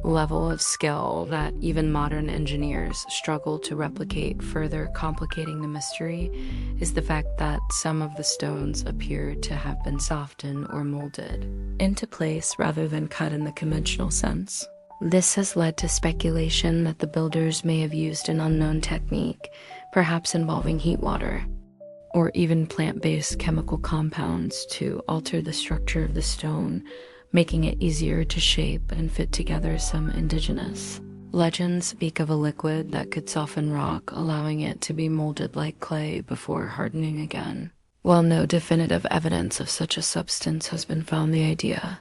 level of skill that even modern engineers struggle to replicate? Further complicating the mystery is the fact that some of the stones appear to have been softened or molded into place rather than cut in the conventional sense. This has led to speculation that the builders may have used an unknown technique, perhaps involving heat water or even plant-based chemical compounds, to alter the structure of the stone, making it easier to shape and fit together. Some indigenous legends speak of a liquid that could soften rock, allowing it to be molded like clay before hardening again. While no definitive evidence of such a substance has been found, the idea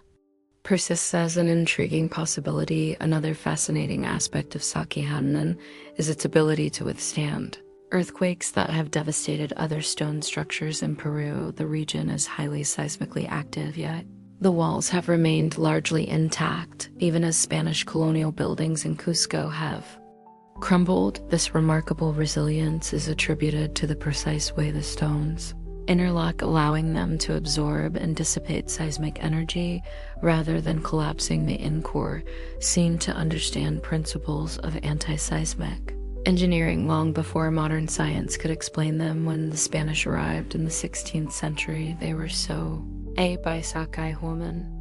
persists as an intriguing possibility. Another fascinating aspect of Sacsayhuamán is its ability to withstand earthquakes that have devastated other stone structures in Peru. The region is highly seismically active, yet the walls have remained largely intact, even as Spanish colonial buildings in Cusco have crumbled. This remarkable resilience is attributed to the precise way the stones interlock, allowing them to absorb and dissipate seismic energy rather than collapsing. The Inca seem to understand principles of anti-seismic engineering long before modern science could explain them. When the Spanish arrived in the 16th century, they were so by Sacsayhuamán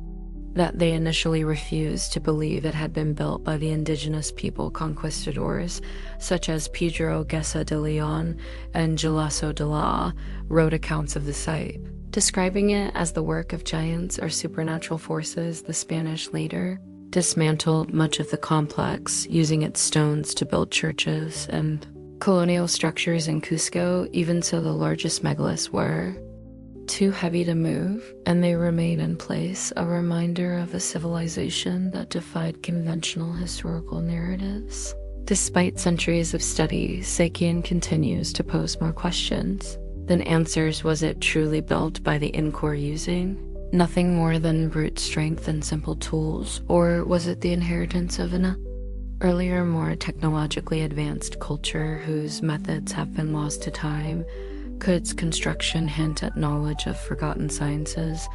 that they initially refused to believe it had been built by the indigenous people. Conquistadors such as Pedro Gesa de Leon and Gelaso de la wrote accounts of the site, describing it as the work of giants or supernatural forces. The Spanish later dismantled much of the complex, using its stones to build churches and colonial structures in Cusco. Even so, the largest megaliths were too heavy to move, and they remain in place, a reminder of a civilization that defied conventional historical narratives. Despite centuries of study, Sacsayhuamán continues to pose more questions than answers. Was it truly built by the Inca using nothing more than brute strength and simple tools, or was it the inheritance of an earlier, more technologically advanced culture whose methods have been lost to time? Could its construction hint at knowledge of forgotten sciences,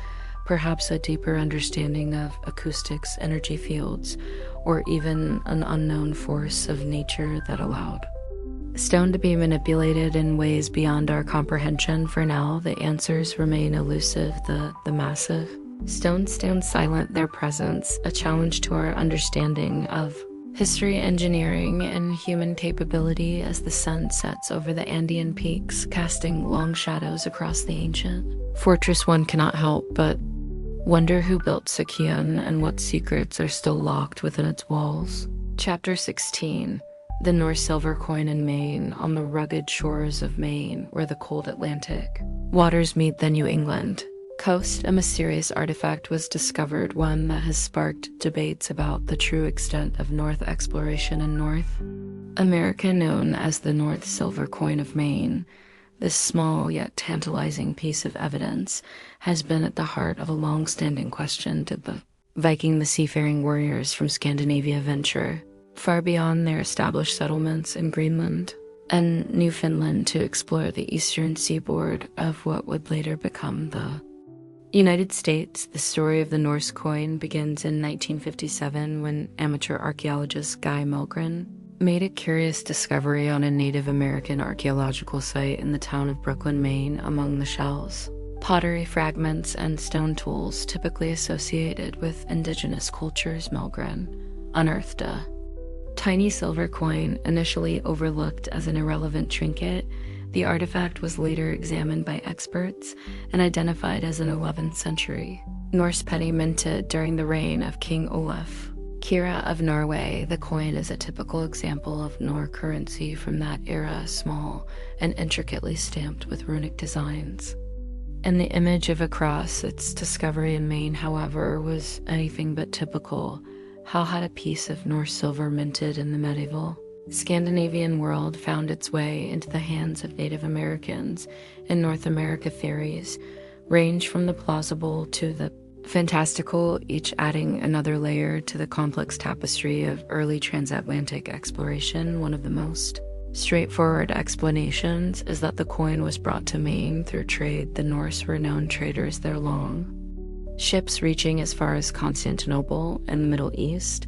perhaps a deeper understanding of acoustics, energy fields, or even an unknown force of nature that allowed stone to be manipulated in ways beyond our comprehension? For now, the answers remain elusive. The massive stones stand silent, their presence a challenge to our understanding of history, engineering, and human capability. As the sun sets over the Andean peaks, casting long shadows across the ancient fortress, one cannot help but wonder who built Sacsayhuamán and what secrets are still locked within its walls. Chapter 16. The Norse silver coin in Maine, on the rugged shores of Maine, where the cold Atlantic waters meet the New England coast, a mysterious artifact was discovered, one that has sparked debates about the true extent of North exploration in North America. Known as the North Silver Coin of Maine, this small yet tantalizing piece of evidence has been at the heart of a long-standing question: did the seafaring warriors from Scandinavia venture far beyond their established settlements in Greenland and Newfoundland to explore the eastern seaboard of what would later become the United States? The story of the Norse coin begins in 1957 when amateur archaeologist Guy Milgren made a curious discovery on a Native American archaeological site in the town of Brooklyn, Maine. Among the shells, pottery fragments, and stone tools typically associated with indigenous cultures, Milgren unearthed a tiny silver coin. Initially overlooked as an irrelevant trinket, the artifact was later examined by experts and identified as an 11th century Norse penny minted during the reign of King Olaf Kira of Norway. The coin is a typical example of Nor currency from that era, small and intricately stamped with runic designs. And the image of a cross, its discovery in Maine, however, was anything but typical. How had a piece of Norse silver minted in the medieval Scandinavian world found its way into the hands of Native Americans in North America? Theories range from the plausible to the fantastical, each adding another layer to the complex tapestry of early transatlantic exploration. One of the most straightforward explanations is that the coin was brought to Maine through trade. The Norse were known traders there long ships reaching as far as Constantinople and the Middle East.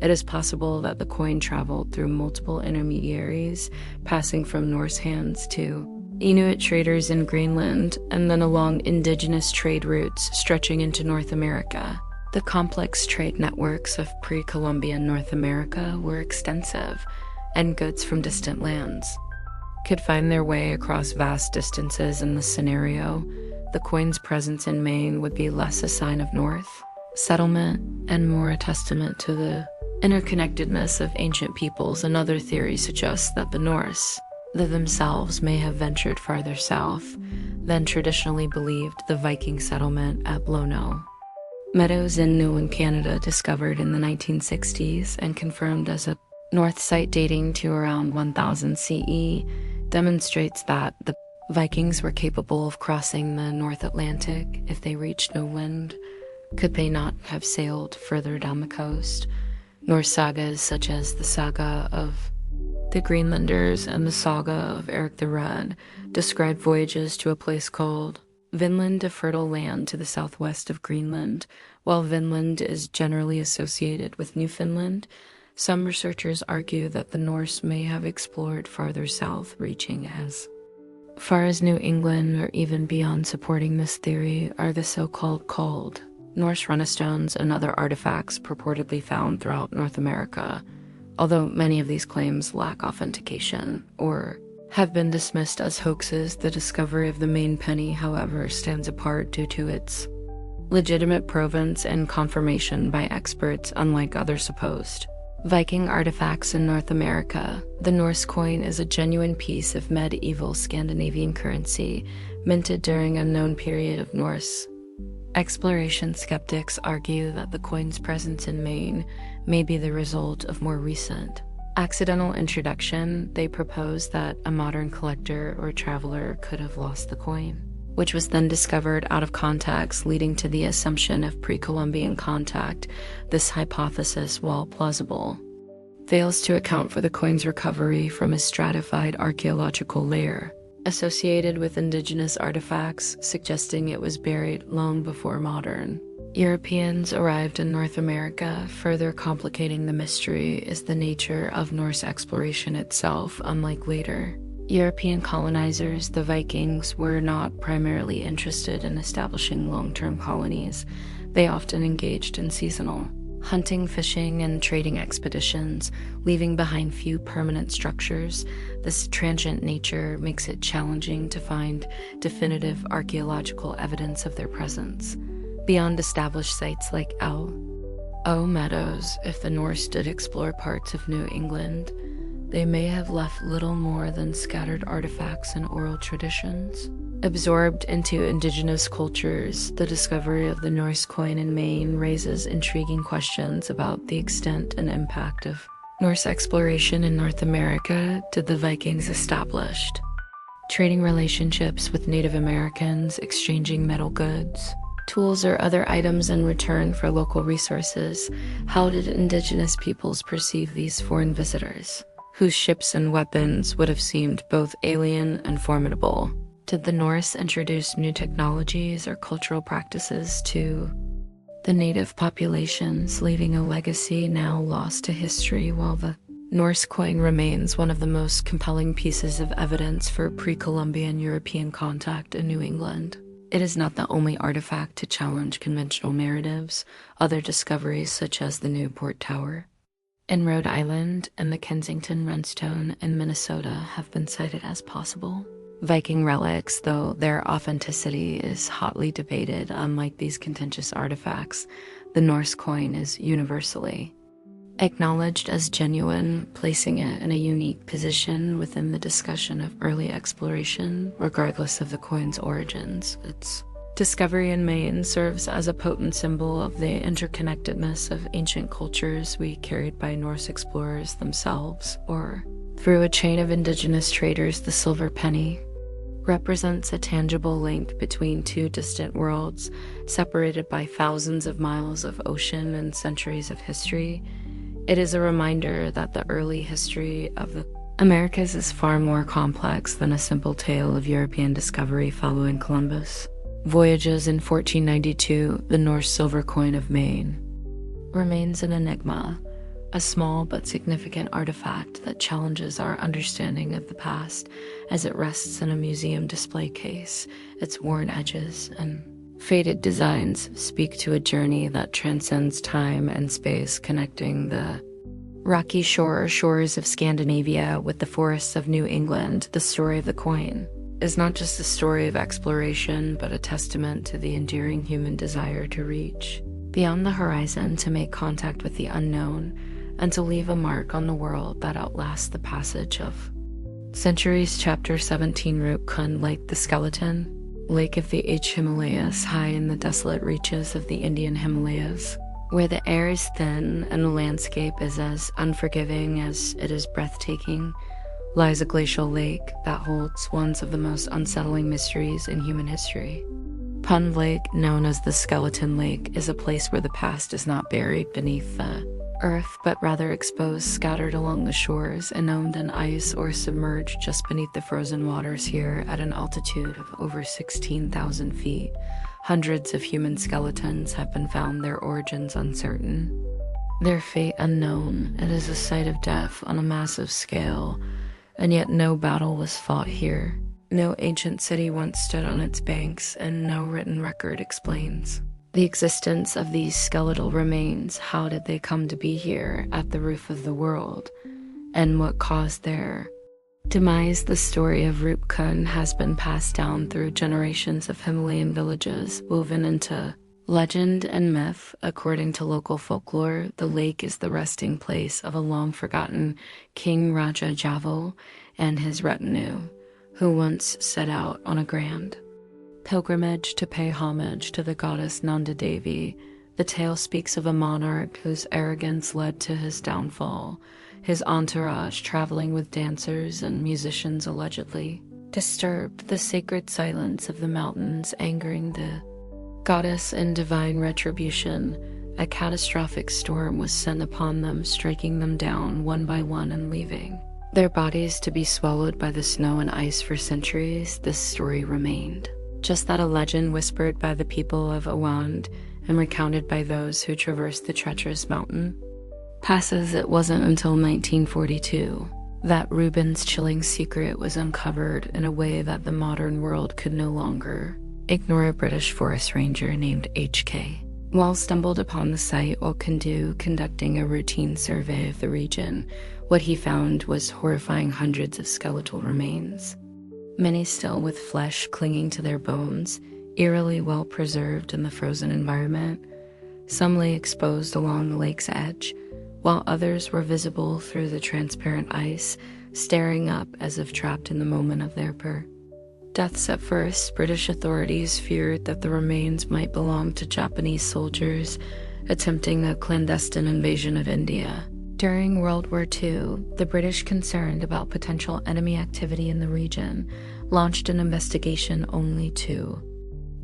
It is possible that the coin traveled through multiple intermediaries, passing from Norse hands to Inuit traders in Greenland, and then along indigenous trade routes stretching into North America. The complex trade networks of pre-Columbian North America were extensive, and goods from distant lands could find their way across vast distances. In this scenario, the coin's presence in Maine would be less a sign of North settlement and more a testament to the interconnectedness of ancient peoples. Another theory suggests that the Norse themselves may have ventured farther south than traditionally believed. The Viking settlement at Blono Meadows in Newland, Canada, discovered in the 1960s and confirmed as a North site dating to around 1000 CE, demonstrates that the Vikings were capable of crossing the North Atlantic if they reached Newland. Could they not have sailed further down the coast? Norse sagas such as the Saga of the Greenlanders and the Saga of Eric the Red describe voyages to a place called Vinland, a fertile land to the southwest of Greenland. While Vinland is generally associated with Newfoundland, some researchers argue that the Norse may have explored farther south, reaching as far as New England or even beyond. Supporting this theory are the so-called Norse runestones and other artifacts purportedly found throughout North America, although many of these claims lack authentication or have been dismissed as hoaxes. The discovery of the Maine penny, however, stands apart due to its legitimate provenance and confirmation by experts, unlike other supposed Viking artifacts in North America. The Norse coin is a genuine piece of medieval Scandinavian currency, minted during a known period of Norse exploration. Skeptics argue that the coin's presence in Maine may be the result of more recent accidental introduction. They propose that a modern collector or traveler could have lost the coin, which was then discovered out of context, leading to the assumption of pre-Columbian contact. This hypothesis, while plausible, fails to account for the coin's recovery from a stratified archaeological layer associated with indigenous artifacts, suggesting it was buried long before modern Europeans arrived in North America. Further complicating the mystery is the nature of Norse exploration itself. Unlike later European colonizers, the Vikings were not primarily interested in establishing long-term colonies. They often engaged in seasonal hunting, fishing, and trading expeditions, leaving behind few permanent structures. This transient nature makes it challenging to find definitive archaeological evidence of their presence beyond established sites like Meadows. If the Norse did explore parts of New England, they may have left little more than scattered artifacts and oral traditions. Absorbed into indigenous cultures, the discovery of the Norse coin in Maine raises intriguing questions about the extent and impact of Norse exploration in North America. Did the Vikings establish trading relationships with Native Americans, exchanging metal goods, tools, or other items in return for local resources? How did indigenous peoples perceive these foreign visitors, whose ships and weapons would have seemed both alien and formidable? Did the Norse introduce new technologies or cultural practices to the native populations, leaving a legacy now lost to history, while the Norse coin remains one of the most compelling pieces of evidence for pre-Columbian European contact in New England? It is not the only artifact to challenge conventional narratives. Other discoveries, such as the Newport Tower in Rhode Island and the Kensington Runestone in Minnesota, have been cited as possible Viking relics, though their authenticity is hotly debated. Unlike these contentious artifacts, the Norse coin is universally acknowledged as genuine, placing it in a unique position within the discussion of early exploration, regardless of the coin's origins. Its discovery in Maine serves as a potent symbol of the interconnectedness of ancient cultures we carried by Norse explorers themselves, or through a chain of indigenous traders. The silver penny represents a tangible link between two distant worlds, separated by thousands of miles of ocean and centuries of history. It is a reminder that the early history of the Americas is far more complex than a simple tale of European discovery following Columbus' voyages in 1492. The Norse silver coin of Maine remains an enigma, a small but significant artifact that challenges our understanding of the past as it rests in a museum display case. Its worn edges and faded designs speak to a journey that transcends time and space, connecting the rocky shores of Scandinavia with the forests of New England. The story of the coin is not just a story of exploration, but a testament to the enduring human desire to reach beyond the horizon, to make contact with the unknown, and to leave a mark on the world that outlasts the passage of centuries. Chapter 17, Roopkund Lake. The skeleton lake of the Himalayas, high in the desolate reaches of the Indian Himalayas, where the air is thin and the landscape is as unforgiving as it is breathtaking, lies a glacial lake that holds one of the most unsettling mysteries in human history. Pund Lake, known as the Skeleton Lake, is a place where the past is not buried beneath the earth, but rather exposed, scattered along the shores, ennobled in ice, or submerged just beneath the frozen waters. Here, at an altitude of over 16,000 feet, hundreds of human skeletons have been found, their origins uncertain, their fate unknown. It is a site of death on a massive scale, and yet no battle was fought here. No ancient city once stood on its banks, and no written record explains the existence of these skeletal remains. How did they come to be here at the roof of the world, and what caused their demise? The story of Roopkund has been passed down through generations of Himalayan villages, woven into legend and myth. According to local folklore, the lake is the resting place of a long-forgotten King Raja Javal and his retinue, who once set out on a grand pilgrimage to pay homage to the goddess Nanda Devi. The tale speaks of a monarch whose arrogance led to his downfall, his entourage traveling with dancers and musicians allegedly disturbed the sacred silence of the mountains, angering the goddess in divine retribution. A catastrophic storm was sent upon them, striking them down one by one and leaving their bodies to be swallowed by the snow and ice. For centuries, this story remained just that, a legend whispered by the people of Awand and recounted by those who traversed the treacherous mountain passes. It wasn't until 1942 that Reuben's chilling secret was uncovered in a way that the modern world could no longer ignore. A British forest ranger named H.K. Wall stumbled upon the site while conducting a routine survey of the region. What he found was horrifying: hundreds of skeletal remains, many still with flesh clinging to their bones, eerily well preserved in the frozen environment. Some lay exposed along the lake's edge, while others were visible through the transparent ice, staring up as if trapped in the moment of their birth. Deaths at first, British authorities feared that the remains might belong to Japanese soldiers attempting a clandestine invasion of India. During World War II, the British, concerned about potential enemy activity in the region, launched an investigation only to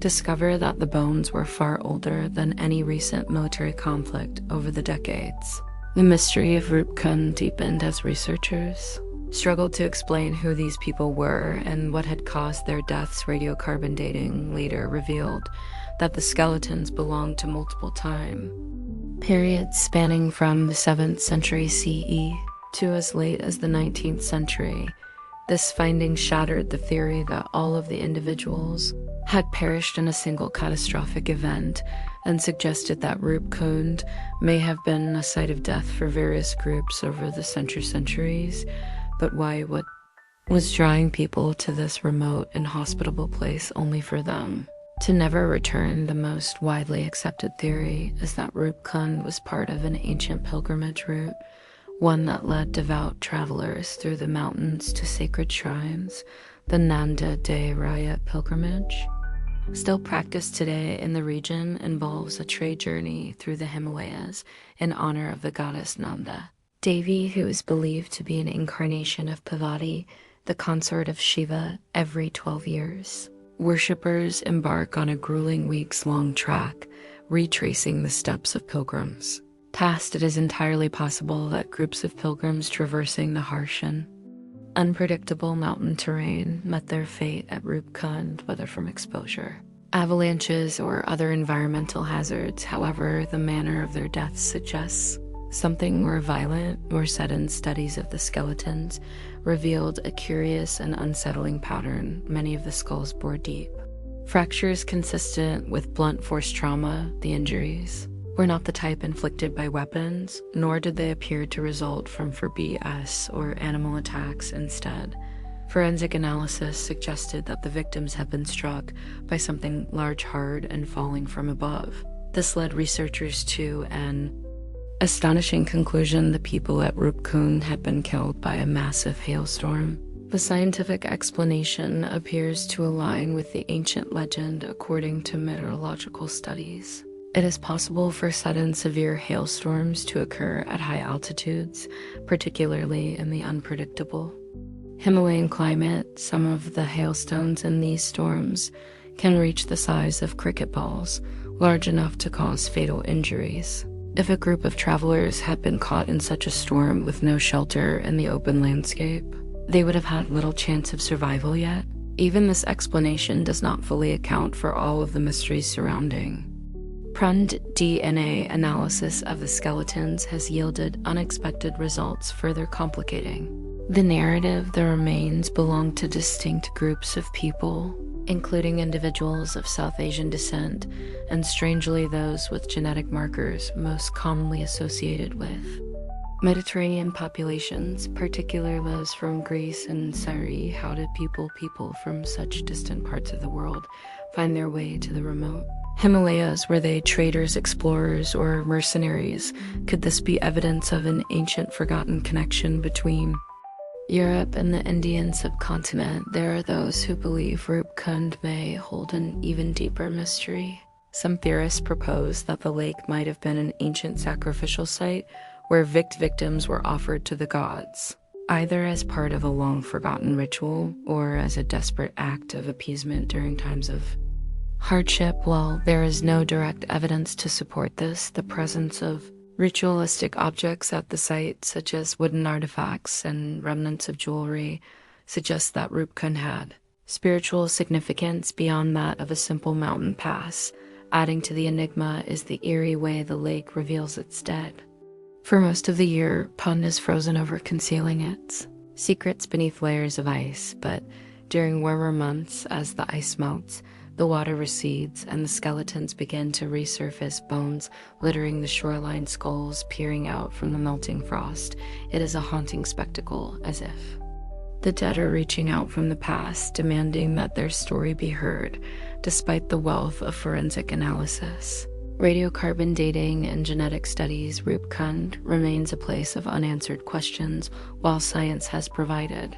discover that the bones were far older than any recent military conflict over the decades. The mystery of Roopkund deepened as researchers struggled to explain who these people were and what had caused their deaths. Radiocarbon dating later revealed that the skeletons belonged to multiple time periods spanning from the 7th century CE to as late as the 19th century. This finding shattered the theory that all of the individuals had perished in a single catastrophic event and suggested that Roopkund may have been a site of death for various groups over the centuries. But why was drawing people to this remote, inhospitable place only for them to never return? The most widely accepted theory is that Roopkund was part of an ancient pilgrimage route, one that led devout travelers through the mountains to sacred shrines, the Nanda De Raya pilgrimage. Still practiced today in the region, involves a trade journey through the Himalayas in honor of the goddess Nanda Devi, who is believed to be an incarnation of Parvati, the consort of Shiva, every 12 years. Worshippers embark on a grueling weeks-long trek, retracing the steps of pilgrims. Past, it is entirely possible that groups of pilgrims traversing the harsh and unpredictable mountain terrain met their fate at Roopkund, whether from exposure, avalanches, or other environmental hazards. However, the manner of their deaths suggests something more violent. More sudden studies of the skeletons revealed a curious and unsettling pattern. Many of the skulls bore deep fractures consistent with blunt force trauma. The injuries were not the type inflicted by weapons, nor did they appear to result from BS or animal attacks. Instead, forensic analysis suggested that the victims had been struck by something large, hard, and falling from above. This led researchers to an astonishing conclusion: the people at Roopkund had been killed by a massive hailstorm. The scientific explanation appears to align with the ancient legend. According to meteorological studies, it is possible for sudden severe hailstorms to occur at high altitudes, particularly in the unpredictable Himalayan climate. Some of the hailstones in these storms can reach the size of cricket balls, large enough to cause fatal injuries. If a group of travelers had been caught in such a storm with no shelter in the open landscape, they would have had little chance of survival. Yet, even this explanation does not fully account for all of the mysteries surrounding. Pruned DNA analysis of the skeletons has yielded unexpected results, further complicating the narrative. The remains belong to distinct groups of people, including individuals of South Asian descent, and strangely those with genetic markers most commonly associated with Mediterranean populations, particularly those from Greece and Syria. How did people from such distant parts of the world find their way to the remote Himalayas? Were they traders, explorers, or mercenaries? Could this be evidence of an ancient forgotten connection between Europe and the Indian subcontinent? There are those who believe Roopkund may hold an even deeper mystery. Some theorists propose that the lake might have been an ancient sacrificial site where victims were offered to the gods, either as part of a long-forgotten ritual or as a desperate act of appeasement during times of hardship. While there is no direct evidence to support this, the presence of ritualistic objects at the site, such as wooden artifacts and remnants of jewelry, suggests that Roopkund had spiritual significance beyond that of a simple mountain pass. Adding to the enigma is the eerie way the lake reveals its dead. For most of the year, Pund is frozen over, concealing its secrets beneath layers of ice, but during warmer months, as the ice melts, the water recedes and the skeletons begin to resurface, bones littering the shoreline, skulls peering out from the melting frost. It is a haunting spectacle, as if the dead are reaching out from the past, demanding that their story be heard, despite the wealth of forensic analysis. Radiocarbon dating and genetic studies, Roopkund remains a place of unanswered questions, while science has provided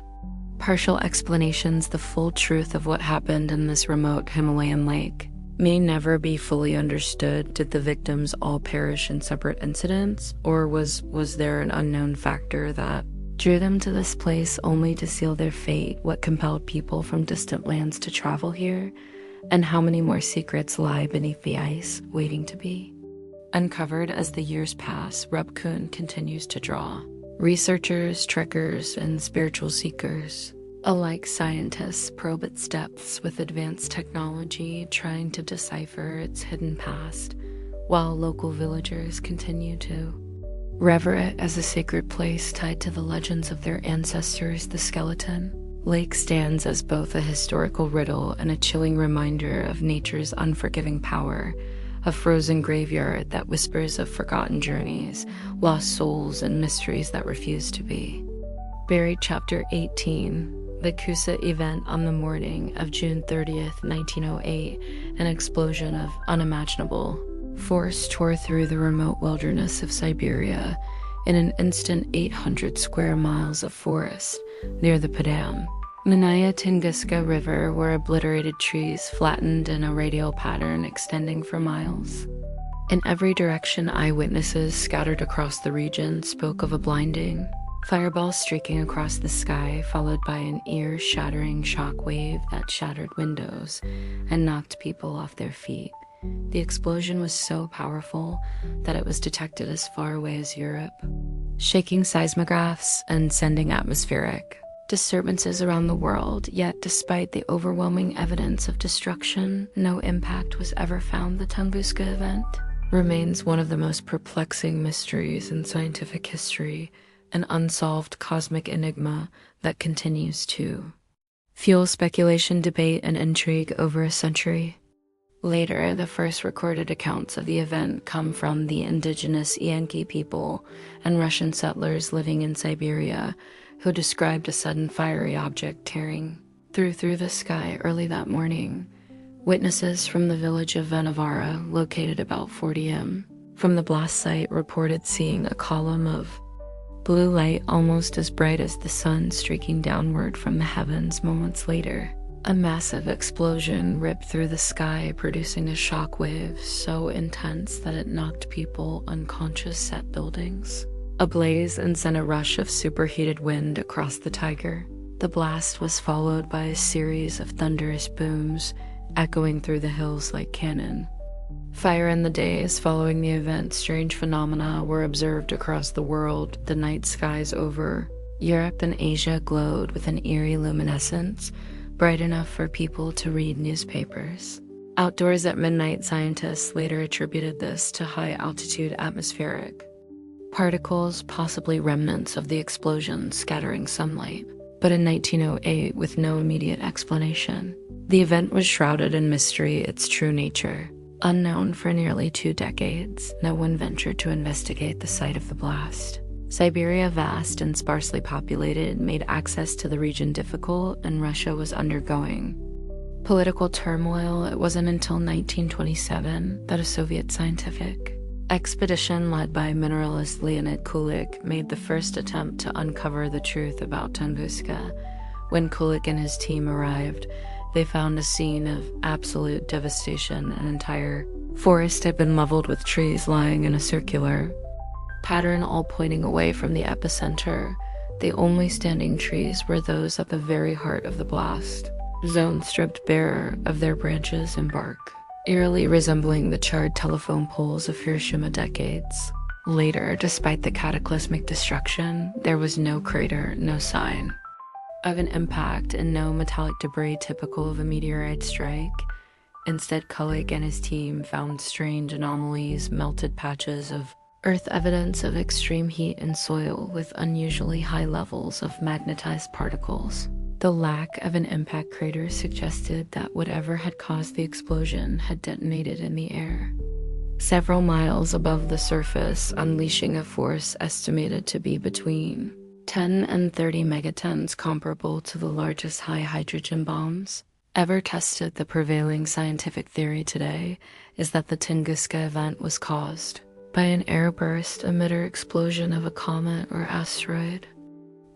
partial explanations. The full truth of what happened in this remote Himalayan lake may never be fully understood. Did the victims all perish in separate incidents, or was there an unknown factor that drew them to this place only to seal their fate? What compelled people from distant lands to travel here? And how many more secrets lie beneath the ice, waiting to be uncovered? As the years pass, Roopkund continues to draw researchers, trekkers, and spiritual seekers. Alike, scientists probe its depths with advanced technology, trying to decipher its hidden past, while local villagers continue to revere it as a sacred place tied to the legends of their ancestors. The skeleton lake stands as both a historical riddle and a chilling reminder of nature's unforgiving power, a frozen graveyard that whispers of forgotten journeys, lost souls, and mysteries that refuse to be buried. Chapter 18. The Kusa event. On the morning of June 30th, 1908, an explosion of unimaginable force tore through the remote wilderness of Siberia. In an instant, 800 square miles of forest near the Padam, Manaya Tunguska River were obliterated, trees flattened in a radial pattern extending for miles. In every direction, eyewitnesses scattered across the region spoke of a blinding fireball streaking across the sky, followed by an ear-shattering shock wave that shattered windows and knocked people off their feet. The explosion was so powerful that it was detected as far away as Europe, shaking seismographs and sending atmospheric disturbances around the world. Yet, despite the overwhelming evidence of destruction, no impact was ever found. The Tunguska event remains one of the most perplexing mysteries in scientific history, an unsolved cosmic enigma that continues to fuel speculation, debate, and intrigue over a century later. The first recorded accounts of the event come from the indigenous Yankee people and Russian settlers living in Siberia, who described a sudden fiery object tearing through the sky early that morning. Witnesses from the village of Vanavara, located about 40 m from the blast site, reported seeing a column of blue light almost as bright as the sun streaking downward from the heavens. Moments later, a massive explosion ripped through the sky, producing a shock wave so intense that it knocked people unconscious, set buildings ablaze, and sent a rush of superheated wind across the Tiger. The blast was followed by a series of thunderous booms, echoing through the hills like cannon fire. In the days following the event, strange phenomena were observed across the world. The night skies over Europe and Asia glowed with an eerie luminescence, bright enough for people to read newspapers. Outdoors at midnight, scientists later attributed this to high-altitude atmospheric particles, possibly remnants of the explosion scattering sunlight. But in 1908, with no immediate explanation, the event was shrouded in mystery, its true nature unknown. For nearly 2 decades, no one ventured to investigate the site of the blast. Siberia, vast and sparsely populated, made access to the region difficult, and Russia was undergoing political turmoil. It wasn't until 1927 that a Soviet scientific expedition led by mineralist Leonid Kulik made the first attempt to uncover the truth about Tunguska. When Kulik and his team arrived, they found a scene of absolute devastation. An entire forest had been leveled with trees lying in a circular pattern, all pointing away from the epicenter. The only standing trees were those at the very heart of the blast zone, stripped bare of their branches and bark, eerily resembling the charred telephone poles of Hiroshima decades later. Despite the cataclysmic destruction, there was no crater, no sign of an impact, and no metallic debris typical of a meteorite strike. Instead, Kulik and his team found strange anomalies, melted patches of earth, evidence of extreme heat, and soil with unusually high levels of magnetized particles. The lack of an impact crater suggested that whatever had caused the explosion had detonated in the air several miles above the surface, unleashing a force estimated to be between 10 and 30 megatons, comparable to the largest high hydrogen bombs ever tested, the prevailing scientific theory today is that the Tunguska event was caused by an airburst emitter explosion of a comet or asteroid,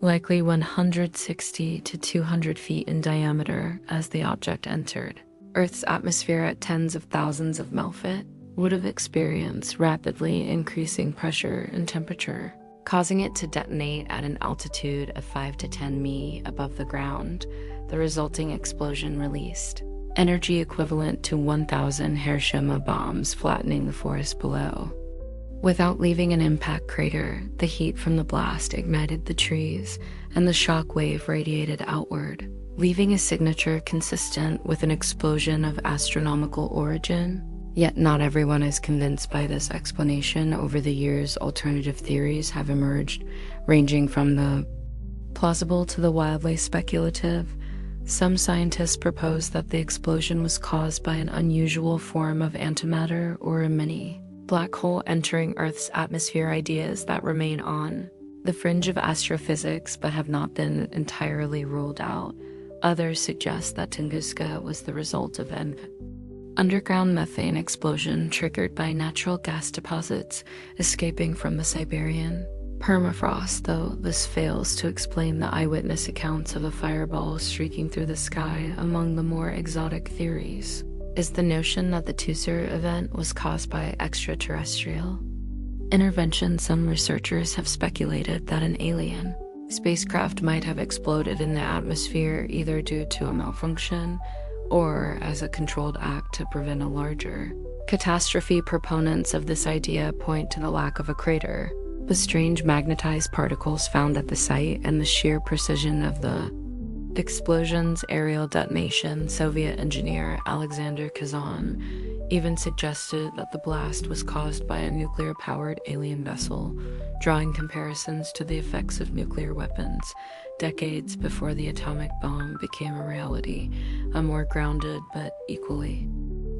likely 160 to 200 feet in diameter as the object entered Earth's atmosphere at tens of thousands of Melfit, would have experienced rapidly increasing pressure and temperature, causing it to detonate at an altitude of 5 to 10 mi above the ground. The resulting explosion released energy equivalent to 1,000 Hiroshima bombs, flattening the forest below. Without leaving an impact crater, the heat from the blast ignited the trees, and the shock wave radiated outward, leaving a signature consistent with an explosion of astronomical origin. Yet not everyone is convinced by this explanation. Over the years, alternative theories have emerged, ranging from the plausible to the wildly speculative. Some scientists propose that the explosion was caused by an unusual form of antimatter or a mini black hole entering Earth's atmosphere, ideas that remain on the fringe of astrophysics but have not been entirely ruled out. Others suggest that Tunguska was the result of an underground methane explosion triggered by natural gas deposits escaping from the Siberian permafrost, though this fails to explain the eyewitness accounts of a fireball streaking through the sky. Among the more exotic theories is the notion that the Tusser event was caused by extraterrestrial intervention. Some researchers have speculated that an alien spacecraft might have exploded in the atmosphere, either due to a malfunction or as a controlled act to prevent a larger catastrophe. Proponents of this idea point to the lack of a crater, the strange magnetized particles found at the site, and the sheer precision of the explosion's aerial detonation. Soviet engineer Alexander Kazan even suggested that the blast was caused by a nuclear-powered alien vessel, drawing comparisons to the effects of nuclear weapons decades before the atomic bomb became a reality. A more grounded but equally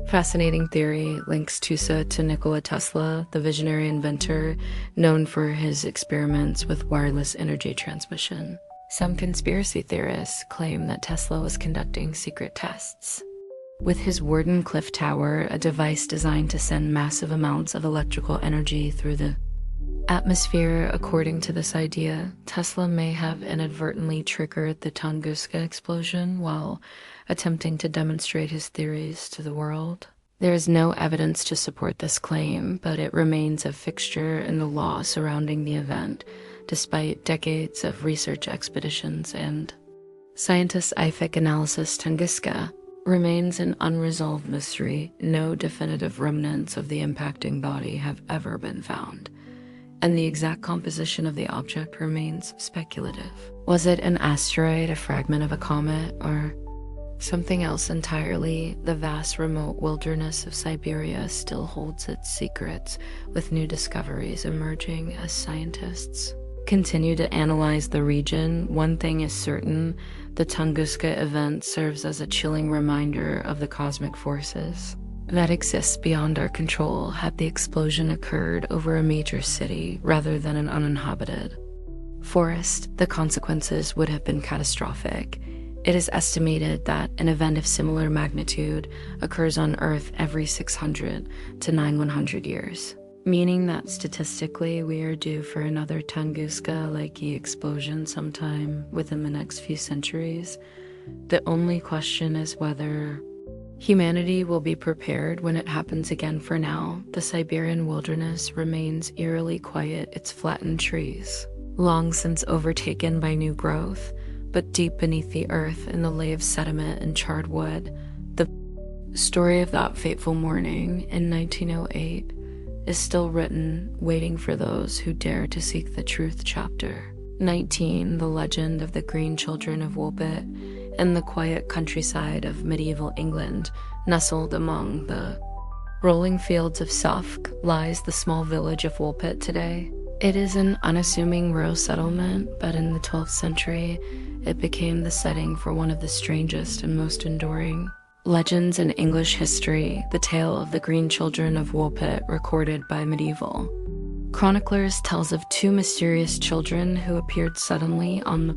fascinating theory links Tusser to Nikola Tesla, the visionary inventor known for his experiments with wireless energy transmission. Some conspiracy theorists claim that Tesla was conducting secret tests with his Wardenclyffe Tower, a device designed to send massive amounts of electrical energy through the atmosphere. According to this idea, Tesla may have inadvertently triggered the Tunguska explosion while attempting to demonstrate his theories to the world. There is no evidence to support this claim, but it remains a fixture in the law surrounding the event, despite decades of research expeditions and scientific analysis. Tunguska remains an unresolved mystery. No definitive remnants of the impacting body have ever been found, and the exact composition of the object remains speculative. Was it an asteroid, a fragment of a comet, or something else entirely? The vast remote wilderness of Siberia still holds its secrets, with new discoveries emerging as scientists continue to analyze the region. One thing is certain: the Tunguska event serves as a chilling reminder of the cosmic forces that exist beyond our control. Had the explosion occurred over a major city rather than an uninhabited forest, the consequences would have been catastrophic. It is estimated that an event of similar magnitude occurs on Earth every 600 to 900 years, meaning that statistically we are due for another Tunguska-like explosion sometime within the next few centuries. The only question is whether humanity will be prepared when it happens again. For now, the Siberian wilderness remains eerily quiet, its flattened trees long since overtaken by new growth, but deep beneath the earth, in the lay of sediment and charred wood, the story of that fateful morning in 1908 is still written, waiting for those who dare to seek the truth. Chapter 19, the legend of the green children of Woolpit. In the quiet countryside of medieval England, nestled among the rolling fields of Suffolk, lies the small village of Woolpit today. It is an unassuming rural settlement, but in the 12th century, it became the setting for one of the strangest and most enduring legends in English history, the tale of the green children of Woolpit, recorded by medieval chroniclers, tells of two mysterious children who appeared suddenly on the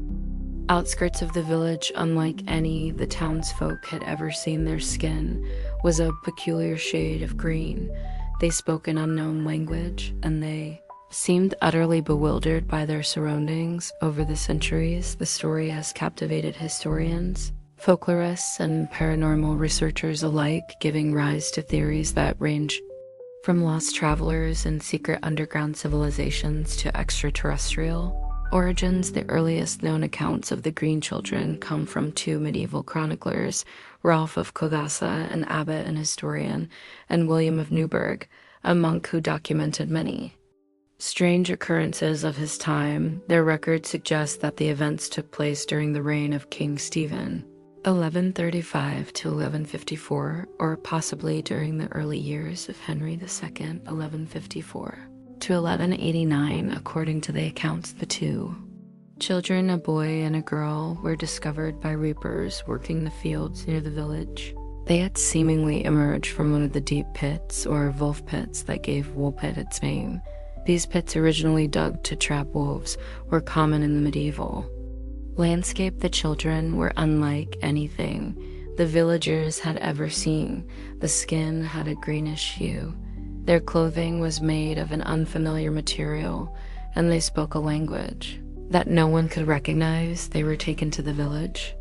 Outskirts of the village, unlike any the townsfolk had ever seen, their skin was a peculiar shade of green. They spoke an unknown language, and they seemed utterly bewildered by their surroundings. Over the centuries, the story has captivated historians, folklorists, and paranormal researchers alike, giving rise to theories that range from lost travelers and secret underground civilizations to extraterrestrial origins. The earliest known accounts of the Green Children come from two medieval chroniclers, Ralph of Cogassa, an abbot and historian, and William of Newburgh, a monk who documented many strange occurrences of his time. Their records suggest that the events took place during the reign of King Stephen, 1135 to 1154, or possibly during the early years of Henry II, 1154 to 1189, according to the accounts. The two children, a boy and a girl, were discovered by reapers working the fields near the village. They had seemingly emerged from one of the deep pits, or wolf pits, that gave Woolpit its name. These pits, originally dug to trap wolves, were common in the medieval landscape. The children were unlike anything the villagers had ever seen. The skin had a greenish hue. Their clothing was made of an unfamiliar material, and they spoke a language that no one could recognize. They were taken to the village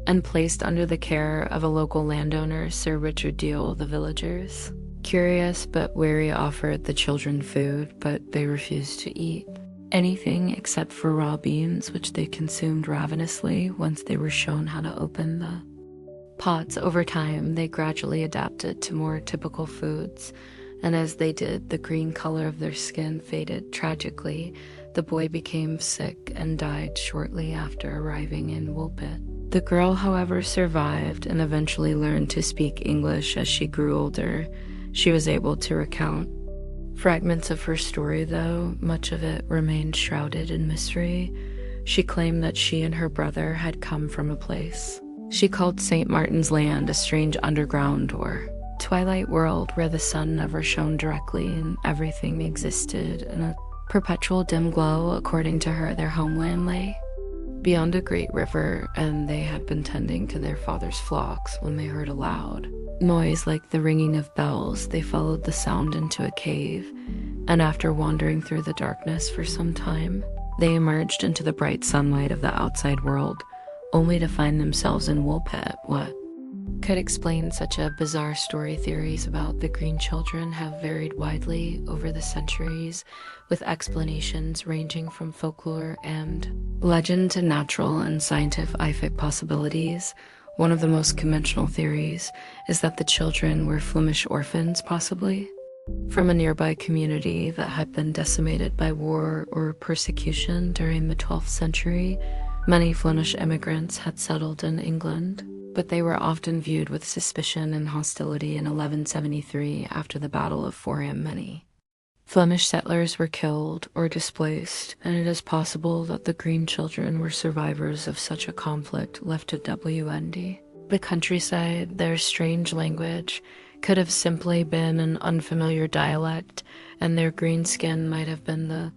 and placed under the care of a local landowner, Sir Richard Deal. The villagers, curious but wary, offered the children food, but they refused to eat anything except for raw beans, which they consumed ravenously once they were shown how to open the pots. Over time, they gradually adapted to more typical foods, and as they did, the green color of their skin faded. Tragically, the boy became sick and died shortly after arriving in Woolpit. The girl, however, survived and eventually learned to speak English. As she grew older, she was able to recount fragments of her story, though much of it remained shrouded in mystery. She claimed that she and her brother had come from a place she called St. Martin's Land, a strange underground or twilight world where the sun never shone directly and everything existed in a perpetual dim glow. According to her, their homeland lay beyond a great river, and they had been tending to their father's flocks when they heard a loud noise like the ringing of bells. They followed the sound into a cave, and after wandering through the darkness for some time, they emerged into the bright sunlight of the outside world, only to find themselves in Woolpit. What could explain such a bizarre story? Theories about the Green Children have varied widely over the centuries, with explanations ranging from folklore and legend to natural and scientific possibilities. One of the most conventional theories is that the children were Flemish orphans, possibly from a nearby community that had been decimated by war or persecution during the 12th century. Many Flemish immigrants had settled in England, but they were often viewed with suspicion and hostility. In 1173, after the Battle of Forum, many Flemish settlers were killed or displaced, and it is possible that the Green Children were survivors of such a conflict left to WND. The countryside, their strange language, could have simply been an unfamiliar dialect, and their green skin might have been the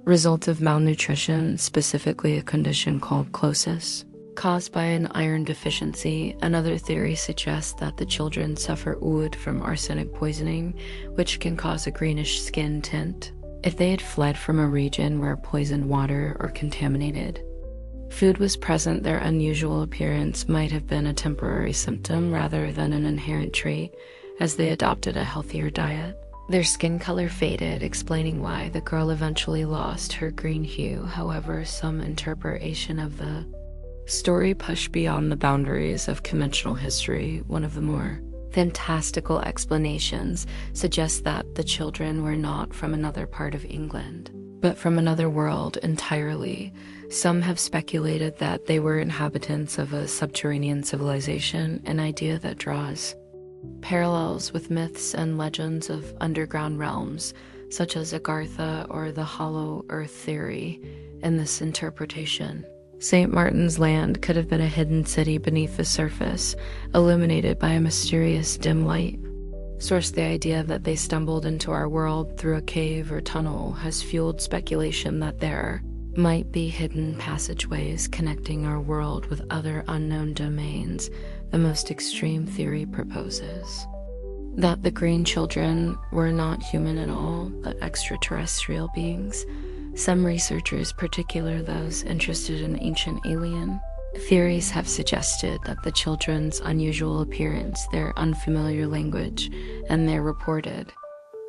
result of malnutrition, specifically a condition called closis, caused by an iron deficiency. Another theory suggests that the children suffer ood from arsenic poisoning, which can cause a greenish skin tint. If they had fled from a region where poisoned water or contaminated food was present, their unusual appearance might have been a temporary symptom rather than an inherent trait, as they adopted a healthier diet. Their skin color faded, explaining why the girl eventually lost her green hue. However, some interpretation of the story pushed beyond the boundaries of conventional history. One of the more fantastical explanations suggests that the children were not from another part of England, but from another world entirely. Some have speculated that they were inhabitants of a subterranean civilization, an idea that draws parallels with myths and legends of underground realms, such as Agartha or the Hollow Earth theory. In this interpretation, St. Martin's Land could have been a hidden city beneath the surface, illuminated by a mysterious dim light source. The idea that they stumbled into our world through a cave or tunnel has fueled speculation that their might be hidden passageways connecting our world with other unknown domains, the most extreme theory proposes. That the green children were not human at all, but extraterrestrial beings. Some researchers, particularly those interested in ancient alien theories, have suggested that the children's unusual appearance, their unfamiliar language, and their reported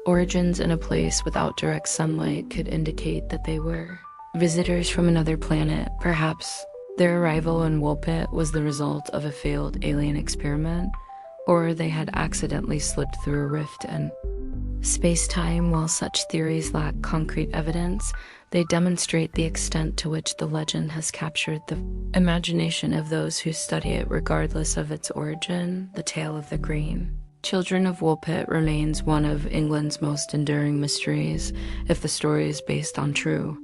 origins in a place without direct sunlight could indicate that they were visitors from another planet. Perhaps their arrival in Woolpit was the result of a failed alien experiment, or they had accidentally slipped through a rift in space-time. While such theories lack concrete evidence, they demonstrate the extent to which the legend has captured the imagination of those who study it regardless of its origin. The tale of the Green Children of Woolpit remains one of England's most enduring mysteries, if the story is based on true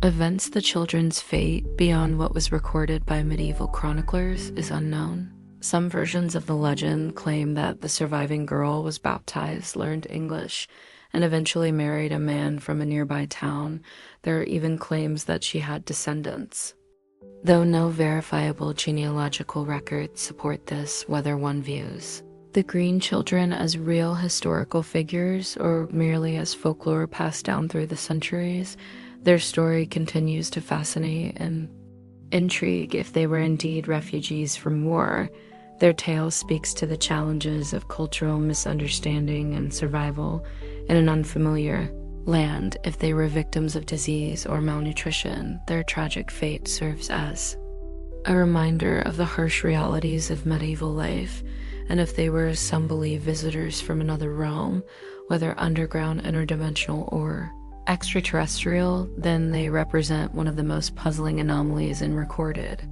events. The children's fate, beyond what was recorded by medieval chroniclers, is unknown. Some versions of the legend claim that the surviving girl was baptized, learned English, and eventually married a man from a nearby town. There are even claims that she had descendants, though no verifiable genealogical records support this. Whether one views the Green Children as real historical figures or merely as folklore passed down through the centuries, their story continues to fascinate and intrigue. If they were indeed refugees from war, their tale speaks to the challenges of cultural misunderstanding and survival in an unfamiliar land. If they were victims of disease or malnutrition, their tragic fate serves as a reminder of the harsh realities of medieval life. And if they were, as some believe, visitors from another realm, whether underground, interdimensional, or extraterrestrial, then they represent one of the most puzzling anomalies in recorded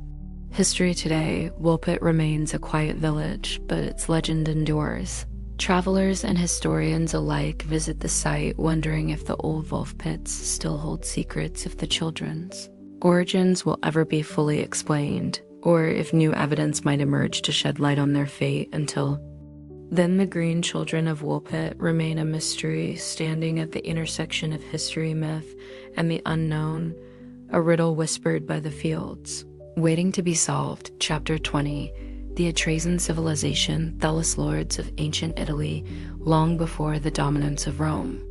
history today. Woolpit remains a quiet village, but its legend endures. Travelers and historians alike visit the site, wondering if the old wolf pits still hold secrets, if the children's origins will ever be fully explained, or if new evidence might emerge to shed light on their fate. Until then, the Green Children of Woolpit remain a mystery, standing at the intersection of history, myth, and the unknown, a riddle whispered by the fields, waiting to be solved. Chapter 20. The Etruscan civilization, Thelis lords of ancient Italy, long before the dominance of Rome,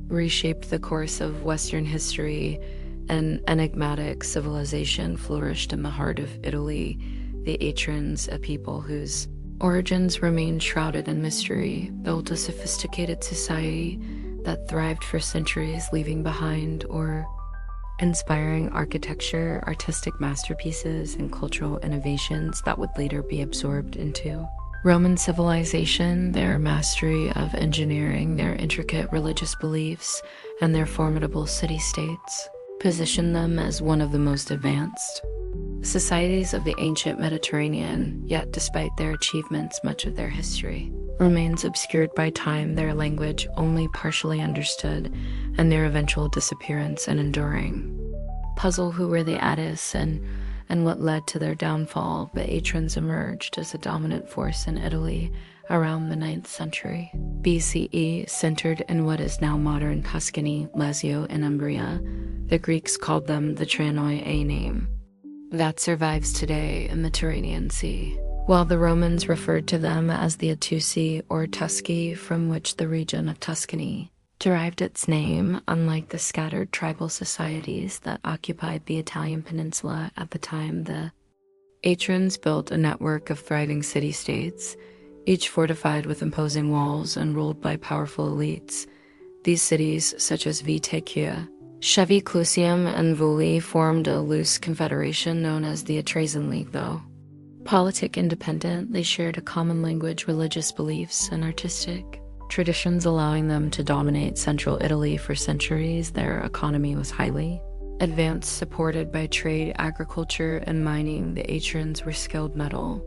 reshaped the course of Western history. An enigmatic civilization flourished in the heart of Italy, the Etruscans, a people whose origins remain shrouded in mystery, built a sophisticated society that thrived for centuries, leaving behind or inspiring architecture, artistic masterpieces, and cultural innovations that would later be absorbed into Roman civilization. Their mastery of engineering, their intricate religious beliefs, and their formidable city-states position them as one of the most advanced societies of the ancient Mediterranean. Yet despite their achievements, much of their history remains obscured by time, their language only partially understood, and their eventual disappearance an enduring puzzle. Who were the Attis and what led to their downfall? The Etruscans emerged as a dominant force in Italy around the 9th century BCE, centered in what is now modern Tuscany, Lazio, and Umbria. The Greeks called them the Tranoi, a name that survives today in the Tyrrhenian Sea, while the Romans referred to them as the Atusi or Tusci, from which the region of Tuscany derived its name. Unlike the scattered tribal societies that occupied the Italian peninsula at the time, the Etruscans built a network of thriving city-states, each fortified with imposing walls and ruled by powerful elites. These cities, such as Vitekia, Chevy Clusium, and Vuli, formed a loose confederation known as the Etruscan League. Though politic independent, they shared a common language, religious beliefs, and artistic traditions, allowing them to dominate central Italy for centuries. Their economy was highly advanced, supported by trade, agriculture, and mining. The Etruscans were skilled metal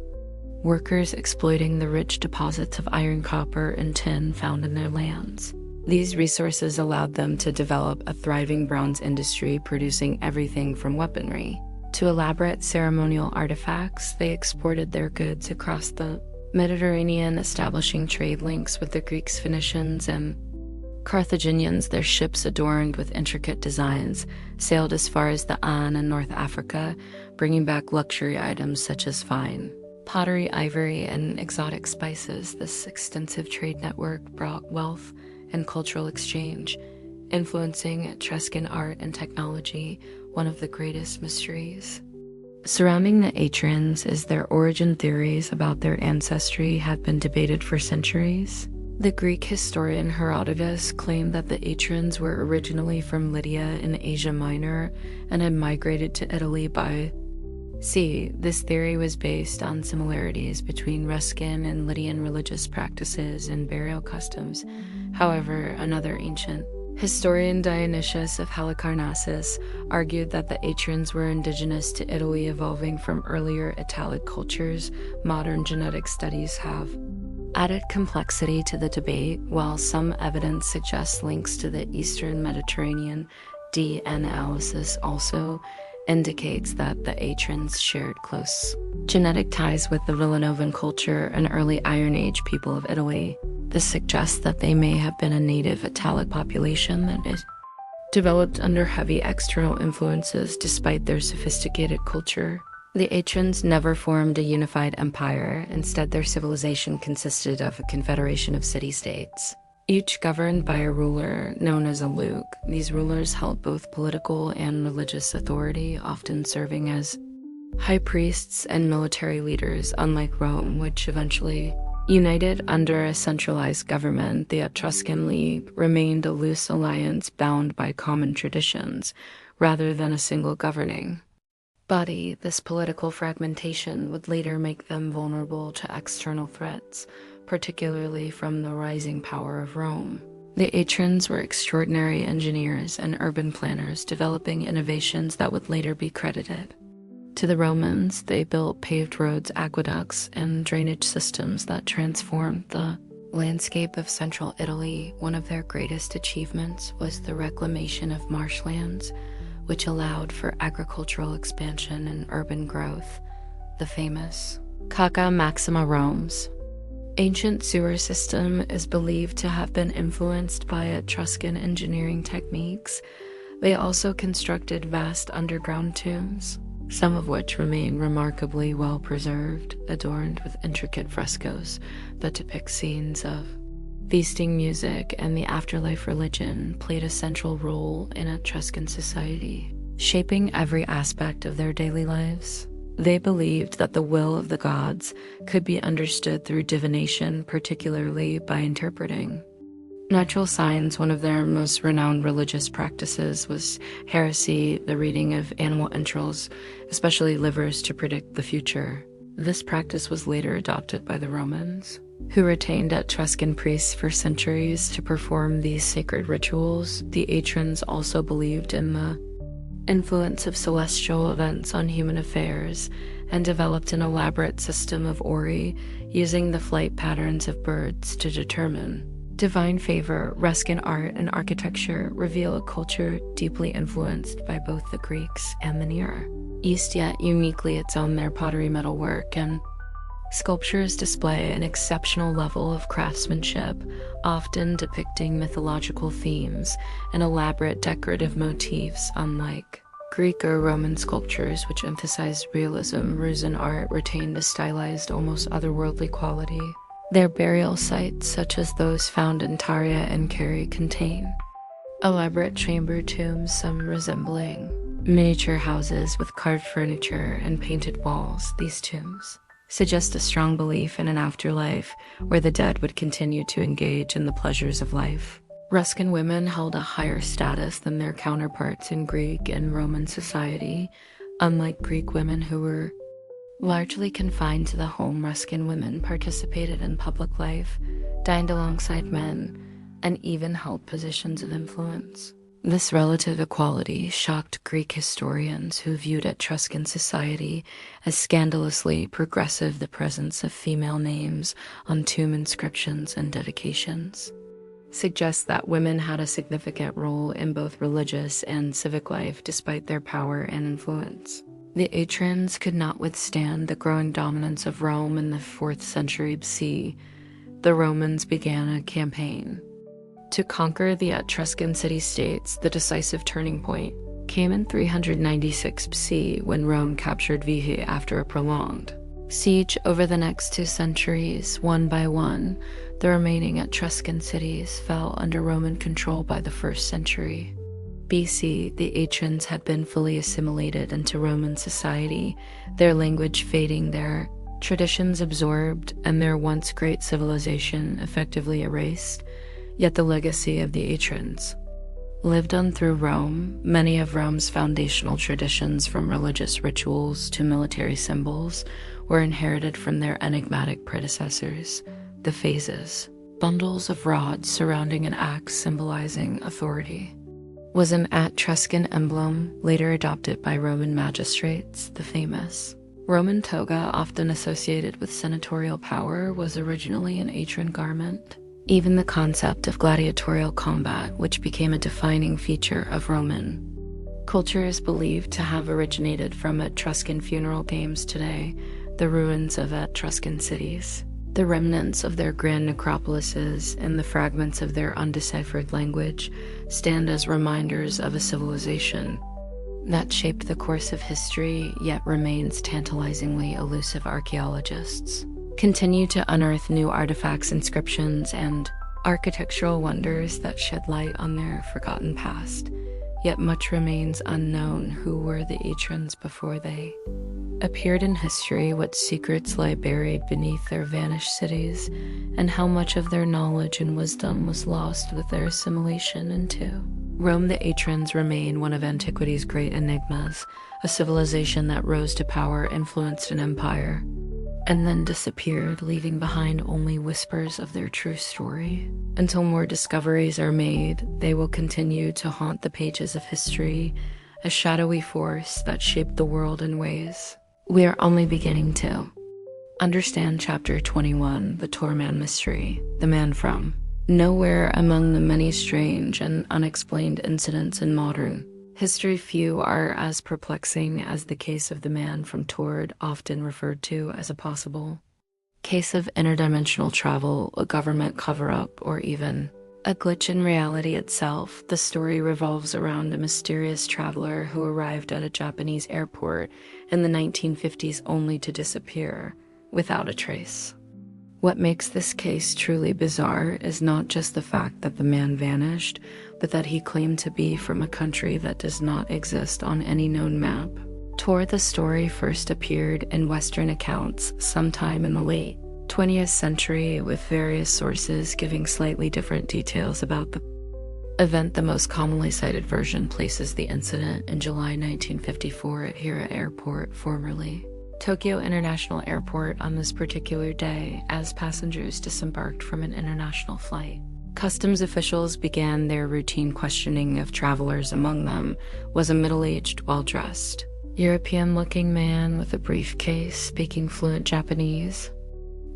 workers, exploiting the rich deposits of iron, copper, and tin found in their lands. These resources allowed them to develop a thriving bronze industry, producing everything from weaponry to elaborate ceremonial artifacts. They exported their goods across the Mediterranean, establishing trade links with the Greeks, Phoenicians, and Carthaginians, their ships adorned with intricate designs, sailed as far as the An in North Africa, bringing back luxury items such as fine pottery, ivory, and exotic spices. This extensive trade network brought wealth and cultural exchange, influencing Etruscan art and technology, one of the greatest mysteries. Surrounding the Atrians is their origin. Theories about their ancestry have been debated for centuries. The Greek historian Herodotus claimed that the Atrians were originally from Lydia in Asia Minor and had migrated to Italy by sea. This theory was based on similarities between Ruskin and Lydian religious practices and burial customs. However, another ancient historian, Dionysius of Halicarnassus, argued that the Atrians were indigenous to Italy, evolving from earlier Italic cultures. Modern genetic studies have added complexity to the debate. While some evidence suggests links to the Eastern Mediterranean, DNA analysis also indicates that the Atrians shared close genetic ties with the Villanovan culture, an early Iron Age people of Italy. This suggests that they may have been a native Italic population that is developed under heavy external influences despite their sophisticated culture. The Atrians never formed a unified empire. Instead, their civilization consisted of a confederation of city-states, each governed by a ruler known as a Luke. These rulers held both political and religious authority, often serving as high priests and military leaders. Unlike Rome, which eventually united under a centralized government, the Etruscan League remained a loose alliance bound by common traditions, rather than a single governing body. This political fragmentation would later make them vulnerable to external threats, particularly from the rising power of Rome. The Atrians were extraordinary engineers and urban planners, developing innovations that would later be credited to the Romans. They built paved roads, aqueducts, and drainage systems that transformed the landscape of central Italy. One of their greatest achievements was the reclamation of marshlands, which allowed for agricultural expansion and urban growth. The famous Cacca Maxima Rome's ancient sewer system is believed to have been influenced by Etruscan engineering techniques. They also constructed vast underground tombs, some of which remain remarkably well preserved, adorned with intricate frescoes that depict scenes of feasting, music, and the afterlife. Religion played a central role in Etruscan society, shaping every aspect of their daily lives. They believed that the will of the gods could be understood through divination, particularly by interpreting natural signs. One of their most renowned religious practices was heresy, the reading of animal entrails, especially livers, to predict the future. This practice was later adopted by the Romans, who retained Etruscan priests for centuries to perform these sacred rituals. The Atrians also believed in the influence of celestial events on human affairs and developed an elaborate system of ori, using the flight patterns of birds to determine divine favor. Ruskin art and architecture reveal a culture deeply influenced by both the Greeks and the Near East, yet uniquely its own. Their pottery, metalwork, and sculptures display an exceptional level of craftsmanship, often depicting mythological themes and elaborate decorative motifs. Unlike Greek or Roman sculptures, which emphasized realism, Rusyn art retained a stylized, almost otherworldly quality. Their burial sites, such as those found in Tarya and Kerry, contain elaborate chamber tombs, some resembling miniature houses with carved furniture and painted walls. These tombs suggest a strong belief in an afterlife where the dead would continue to engage in the pleasures of life. Ruskin women held a higher status than their counterparts in Greek and Roman society. Unlike Greek women, who were largely confined to the home, Ruskin women participated in public life, dined alongside men, and even held positions of influence. This relative equality shocked Greek historians, who viewed Etruscan society as scandalously progressive. The presence of female names on tomb inscriptions and dedications suggests that women had a significant role in both religious and civic life, despite their power and influence. The Atrians could not withstand the growing dominance of Rome in the 4th century BC. The Romans began a campaign To conquer the Etruscan city-states, the decisive turning point came in 396 BC when Rome captured Veii after a prolonged siege. Over the next 2 centuries, one by one, the remaining Etruscan cities fell under Roman control. By the 1st century BC, the Etruscans had been fully assimilated into Roman society, their language fading, their traditions absorbed, and their once great civilization effectively erased. Yet the legacy of the Etruscans lived on through Rome. Many of Rome's foundational traditions, from religious rituals to military symbols, were inherited from their enigmatic predecessors, the phases. Bundles of rods surrounding an axe symbolizing authority was an Etruscan emblem, later adopted by Roman magistrates. The famous Roman toga, often associated with senatorial power, was originally an Etruscan garment. Even the concept of gladiatorial combat, which became a defining feature of Roman culture, is believed to have originated from Etruscan funeral games. Today, the ruins of Etruscan cities, the remnants of their grand necropolises, and the fragments of their undeciphered language stand as reminders of a civilization that shaped the course of history, yet remains tantalizingly elusive. Archaeologists continue to unearth new artifacts, inscriptions, and architectural wonders that shed light on their forgotten past. Yet much remains unknown. Who were the Etruscans before they appeared in history? What secrets lay buried beneath their vanished cities? And how much of their knowledge and wisdom was lost with their assimilation into Rome? The Etruscans remain one of antiquity's great enigmas, a civilization that rose to power, influenced an empire, and then disappeared, leaving behind only whispers of their true story. Until more discoveries are made, they will continue to haunt the pages of history, a shadowy force that shaped the world in ways we are only beginning to understand. Chapter 21, The Taured Mystery, the man from nowhere. Among the many strange and unexplained incidents in modern history, few are as perplexing as the case of the man from Taured, often referred to as a possible case of interdimensional travel, a government cover-up, or even a glitch in reality itself. The story revolves around a mysterious traveler who arrived at a Japanese airport in the 1950s only to disappear without a trace. What makes this case truly bizarre is not just the fact that the man vanished, but that he claimed to be from a country that does not exist on any known map. Taured, the story first appeared in Western accounts sometime in the late 20th century, with various sources giving slightly different details about the event. The most commonly cited version places the incident in July 1954 at Hira Airport, formerly Tokyo International Airport. On this particular day, as passengers disembarked from an international flight, customs officials began their routine questioning of travelers. Among them was a middle-aged, well-dressed, European-looking man with a briefcase, speaking fluent Japanese,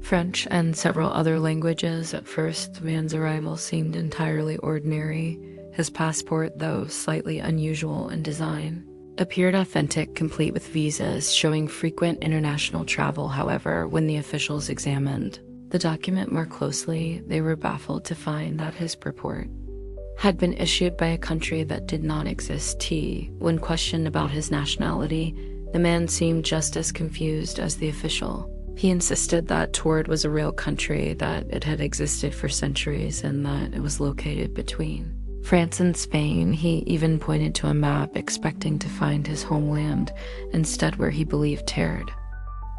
French, and several other languages. At first, the man's arrival seemed entirely ordinary. His passport, though slightly unusual in design, appeared authentic, complete with visas showing frequent international travel. However, when the officials examined the document more closely, they were baffled to find that his purport had been issued by a country that did not exist. When questioned about his nationality, the man seemed just as confused as the official. He insisted that Taured was a real country, that it had existed for centuries, and that it was located between France and Spain. He even pointed to a map, expecting to find his homeland instead, where he believed Taured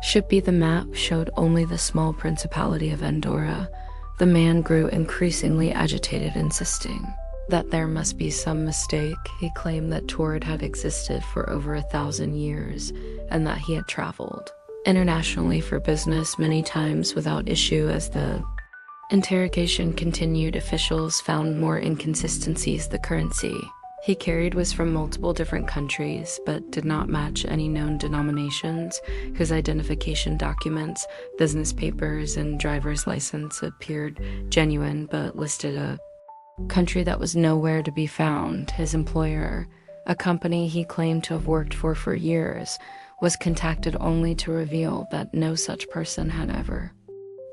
should be. The map showed only the small principality of Andorra. The man grew increasingly agitated, insisting that there must be some mistake. He claimed that Taured had existed for over 1,000 years, and that he had traveled internationally for business many times without issue. As the interrogation continued, officials found more inconsistencies. The currency he carried was from multiple different countries, but did not match any known denominations. His identification documents, business papers, and driver's license appeared genuine, but listed a country that was nowhere to be found. His employer, a company he claimed to have worked for years, was contacted only to reveal that no such person had ever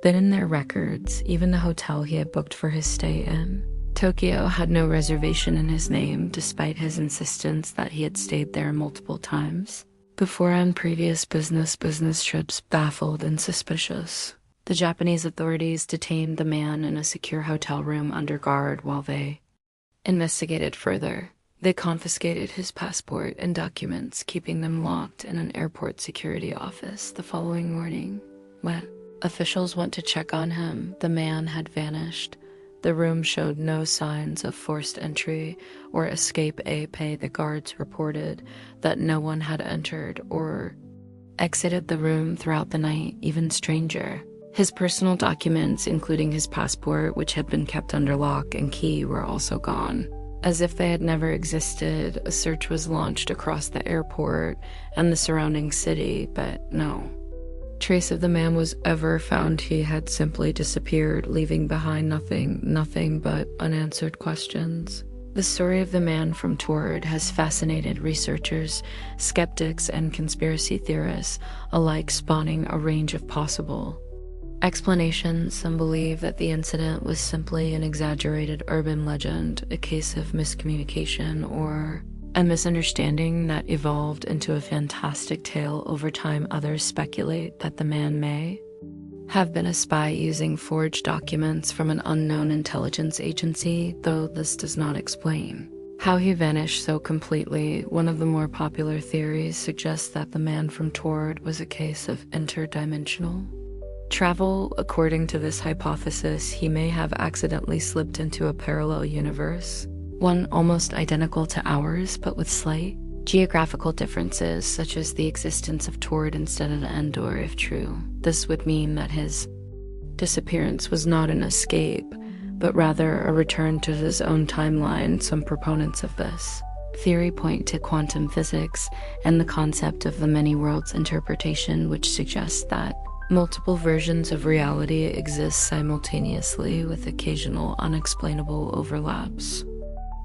been in their records. Even the hotel he had booked for his stay in Tokyo had no reservation in his name, despite his insistence that he had stayed there multiple times before on previous business trips, baffled and suspicious. The Japanese authorities detained the man in a secure hotel room under guard while they investigated further. They confiscated his passport and documents, keeping them locked in an airport security office. The following morning, when officials went to check on him, the man had vanished. The room showed no signs of forced entry or escape. The guards reported that no one had entered or exited the room throughout the night. Even stranger, his personal documents, including his passport, which had been kept under lock and key, were also gone. As if they had never existed, a search was launched across the airport and the surrounding city, but no trace of the man was ever found. He had simply disappeared, leaving behind nothing but unanswered questions. The story of the man from Taured has fascinated researchers, skeptics, and conspiracy theorists alike, spawning a range of possible explanations. Some believe that the incident was simply an exaggerated urban legend, a case of miscommunication, or a misunderstanding that evolved into a fantastic tale over time. Others speculate that the man may have been a spy using forged documents from an unknown intelligence agency, though this does not explain how he vanished so completely. One of the more popular theories suggests that the man from Taured was a case of interdimensional travel. According to this hypothesis, he may have accidentally slipped into a parallel universe, one almost identical to ours, but with slight geographical differences, such as the existence of Taured instead of Endor. If true, this would mean that his disappearance was not an escape, but rather a return to his own timeline. Some proponents of this theory point to quantum physics and the concept of the many worlds interpretation, which suggests that multiple versions of reality exist simultaneously with occasional unexplainable overlaps.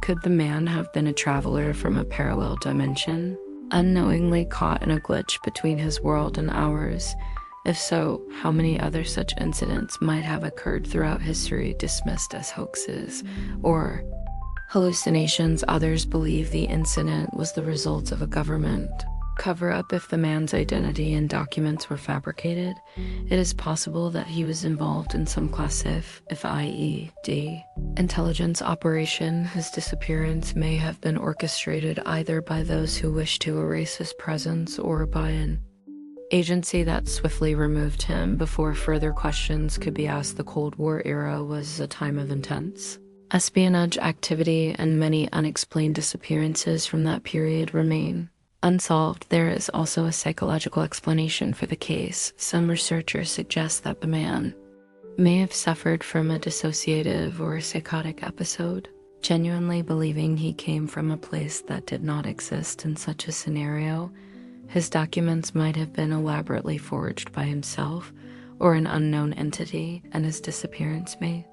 Could the man have been a traveler from a parallel dimension, unknowingly caught in a glitch between his world and ours? If so, how many other such incidents might have occurred throughout history, dismissed as hoaxes or hallucinations? Others believe the incident was the result of a government cover-up. If the man's identity and documents were fabricated, it is possible that he was involved in some classified intelligence operation. His disappearance may have been orchestrated either by those who wished to erase his presence or by an agency that swiftly removed him before further questions could be asked. The Cold War era was a time of intense espionage activity, and many unexplained disappearances from that period remain unsolved. There is also a psychological explanation for the case. Some researchers suggest that the man may have suffered from a dissociative or psychotic episode, genuinely believing he came from a place that did not exist. In such a scenario, his documents might have been elaborately forged by himself or an unknown entity, and his disappearance may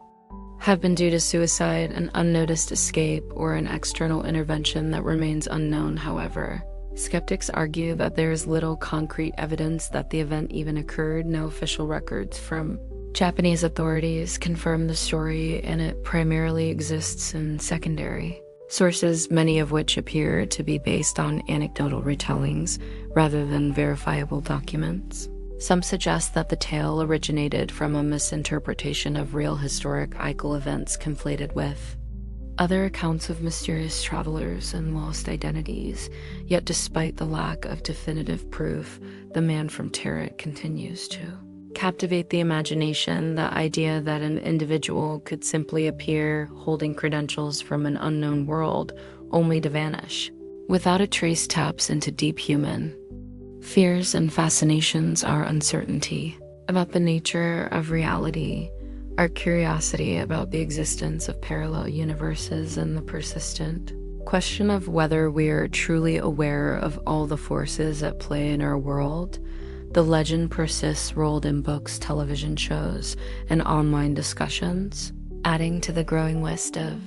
have been due to suicide, an unnoticed escape, or an external intervention that remains unknown. However, skeptics argue that there is little concrete evidence that the event even occurred. No official records from Japanese authorities confirm the story, and it primarily exists in secondary sources, many of which appear to be based on anecdotal retellings rather than verifiable documents. Some suggest that the tale originated from a misinterpretation of real historical events conflated with other accounts of mysterious travelers and lost identities. Yet despite the lack of definitive proof, the man from Taured continues to captivate the imagination. The idea that an individual could simply appear holding credentials from an unknown world only to vanish without a trace taps into deep human fears and fascinations. Our uncertainty about the nature of reality, our curiosity about the existence of parallel universes, and the persistent question of whether we are truly aware of all the forces at play in our world. The legend persists, rolled in books, television shows, and online discussions, adding to the growing list of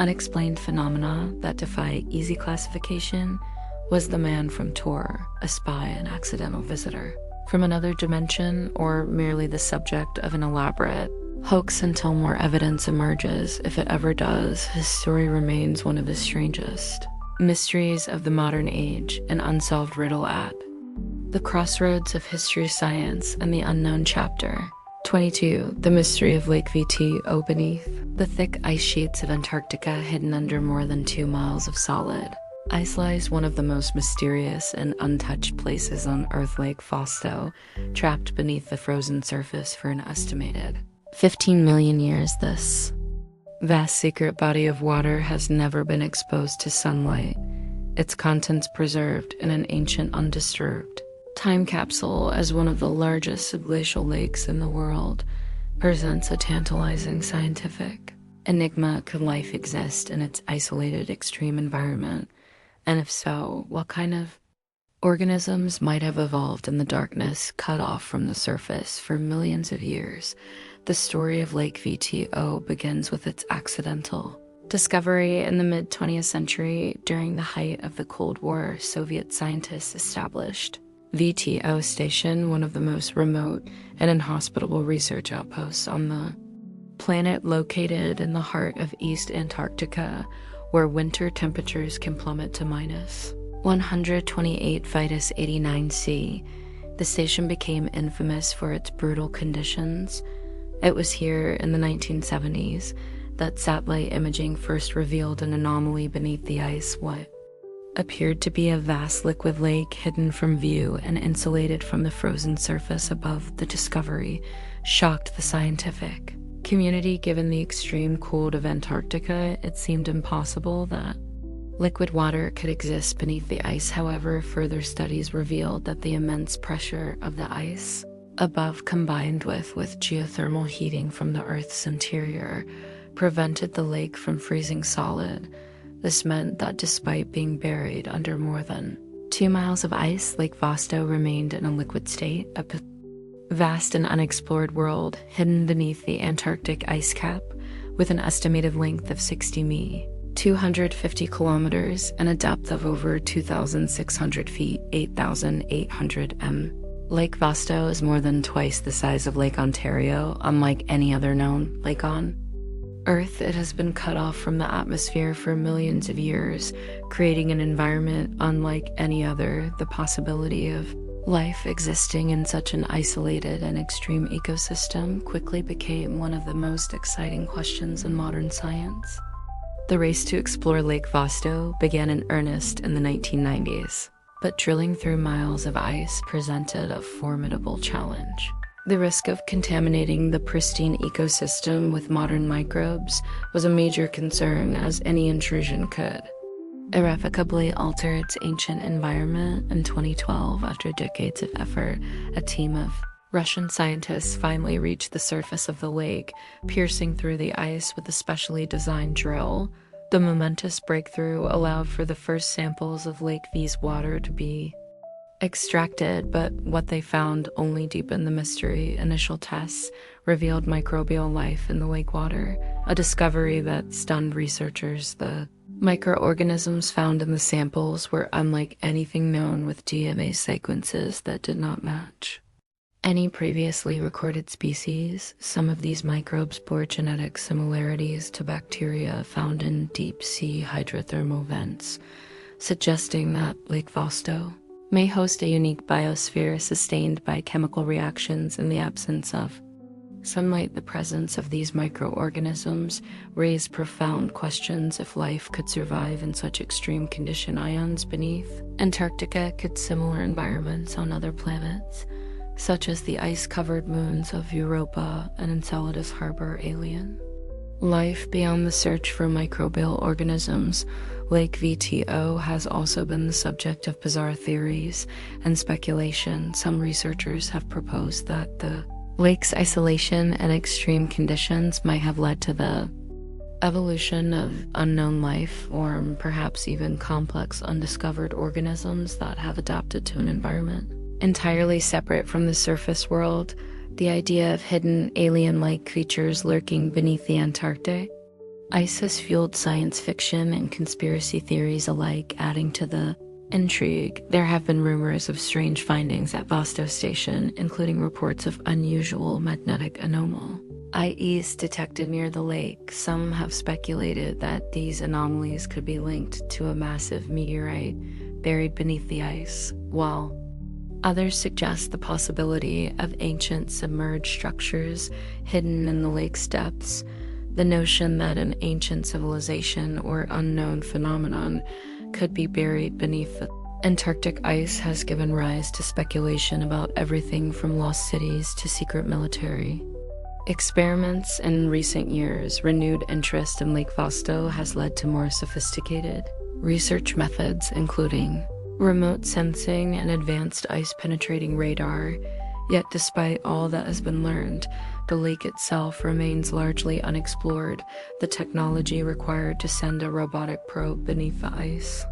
unexplained phenomena that defy easy classification. Was the man from Taured a spy, an accidental visitor from another dimension, or merely the subject of an elaborate hoax until more evidence emerges. If it ever does, his story remains one of the strangest. Mysteries of the modern age, an unsolved riddle at the crossroads of history, science, and the unknown chapter. 22. The mystery of Lake VTO. Beneath the thick ice sheets of Antarctica, hidden under more than 2 miles of solid ice, lies one of the most mysterious and untouched places on Earth. Lake Vosto, trapped beneath the frozen surface for an estimated 15 million years. This vast secret body of water has never been exposed to sunlight, its contents preserved in an ancient, undisturbed time capsule. As one of the largest subglacial lakes in the world, presents a tantalizing scientific enigma. Could life exist in its isolated, extreme environment? And if so, what kind of organisms might have evolved in the darkness, cut off from the surface for millions of years? The story of Lake VTO begins with its accidental discovery in the mid-20th century. During the height of the Cold War, Soviet scientists established VTO Station, one of the most remote and inhospitable research outposts on the planet, located in the heart of East Antarctica, where winter temperatures can plummet to minus 128 Vitus 89C. The station became infamous for its brutal conditions. It was here in the 1970s that satellite imaging first revealed an anomaly beneath the ice. What appeared to be a vast liquid lake hidden from view and insulated from the frozen surface above. The discovery shocked the scientific community. Given the extreme cold of Antarctica, it seemed impossible that liquid water could exist beneath the ice. However, further studies revealed that the immense pressure of the ice above, combined with geothermal heating from the Earth's interior, prevented the lake from freezing solid. This meant that despite being buried under more than 2 miles of ice, Lake Vosto remained in a liquid state, a vast and unexplored world hidden beneath the Antarctic ice cap, with an estimated length of 60 mi, 250 kilometers, and a depth of over 2,600 feet, 8,800 m. Lake Vosto is more than twice the size of Lake Ontario. Unlike any other known lake on Earth, it has been cut off from the atmosphere for millions of years, creating an environment unlike any other. The possibility of life existing in such an isolated and extreme ecosystem quickly became one of the most exciting questions in modern science. The race to explore Lake Vosto began in earnest in the 1990s, but drilling through miles of ice presented a formidable challenge. The risk of contaminating the pristine ecosystem with modern microbes was a major concern, as any intrusion could irrevocably alter its ancient environment. In 2012, after decades of effort, a team of Russian scientists finally reached the surface of the lake, piercing through the ice with a specially designed drill. The momentous breakthrough allowed for the first samples of Lake V's water to be extracted, but what they found only deepened the mystery. Initial tests revealed microbial life in the lake water, a discovery that stunned researchers. The microorganisms found in the samples were unlike anything known, with DNA sequences that did not match any previously recorded species. Some of these microbes bore genetic similarities to bacteria found in deep-sea hydrothermal vents, suggesting that Lake Vosto may host a unique biosphere sustained by chemical reactions in the absence of sunlight. The presence of these microorganisms raised profound questions. If life could survive in such extreme condition ions beneath Antarctica, could similar environments on other planets, such as the ice-covered moons of Europa and Enceladus, harbor alien life? Beyond the search for microbial organisms, Lake VTO has also been the subject of bizarre theories and speculation. Some researchers have proposed that the lake's isolation and extreme conditions might have led to the evolution of unknown life, or perhaps even complex undiscovered organisms that have adapted to an environment entirely separate from the surface world. The idea of hidden alien-like creatures lurking beneath the Antarctic ice has fueled science fiction and conspiracy theories alike, adding to the intrigue, there have been rumors of strange findings at Vosto Station, including reports of unusual magnetic anomaly IEs detected near the lake. Some have speculated that these anomalies could be linked to a massive meteorite buried beneath the ice, while others suggest the possibility of ancient submerged structures hidden in the lake's depths. The notion that an ancient civilization or unknown phenomenon could be buried beneath the Antarctic ice has given rise to speculation about everything from lost cities to secret military experiments. In recent years, renewed interest in Lake Vosto has led to more sophisticated research methods, including remote sensing and advanced ice-penetrating radar. Yet despite all that has been learned, the lake itself remains largely unexplored. The technology required to send a robotic probe beneath the ice,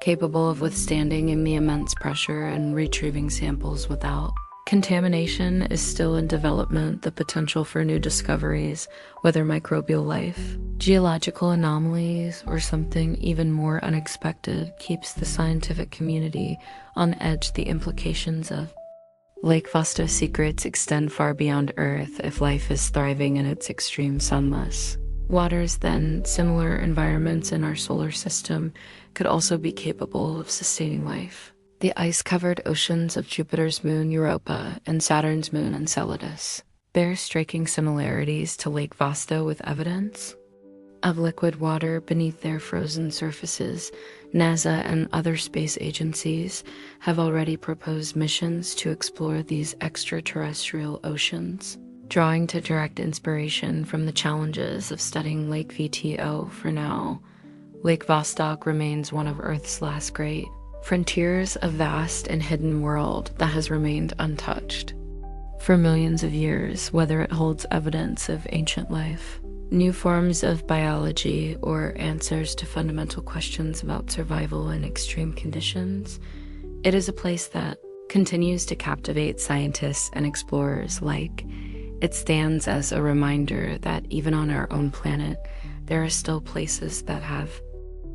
capable of withstanding the immense pressure and retrieving samples without contamination, is still in development. The potential for new discoveries, whether microbial life, geological anomalies, or something even more unexpected, keeps the scientific community on edge. The implications of Lake Vosto's secrets extend far beyond Earth. If life is thriving in its extreme sunless waters, then similar environments in our solar system could also be capable of sustaining life. The ice-covered oceans of Jupiter's moon Europa and Saturn's moon Enceladus bear striking similarities to Lake Vosto, with evidence of liquid water beneath their frozen surfaces. NASA and other space agencies have already proposed missions to explore these extraterrestrial oceans, drawing to direct inspiration from the challenges of studying Lake VTO. For now, Lake Vostok remains one of Earth's last great frontiers, a vast and hidden world that has remained untouched for millions of years. Whether it holds evidence of ancient life, new forms of biology, or answers to fundamental questions about survival in extreme conditions, it is a place that continues to captivate scientists and explorers alike. It stands as a reminder that even on our own planet, there are still places that have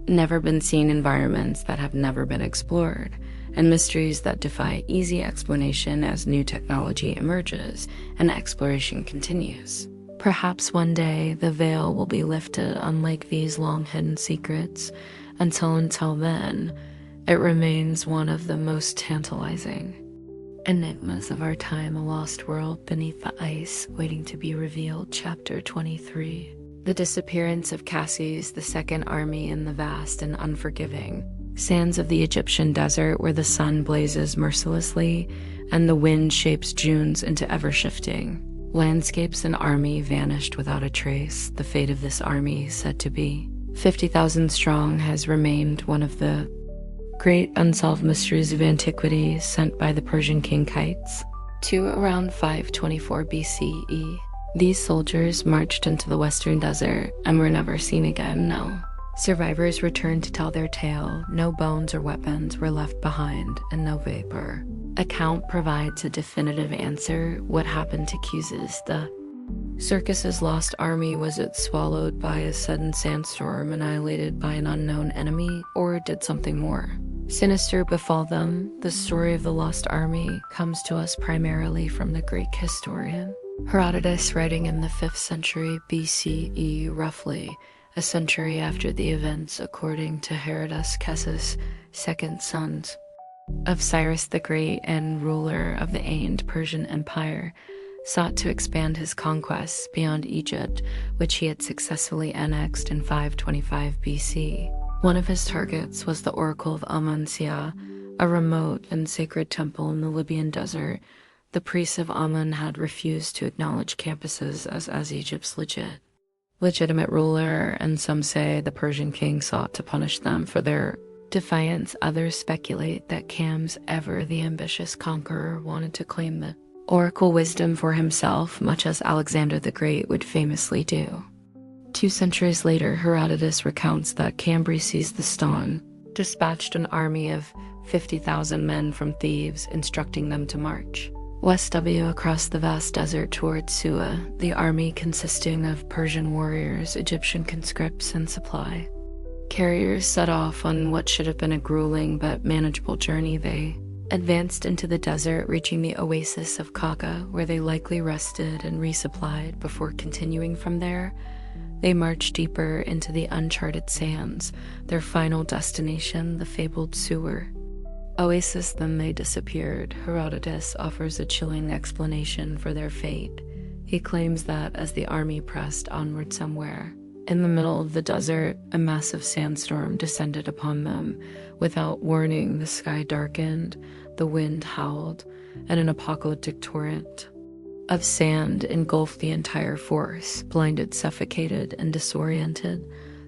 never been seen, environments that have never been explored, and mysteries that defy easy explanation as new technology emerges and exploration continues. Perhaps one day the veil will be lifted on Lake V's long-hidden secrets. Until then, it remains one of the most tantalizing enigmas of our time, a lost world beneath the ice waiting to be revealed. Chapter 23. The disappearance of Cassie's the Second Army in the vast and unforgiving sands of the Egyptian desert, where the sun blazes mercilessly and the wind shapes dunes into ever-shifting landscapes. An army vanished without a trace. The fate of this army, said to be 50,000 strong, has remained one of the great unsolved mysteries of antiquity, sent by the Persian king Kites to around 524 BCE. These soldiers marched into the western desert and were never seen again. No survivors returned to tell their tale. No bones or weapons were left behind, and no vapor account provides a definitive answer. What happened to Giza's, the circus's lost army? Was it swallowed by a sudden sandstorm, annihilated by an unknown enemy, or did something more sinister befall them? The story of the lost army comes to us primarily from the Greek historian Herodotus, writing in the 5th century BCE, roughly a century after the events. According to Herodotus, Kessus, second son of Cyrus the Great and ruler of the ancient Persian Empire, sought to expand his conquests beyond Egypt, which he had successfully annexed in 525 BC. One of his targets was the Oracle of Amun-Sia, a remote and sacred temple in the Libyan desert. The priests of Amun had refused to acknowledge Campuses as Egypt's legitimate ruler, and some say the Persian king sought to punish them for their defiance. Others speculate that Cams, ever the ambitious conqueror, wanted to claim the oracle wisdom for himself, much as Alexander the Great would famously do. 2 centuries later, Herodotus recounts that Cambyses the Stone dispatched an army of 50,000 men from Thebes, instructing them to march west across the vast desert towards Susa. The army, consisting of Persian warriors, Egyptian conscripts, and supply Carriers set off on what should have been a grueling but manageable journey. They advanced into the desert, reaching the oasis of Kaga, where they likely rested and resupplied before continuing from there. They marched deeper into the uncharted sands, their final destination, the fabled sewer. Oasis, then they disappeared. Herodotus offers a chilling explanation for their fate. He claims that as the army pressed onward somewhere, in the middle of the desert, a massive sandstorm descended upon them. Without warning, the sky darkened, the wind howled, and an apocalyptic torrent of sand engulfed the entire force. Blinded, suffocated, and disoriented,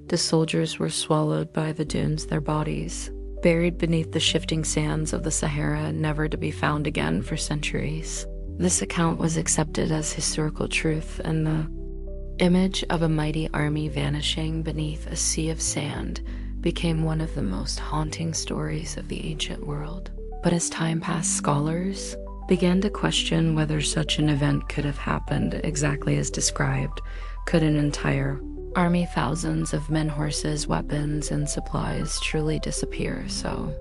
the soldiers were swallowed by the dunes, their bodies buried beneath the shifting sands of the Sahara, never to be found again for centuries. This account was accepted as historical truth, and the image of a mighty army vanishing beneath a sea of sand became one of the most haunting stories of the ancient world. But as time passed, scholars began to question whether such an event could have happened exactly as described. Could an entire army, thousands of men, horses, weapons, and supplies truly disappear so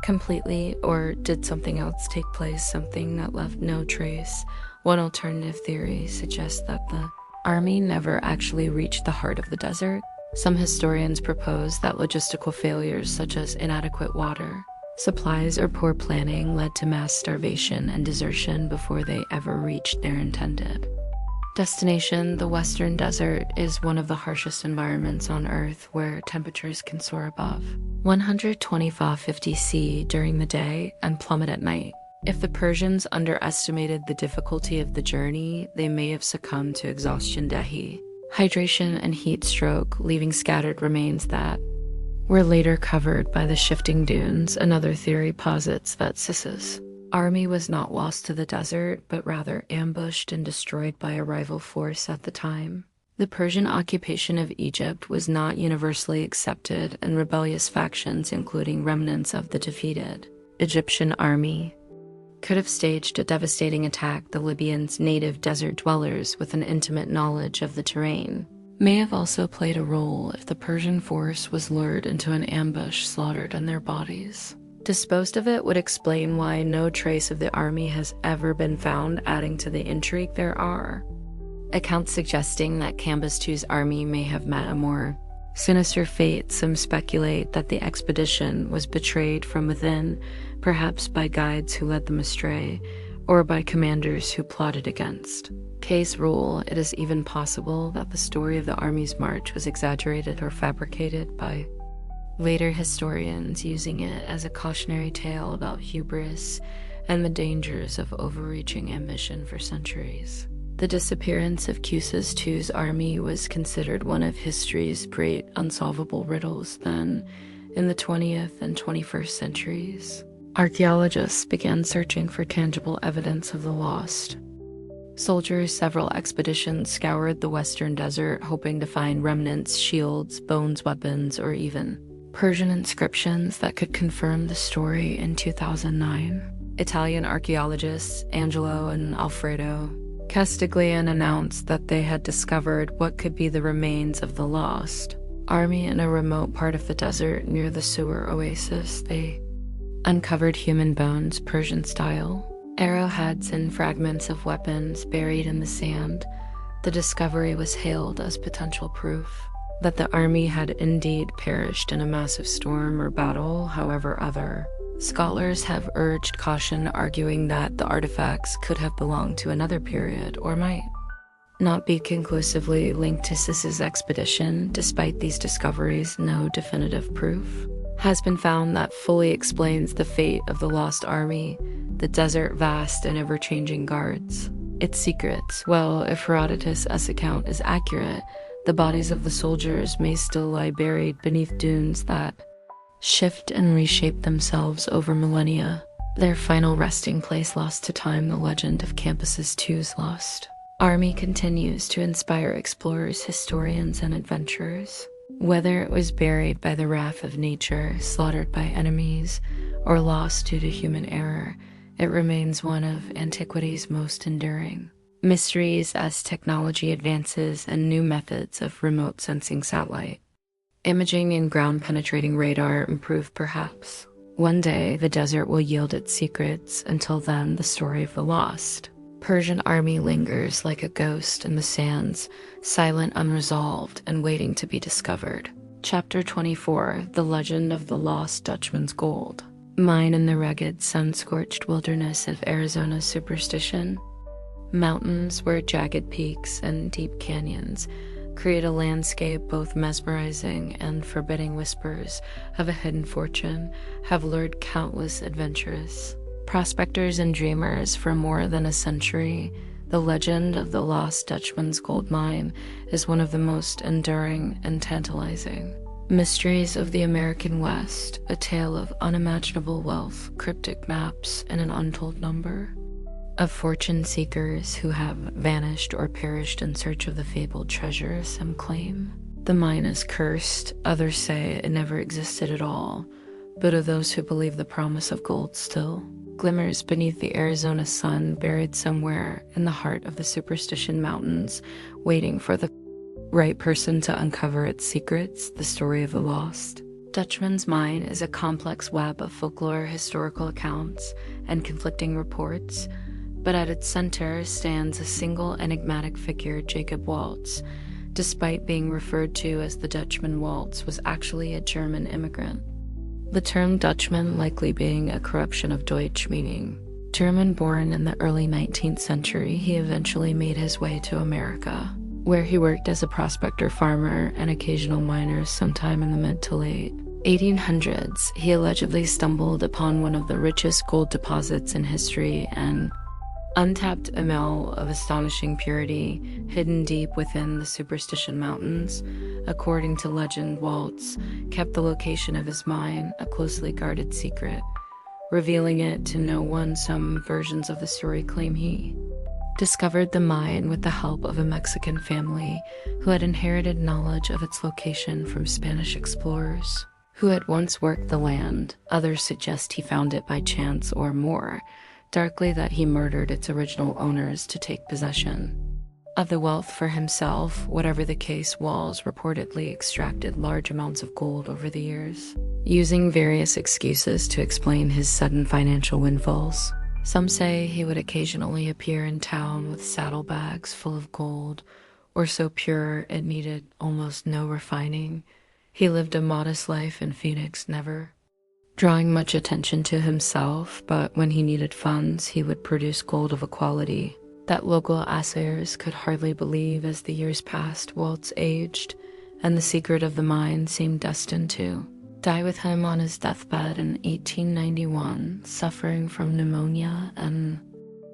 completely, or did something else take place, something that left no trace? One alternative theory suggests that the army never actually reached the heart of the desert. Some historians propose that logistical failures such as inadequate water supplies or poor planning led to mass starvation and desertion before they ever reached their intended destination. The Western Desert is one of the harshest environments on Earth, where temperatures can soar above 125-50 C during the day and plummet at night. If the Persians underestimated the difficulty of the journey, they may have succumbed to exhaustion, dehydration, and heat stroke, leaving scattered remains that were later covered by the shifting dunes. Another theory posits that Sis's army was not lost to the desert, but rather ambushed and destroyed by a rival force at the time. The Persian occupation of Egypt was not universally accepted, and rebellious factions, including remnants of the defeated Egyptian army, could have staged a devastating attack. The Libyans, native desert dwellers with an intimate knowledge of the terrain, may have also played a role if the Persian force was lured into an ambush, slaughtered, and their bodies disposed of. It would explain why no trace of the army has ever been found. Adding to the intrigue, there are accounts suggesting that Cambyses' army may have met a more sinister fate. Some speculate that the expedition was betrayed from within, perhaps by guides who led them astray, or by commanders who plotted against Case rule. It is even possible that the story of the army's march was exaggerated or fabricated by later historians, using it as a cautionary tale about hubris and the dangers of overreaching ambition for centuries. The disappearance of Cus's II's army was considered one of history's great unsolvable riddles. Then, in the 20th and 21st centuries, archaeologists began searching for tangible evidence of the lost soldiers. Several expeditions scoured the Western Desert, hoping to find remnants, shields, bones, weapons, or even Persian inscriptions that could confirm the story. In 2009, Italian archaeologists Angelo and Alfredo Castiglione announced that they had discovered what could be the remains of the lost army in a remote part of the desert near the sewer oasis. They uncovered human bones, Persian style, arrowheads, and fragments of weapons buried in the sand. The discovery was hailed as potential proof that the army had indeed perished in a massive storm or battle. However, other scholars have urged caution, arguing that the artifacts could have belonged to another period or might not be conclusively linked to Sis's expedition. Despite these discoveries, no definitive proof has been found that fully explains the fate of the lost army, the desert vast and ever-changing guards its secrets. Well, if Herodotus' account is accurate, the bodies of the soldiers may still lie buried beneath dunes that shift and reshape themselves over millennia. Their final resting place lost to time, the legend of Cambyses II's lost army continues to inspire explorers, historians, and adventurers. Whether it was buried by the wrath of nature, slaughtered by enemies, or lost due to human error, it remains one of antiquity's most enduring mysteries. As technology advances and new methods of remote sensing, satellite Imaging and ground-penetrating radar improve perhaps. One day, the desert will yield its secrets. Until then, the story of the lost. Persian army lingers like a ghost in the sands, silent, unresolved, and waiting to be discovered. Chapter 24, The Legend of the Lost Dutchman's Gold. Mine in the rugged, sun-scorched wilderness of Arizona's superstition. Mountains where jagged peaks and deep canyons create a landscape both mesmerizing and forbidding. Whispers of a hidden fortune have lured countless adventurers, prospectors, and dreamers for more than a century. The legend of the lost Dutchman's gold mine is one of the most enduring and tantalizing mysteries of the American West, a tale of unimaginable wealth, cryptic maps, and an untold number of fortune seekers who have vanished or perished in search of the fabled treasure. Some claim the mine is cursed, others say it never existed at all, but of those who believe the promise of gold still glimmers beneath the Arizona sun, buried somewhere in the heart of the Superstition Mountains, waiting for the right person to uncover its secrets. The story of the lost Dutchman's mine is a complex web of folklore, historical accounts, and conflicting reports, but at its center stands a single enigmatic figure, Jacob Waltz. Despite being referred to as the Dutchman, Waltz was actually a German immigrant. The term Dutchman likely being a corruption of Deutsch, meaning German. Born in the early 19th century, he eventually made his way to America, where he worked as a prospector, farmer, and occasional miner. Sometime in the mid to late 1800s, he allegedly stumbled upon one of the richest gold deposits in history, and untapped amount of astonishing purity hidden deep within the Superstition Mountains. According to legend, Waltz kept the location of his mine a closely guarded secret, revealing it to no one. Some versions of the story claim he discovered the mine with the help of a Mexican family who had inherited knowledge of its location from Spanish explorers who had once worked the land. Others suggest he found it by chance, or more darkly, that he murdered its original owners to take possession of the wealth for himself. Whatever the case, Waltz reportedly extracted large amounts of gold over the years, using various excuses to explain his sudden financial windfalls. Some say he would occasionally appear in town with saddlebags full of gold, or so pure it needed almost no refining. He lived a modest life in Phoenix, never drawing much attention to himself, but when he needed funds, he would produce gold of a quality that local assayers could hardly believe. As the years passed, Waltz aged, and the secret of the mine seemed destined to die with him. On his deathbed in 1891, suffering from pneumonia and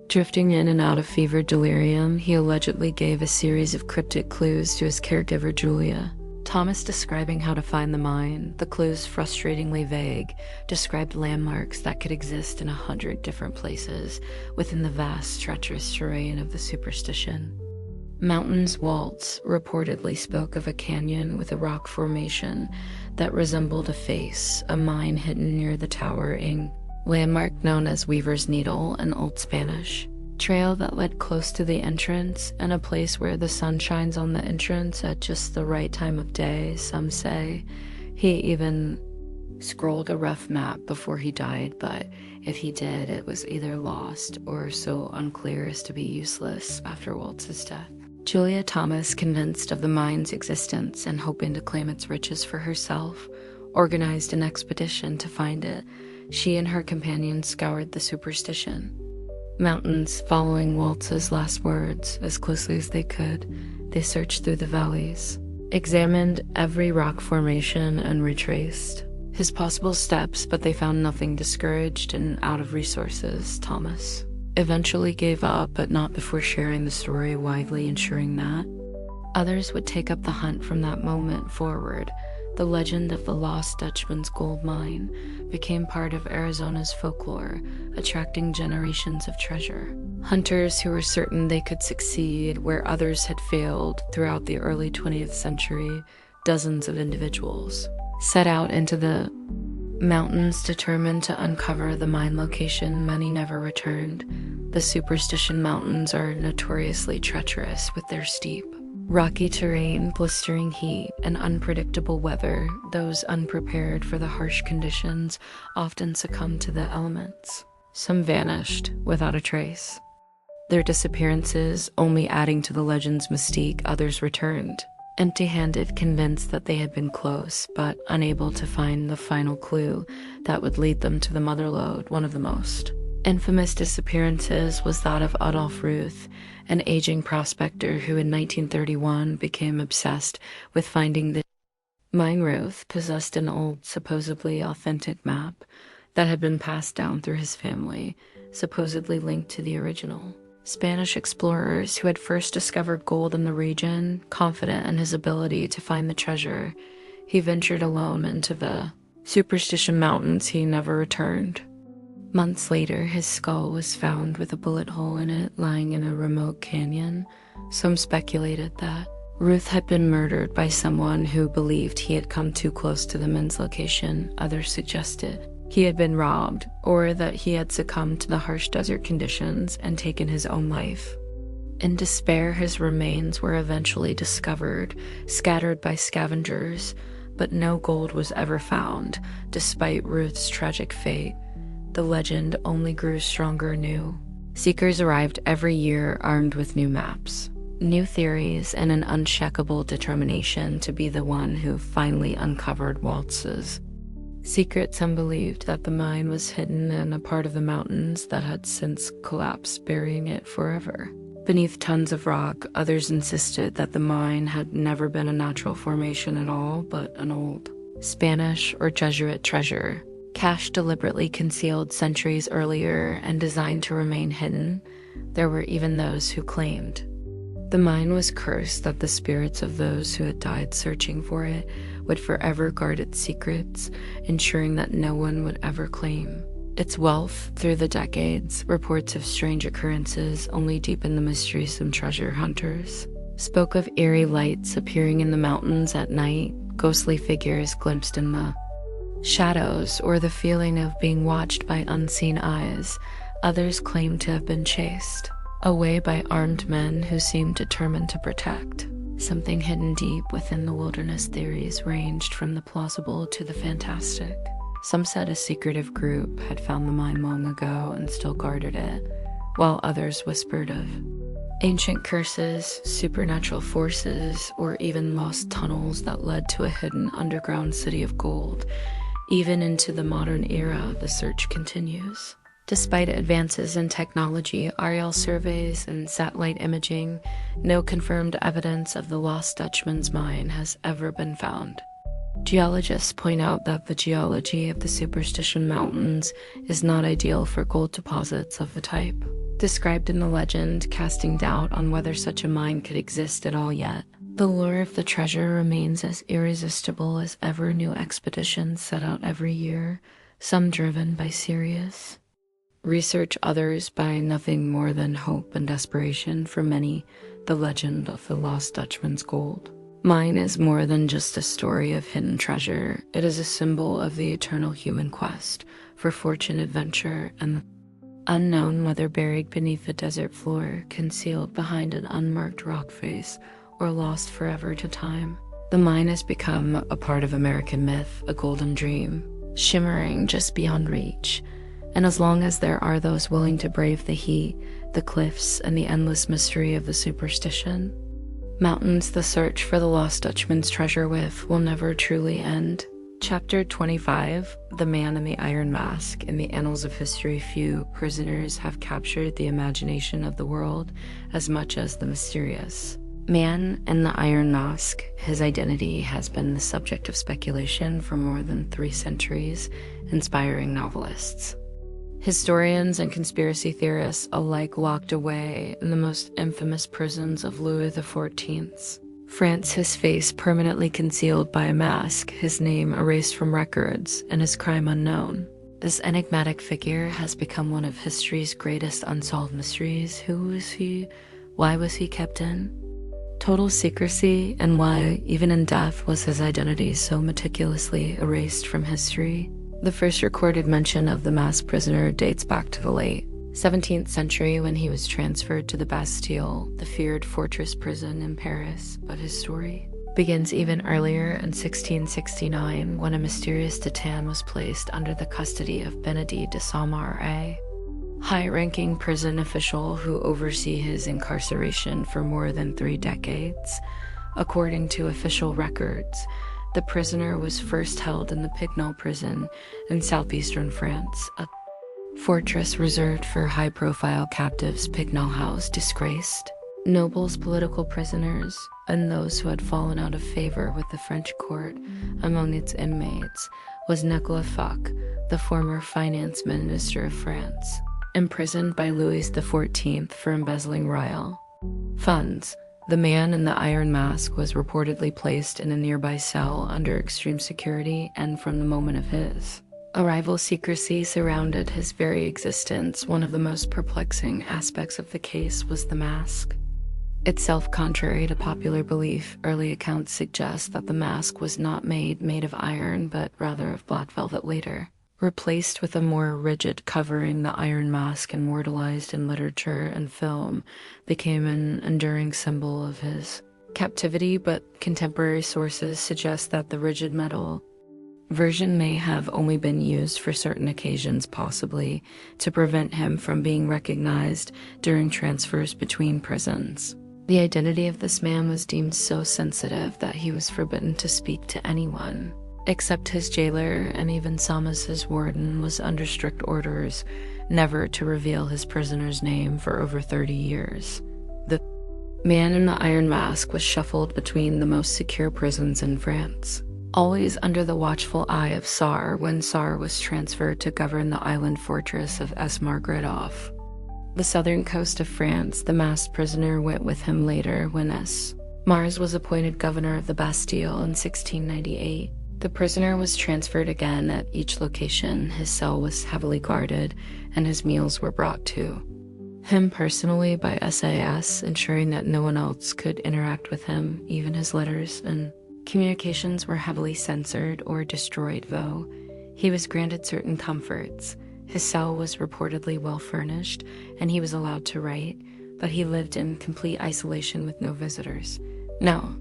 drifting in and out of fever delirium, he allegedly gave a series of cryptic clues to his caregiver, Julia Thomas, describing how to find the mine. The clues, frustratingly vague, described landmarks that could exist in 100 different places within the vast, treacherous terrain of the Superstition Mountains. Waltz reportedly spoke of a canyon with a rock formation that resembled a face, a mine hidden near the towering landmark known as Weaver's Needle, an Old Spanish trail that led close to the entrance, and a place where the sun shines on the entrance at just the right time of day. Some say he even scrolled a rough map before he died, but if he did, it was either lost or so unclear as to be useless after Waltz's death. Julia Thomas, convinced of the mine's existence and hoping to claim its riches for herself, organized an expedition to find it. She and her companions scoured the Superstition Mountains, following Waltz's last words as closely as they could. They searched through the valleys, examined every rock formation, and retraced his possible steps, but they found nothing. Discouraged and out of resources, Thomas eventually gave up, but not before sharing the story widely, ensuring that others would take up the hunt. From that moment forward, the legend of the lost Dutchman's gold mine became part of Arizona's folklore, attracting generations of treasure hunters who were certain they could succeed where others had failed. Throughout the early 20th century, dozens of individuals set out into the mountains determined to uncover the mine location. Many never returned. The Superstition Mountains are notoriously treacherous, with their steep Rocky terrain, blistering heat, and unpredictable weather, those unprepared for the harsh conditions often succumbed to the elements. Some vanished without a trace, their disappearances only adding to the legend's mystique. Others returned, empty-handed, convinced that they had been close, but unable to find the final clue that would lead them to the motherlode. One of the most infamous disappearances was that of Adolf Ruth, an aging prospector who in 1931 became obsessed with finding the Mayan. Ruth possessed an old, supposedly authentic map that had been passed down through his family, supposedly linked to the original. Spanish explorers who had first discovered gold in the region, confident in his ability to find the treasure, he ventured alone into the Superstition Mountains. He never returned. Months later, his skull was found with a bullet hole in it, lying in a remote canyon. Some speculated that Ruth had been murdered by someone who believed he had come too close to the men's location. Others suggested he had been robbed, or that he had succumbed to the harsh desert conditions and taken his own life. In despair, his remains were eventually discovered, scattered by scavengers, but no gold was ever found. Despite Ruth's tragic fate, the legend only grew stronger anew. Seekers arrived every year armed with new maps, new theories, and an unshakable determination to be the one who finally uncovered waltzes. Secret, some believed that the mine was hidden in a part of the mountains that had since collapsed, burying it forever beneath tons of rock. Others insisted that the mine had never been a natural formation at all, but an old Spanish or Jesuit treasure, cached deliberately concealed centuries earlier and designed to remain hidden. There were even those who claimed the mine was cursed, that the spirits of those who had died searching for it would forever guard its secrets, ensuring that no one would ever claim its wealth. Through the decades, reports of strange occurrences only deepened the mystery. Some treasure hunters spoke of eerie lights appearing in the mountains at night, ghostly figures glimpsed in the shadows, or the feeling of being watched by unseen eyes. Others claimed to have been chased away by armed men who seemed determined to protect something hidden deep within the wilderness. Theories ranged from the plausible to the fantastic. Some said a secretive group had found the mine long ago and still guarded it, while others whispered of ancient curses, supernatural forces, or even lost tunnels that led to a hidden underground city of gold. Even into the modern era, the search continues. Despite advances in technology, aerial surveys, and satellite imaging, no confirmed evidence of the lost Dutchman's mine has ever been found. Geologists point out that the geology of the Superstition Mountains is not ideal for gold deposits of the type described in the legend, casting doubt on whether such a mine could exist at all yet. The lure of the treasure remains as irresistible as ever. New expeditions set out every year, some driven by serious research, others by nothing more than hope and desperation. For many, the legend of the lost Dutchman's gold mine is more than just a story of hidden treasure. It is a symbol of the eternal human quest for fortune, adventure, and the unknown, whether buried beneath the desert floor, concealed behind an unmarked rock face, or lost forever to time. The mine has become a part of American myth, a golden dream, shimmering just beyond reach. And as long as there are those willing to brave the heat, the cliffs, and the endless mystery of the Superstition Mountains, the search for the lost Dutchman's treasure will never truly end. Chapter 25, The Man in the Iron Mask. In the annals of history, few prisoners have captured the imagination of the world as much as the mysterious Man in the Iron Mask. His identity has been the subject of speculation for more than 3 centuries, inspiring novelists, historians, and conspiracy theorists alike locked away in the most infamous prisons of Louis XIV's France. His face permanently concealed by a mask, his name erased from records, and his crime unknown. This enigmatic figure has become one of history's greatest unsolved mysteries. Who was he? Why was he kept in total secrecy? And why, even in death, was his identity so meticulously erased from history? The first recorded mention of the masked prisoner dates back to the late 17th century when he was transferred to the Bastille, the feared fortress prison in Paris, but his story begins even earlier in 1669 when a mysterious Titan was placed under the custody of Benedict de Saint-Maur, high-ranking prison official who oversees his incarceration for more than 3 decades. According to official records, the prisoner was first held in the Pignol prison in southeastern France, a fortress reserved for high-profile captives. Pignol house disgraced nobles, political prisoners, and those who had fallen out of favor with the French court. Among its inmates was Nicolas Fawcett, the former finance minister of France, imprisoned by Louis XIV for embezzling royal funds. The man in the iron mask was reportedly placed in a nearby cell under extreme security, and from the moment of his arrival, secrecy surrounded his very existence. One of the most perplexing aspects of the case was the mask itself. Contrary to popular belief, early accounts suggest that the mask was not made of iron, but rather of black velvet, later replaced with a more rigid covering. The iron mask, immortalized in literature and film, became an enduring symbol of his captivity, but contemporary sources suggest that the rigid metal version may have only been used for certain occasions, possibly to prevent him from being recognized during transfers between prisons. The identity of this man was deemed so sensitive that he was forbidden to speak to anyone except his jailer, and even Samas's warden was under strict orders never to reveal his prisoner's name for over 30 years. The man in the iron mask was shuffled between the most secure prisons in France, always under the watchful eye of Tsar. When Tsar was transferred to govern the island fortress of Margaret off the southern coast of France, the masked prisoner went with him later when Mars was appointed governor of the Bastille in 1698. The prisoner was transferred again at each location. His cell was heavily guarded, and his meals were brought to him personally by SAS, ensuring that no one else could interact with him. Even his letters and communications were heavily censored or destroyed, though he was granted certain comforts. His cell was reportedly well furnished, and he was allowed to write, but he lived in complete isolation with no visitors. No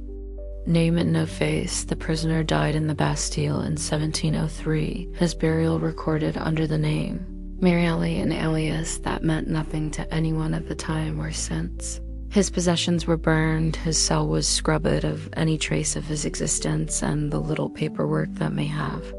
name and no face. The prisoner died in the Bastille in 1703. His burial recorded under the name Marielle, an alias that meant nothing to anyone at the time or since. His possessions were burned, his cell was scrubbed of any trace of his existence, and the little paperwork that may have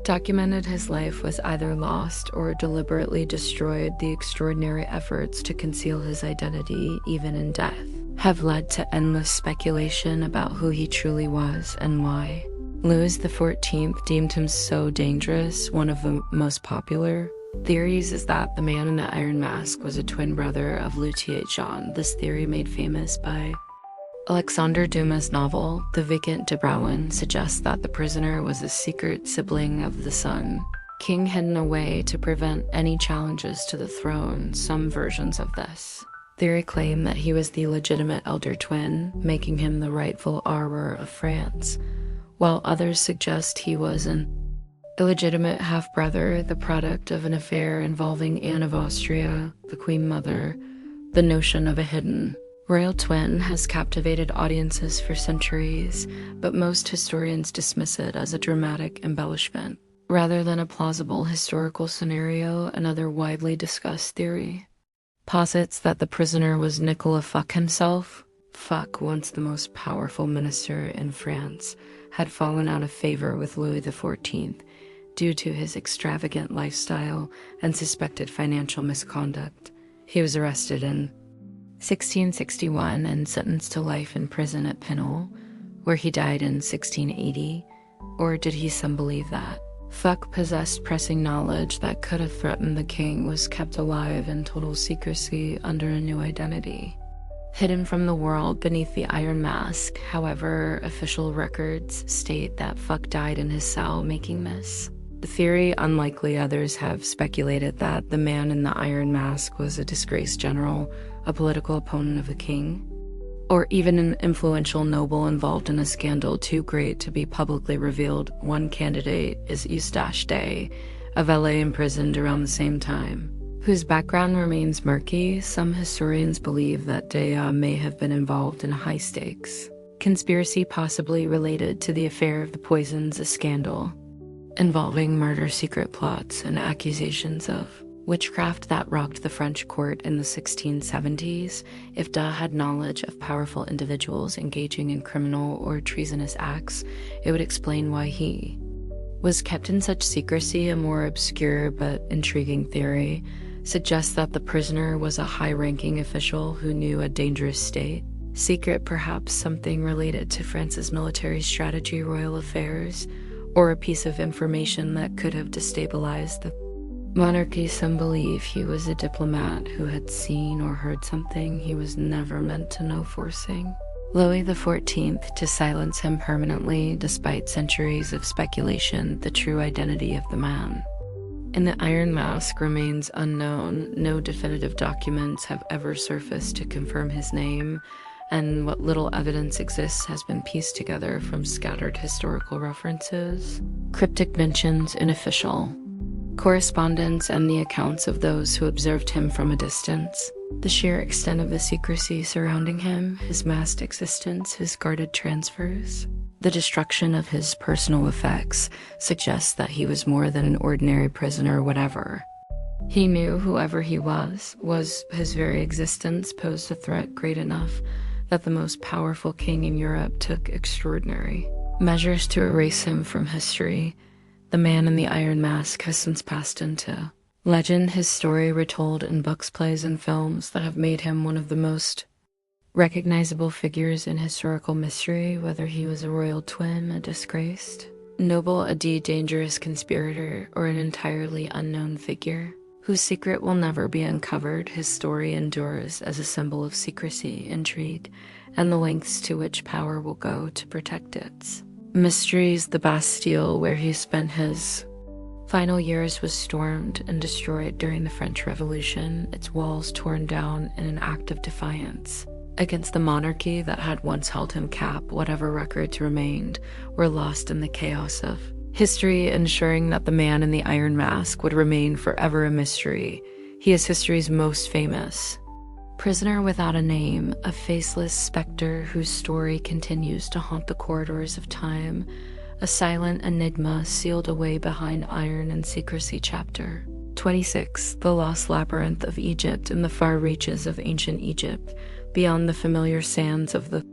documented his life was either lost or deliberately destroyed. The extraordinary efforts to conceal his identity, even in death, have led to endless speculation about who he truly was and why. Louis XIV deemed him so dangerous. One of the most popular theories is that the man in the iron mask was a twin brother of Lieutenant Jean. This theory, made famous by Alexander Dumas' novel, The Vicomte de Brouwen, suggests that the prisoner was a secret sibling of the Sun King, hidden away to prevent any challenges to the throne. Some versions of this theory claim that he was the legitimate elder twin, making him the rightful heir of France, while others suggest he was an illegitimate half-brother, the product of an affair involving Anne of Austria, the Queen Mother. The notion of a hidden royal twin has captivated audiences for centuries, but most historians dismiss it as a dramatic embellishment rather than a plausible historical scenario. Another widely discussed theory posits that the prisoner was Nicolas Fawcett himself. Fawcett, once the most powerful minister in France, had fallen out of favor with Louis XIV due to his extravagant lifestyle and suspected financial misconduct. He was arrested in 1661 and sentenced to life in prison at Pignol, where he died in 1680. Or did he some believe that Fawcett possessed pressing knowledge that could have threatened the king, was kept alive in total secrecy under a new identity, hidden from the world beneath the iron mask? However, official records state that Fawcett died in his cell, making this the theory unlikely. Others have speculated that the man in the iron mask was a disgraced general, a political opponent of the king, or even an influential noble involved in a scandal too great to be publicly revealed. One candidate is Eustache Day, a valet imprisoned around the same time. whose background remains murky. Some historians believe that Dea may have been involved in a high-stakes conspiracy, possibly related to the affair of the poisons, a scandal involving murder, secret plots, and accusations of witchcraft that rocked the French court in the 1670s. If Dea had knowledge of powerful individuals engaging in criminal or treasonous acts, it would explain why he was kept in such secrecy. A more obscure but intriguing theory suggests that the prisoner was a high-ranking official who knew a dangerous state secret, perhaps something related to France's military strategy, royal affairs, or a piece of information that could have destabilized the monarchy. Some believe he was a diplomat who had seen or heard something he was never meant to know, forcing Louis XIV to silence him permanently. Despite centuries of speculation, the true identity of the man in the Iron Mask remains unknown. No definitive documents have ever surfaced to confirm his name, and what little evidence exists has been pieced together from scattered historical references, cryptic mentions, unofficial correspondence, and the accounts of those who observed him from a distance. The sheer extent of the secrecy surrounding him, his masked existence, his guarded transfers, the destruction of his personal effects, suggests that he was more than an ordinary prisoner. Whatever he knew, whoever he was his very existence posed a threat great enough that the most powerful king in Europe took extraordinary measures to erase him from history. The man in the Iron Mask has since passed into legend, his story retold in books, plays, and films that have made him one of the most recognizable figures in historical mystery. Whether he was a royal twin, a disgraced noble, a dangerous conspirator, or an entirely unknown figure whose secret will never be uncovered, his story endures as a symbol of secrecy, intrigue, and the lengths to which power will go to protect its mysteries. The Bastille, where he spent his final years, was stormed and destroyed during the French Revolution, its walls torn down in an act of defiance against the monarchy that had once held him captive. Whatever records remained were lost in the chaos of history, ensuring that the man in the Iron Mask would remain forever a mystery. He is history's most famous prisoner without a name, a faceless specter whose story continues to haunt the corridors of time, a silent enigma sealed away behind iron and secrecy. Chapter 26. The Lost Labyrinth of Egypt. In the far reaches of ancient Egypt, beyond the familiar sands of the